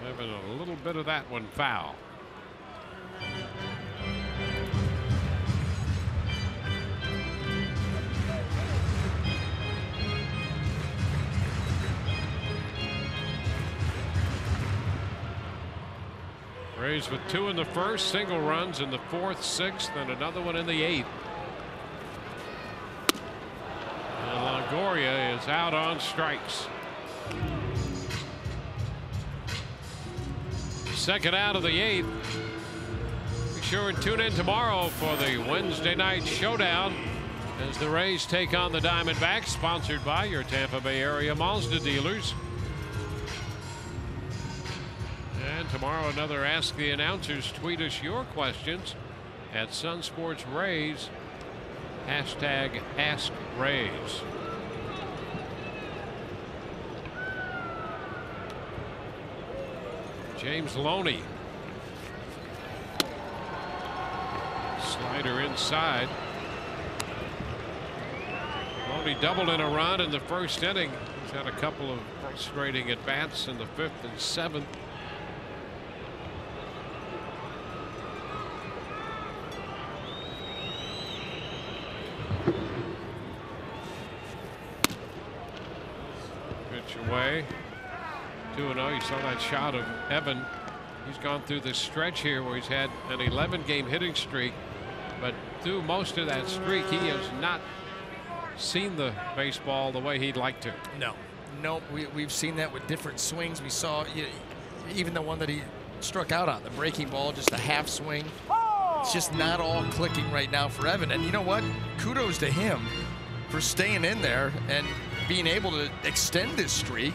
Having a little bit of that one foul. Rays with 2 in the first, single runs in the 4th, 6th, and another one in the 8th. And Longoria is out on strikes. Second out of the 8th. Be sure and tune in tomorrow for the Wednesday night showdown as the Rays take on the Diamondbacks, sponsored by your Tampa Bay area Mazda dealers. And tomorrow, another Ask the Announcers. Tweet us your questions at Sun Sports Rays, hashtag AskRays. James Loney. Slider inside. Loney doubled in a run in the first inning. He's had a couple of frustrating at bats in the 5th and 7th. Away. 2-0. You saw that shot of Evan. He's gone through this stretch here where he's had an 11-game hitting streak, but through most of that streak he has not seen the baseball the way he'd like to. No, we've seen that with different swings. We saw even the one that he struck out on, the breaking ball, just a half swing. It's just not all clicking right now for Evan. And you know what? Kudos to him for staying in there and being able to extend this streak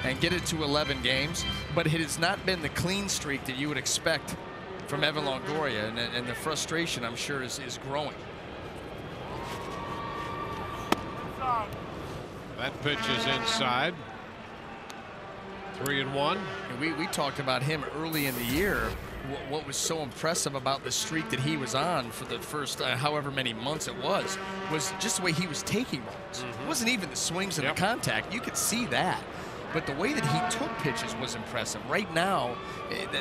and get it to 11 games, but it has not been the clean streak that you would expect from Evan Longoria, and the frustration, I'm sure, is growing. That pitch is inside. 3-1. And we talked about him early in the year. What was so impressive about the streak that he was on for the first however many months it was just the way he was taking balls. It wasn't even the swings and the contact. You could see that. But the way that he took pitches was impressive. Right now,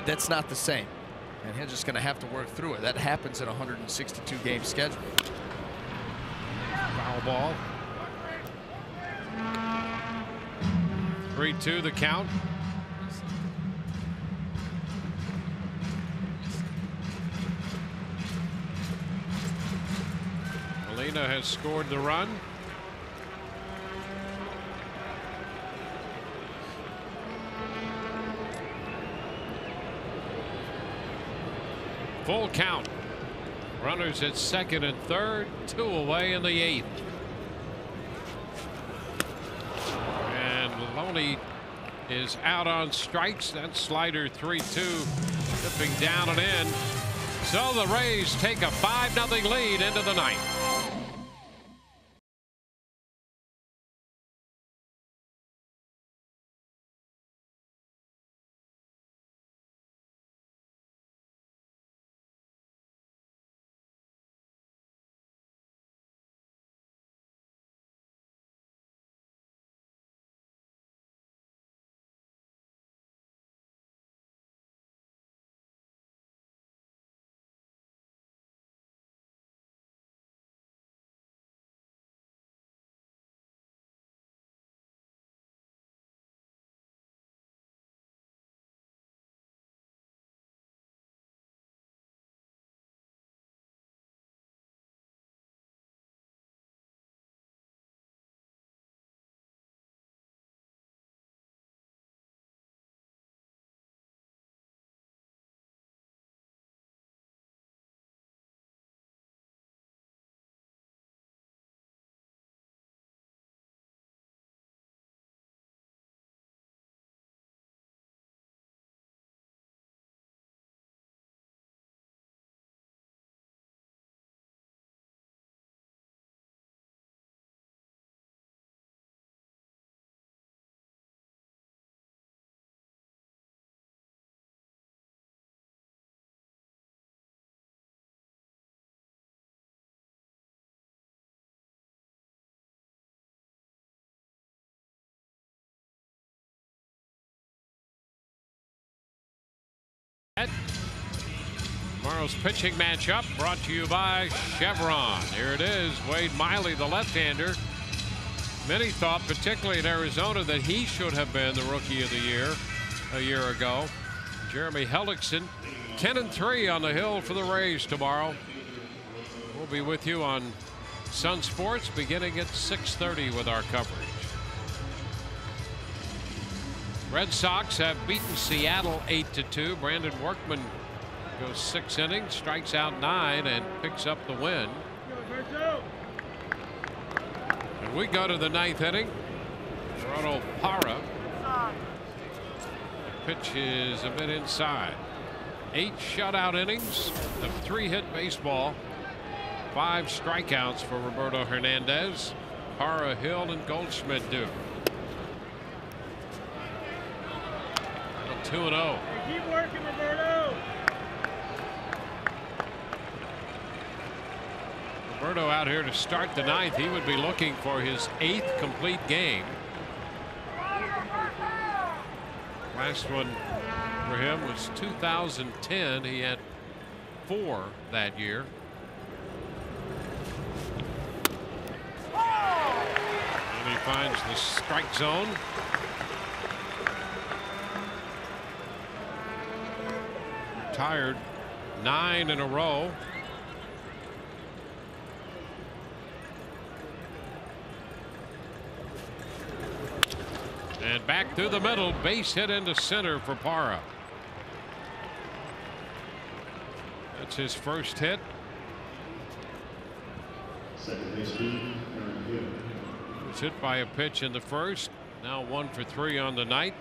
that's not the same. And he's just going to have to work through it. That happens in a 162-game schedule. Foul ball. 3-2 the count. Molina has scored the run. Full count. Runners at second and third, 2 away in the 8th. And Loney is out on strikes. That slider 3-2, dipping down and in. So the Rays take a 5-0 lead into the ninth. Tomorrow's pitching matchup brought to you by Chevron. Here it is. Wade Miley, the left-hander. Many thought, particularly in Arizona, that he should have been the Rookie of the Year a year ago. Jeremy Hellickson, 10-3 on the hill for the Rays tomorrow. We'll be with you on Sun Sports beginning at 6:30 with our coverage. Red Sox have beaten Seattle 8-2. Brandon Workman goes 6 innings, strikes out 9, and picks up the win. And we go to the 9th inning. Gerardo Parra. The pitch is a bit inside. 8 shutout innings of 3-hit baseball. 5 strikeouts for Roberto Hernandez. Parra, Hill, and Goldschmidt do. 2-0. Keep working, Roberto. Roberto out here to start the 9th. He would be looking for his 8th complete game. Last one for him was 2010. He had 4 that year. And he finds the strike zone. Retired 9 in a row. And back through the middle, base hit into center for Parra. That's his first hit. Second baseman, Aaron Hill. Was hit by a pitch in the first. Now 1 for 3 on the night.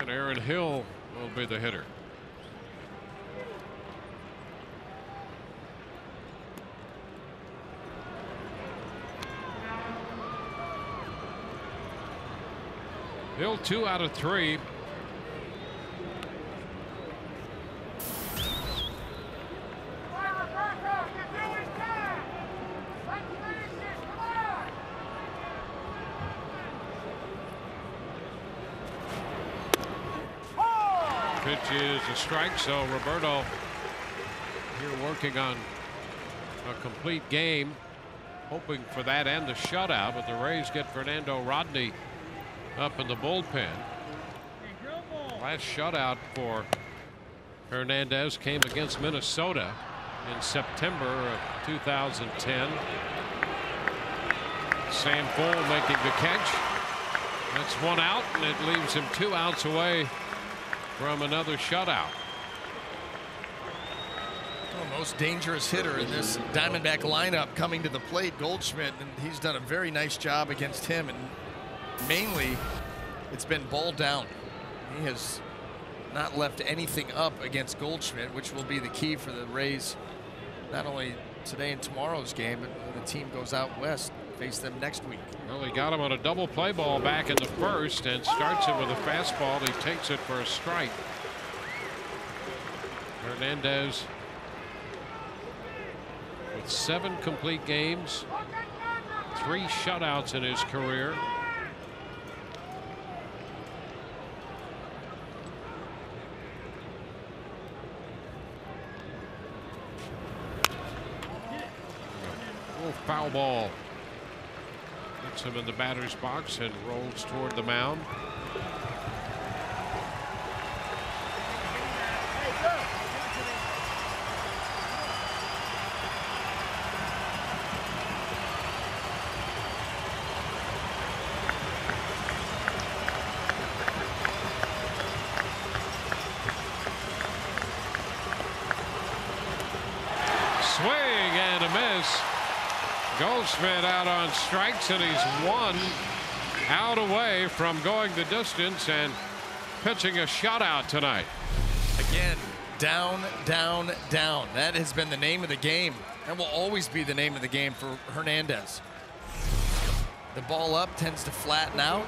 And Aaron Hill will be the hitter. Hill 2 out of 3. Pitch is a strike, so Roberto here working on a complete game, hoping for that and the shutout, but the Rays get Fernando Rodney up in the bullpen. Last shutout for Hernandez came against Minnesota in September of 2010. Sam Fole making the catch. That's 1 out, and it leaves him 2 outs away from another shutout. The most dangerous hitter in this Diamondback lineup coming to the plate, Goldschmidt, and he's done a very nice job against him, and mainly it's been ball down. He has not left anything up against Goldschmidt, which will be the key for the Rays, not only today and tomorrow's game, but when the team goes out west, face them next week. Well, he got him on a double play ball back in the first and starts him with a fastball. He takes it for a strike. Hernandez with 7 complete games, 3 shutouts in his career. Oh, foul ball. Gets him in the batter's box and rolls toward the mound. Swing and a miss. Goldschmidt out on strikes, and he's 1 out away from going the distance and pitching a shutout tonight. Again, down, down, down. That has been the name of the game and will always be the name of the game for Hernandez. The ball up tends to flatten out.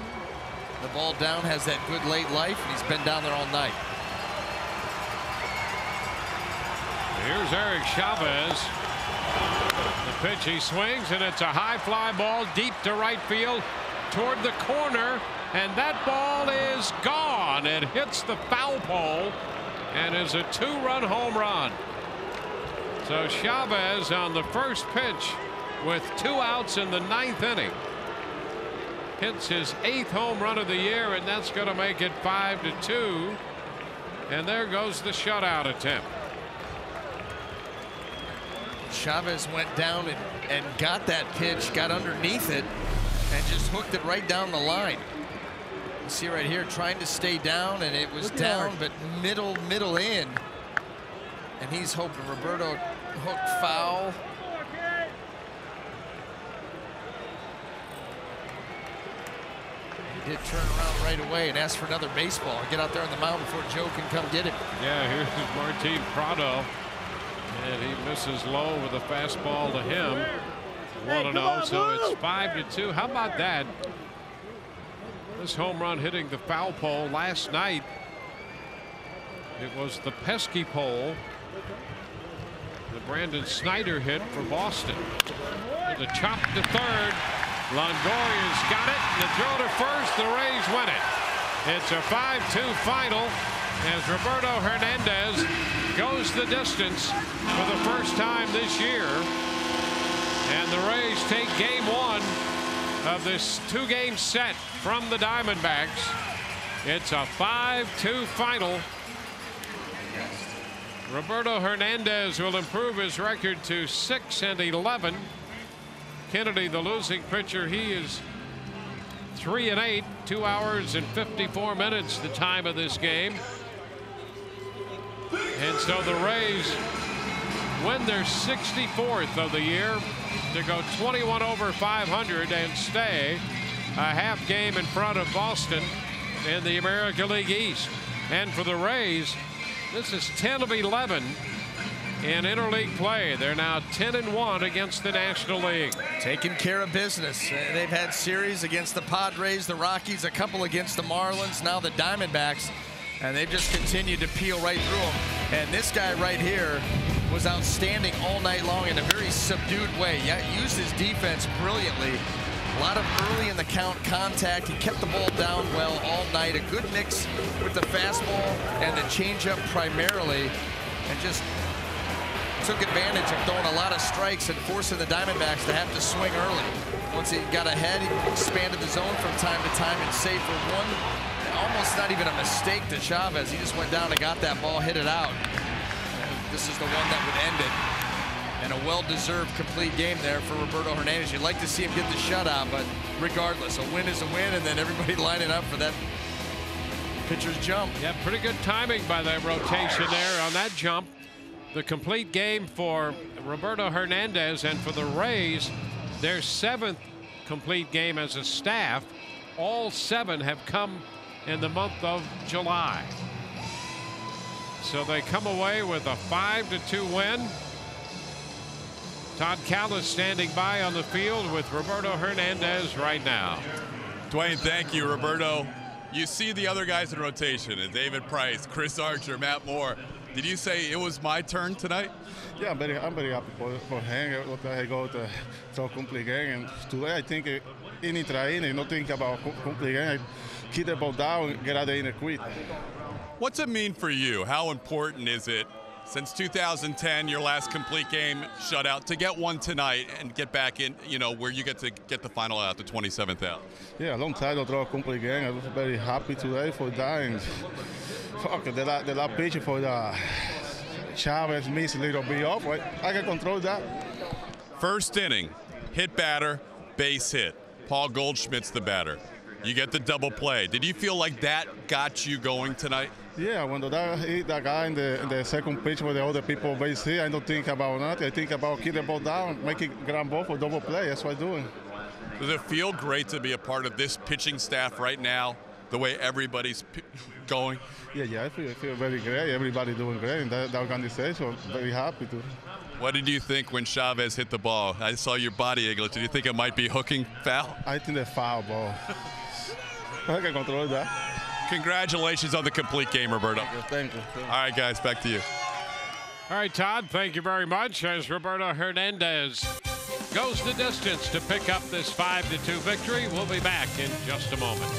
The ball down has that good late life, and he's been down there all night. Here's Eric Chavez. The pitch, he swings, and it's a high fly ball deep to right field toward the corner, and that ball is gone. It hits the foul pole and is a 2-run home run. So Chavez on the first pitch with 2 outs in the 9th inning hits his 8th home run of the year, and that's going to make it 5-2. And there goes the shutout attempt. Chavez went down and got that pitch, got underneath it, and just hooked it right down the line. You see right here, trying to stay down, and it was down, but middle in. And he's hoping Roberto hooked foul. He did turn around right away and ask for another baseball. Get out there on the mound before Joe can come get him. Yeah, here's Martin Prado. And he misses low with a fastball to him. 1-0, so it's 5-2. How about that? This home run hitting the foul pole last night. It was the pesky pole. The Brandon Snyder hit for Boston. The chop to third. Longoria's got it. The throw to first. The Rays win it. It's a 5-2 final as Roberto Hernandez goes the distance for the first time this year. And the Rays take game 1 of this 2-game set from the Diamondbacks. It's a 5-2 final. Roberto Hernandez will improve his record to 6-11. Kennedy, the losing pitcher, he is 3-8, 2 hours and 54 minutes the time of this game. And so the Rays win their 64th of the year to go 21 over 500 and stay a half game in front of Boston in the American League East. And for the Rays, this is 10 of 11 in interleague play. They're now 10-1 against the National League. Taking care of business. They've had series against the Padres, the Rockies, a couple against the Marlins, now the Diamondbacks, and they've just continued to peel right through them. And this guy right here was outstanding all night long in a very subdued way. Yeah, used his defense brilliantly. A lot of early in the count contact. He kept the ball down well all night. A good mix with the fastball and the changeup primarily, and just took advantage of throwing a lot of strikes and forcing the Diamondbacks to have to swing early. Once he got ahead, he expanded the zone from time to time and saved for one, almost not even a mistake to Chavez. He just went down and got that ball, hit it out. And this is the one that would end it. And a well-deserved complete game there for Roberto Hernandez. You'd like to see him get the shutout, but regardless, a win is a win, and then everybody lining up for that pitcher's jump. Yeah, pretty good timing by that rotation there on that jump. The complete game for Roberto Hernandez, and for the Rays, their 7th complete game as a staff. All 7 have come in the month of July. So they come away with a 5-2 win. Todd Kalas standing by on the field with Roberto Hernandez right now. Dwayne, thank you, Roberto. You see the other guys in rotation, and David Price, Chris Archer, Matt Moore. Did you say it was my turn tonight? Yeah, I'm very happy for him. I go to complete game, and today I think inning try inning, not think about complete game. I keep the ball down, get out of the inning quick. What's it mean for you? How important is it since 2010, your last complete game shutout, to get one tonight and get back in, you know, where you get to get the final out, the 27th out? Yeah, a long time to draw a complete game. I was very happy today for that. And fuck, the last pitch for the Chavez missed a little bit off. I can control that. First inning, hit batter, base hit. Paul Goldschmidt's the batter. You get the double play. Did you feel like that got you going tonight? Yeah, when that hit that guy in the second pitch with the other people base hit, I don't think about nothing. I think about keep the ball down, make it ground ball for double play. That's what I'm doing. Does it feel great to be a part of this pitching staff right now, the way everybody's going? Yeah, I feel very great. Everybody doing great in that organization. Very happy to. What did you think when Chavez hit the ball? I saw your body angle. Did you think it might be hooking foul? I think the foul ball. I can control that. Congratulations on the complete game, Roberto. Thank you. All right, guys, back to you. All right, Todd, thank you very much as Roberto Hernandez goes the distance to pick up this 5-2 victory. We'll be back in just a moment.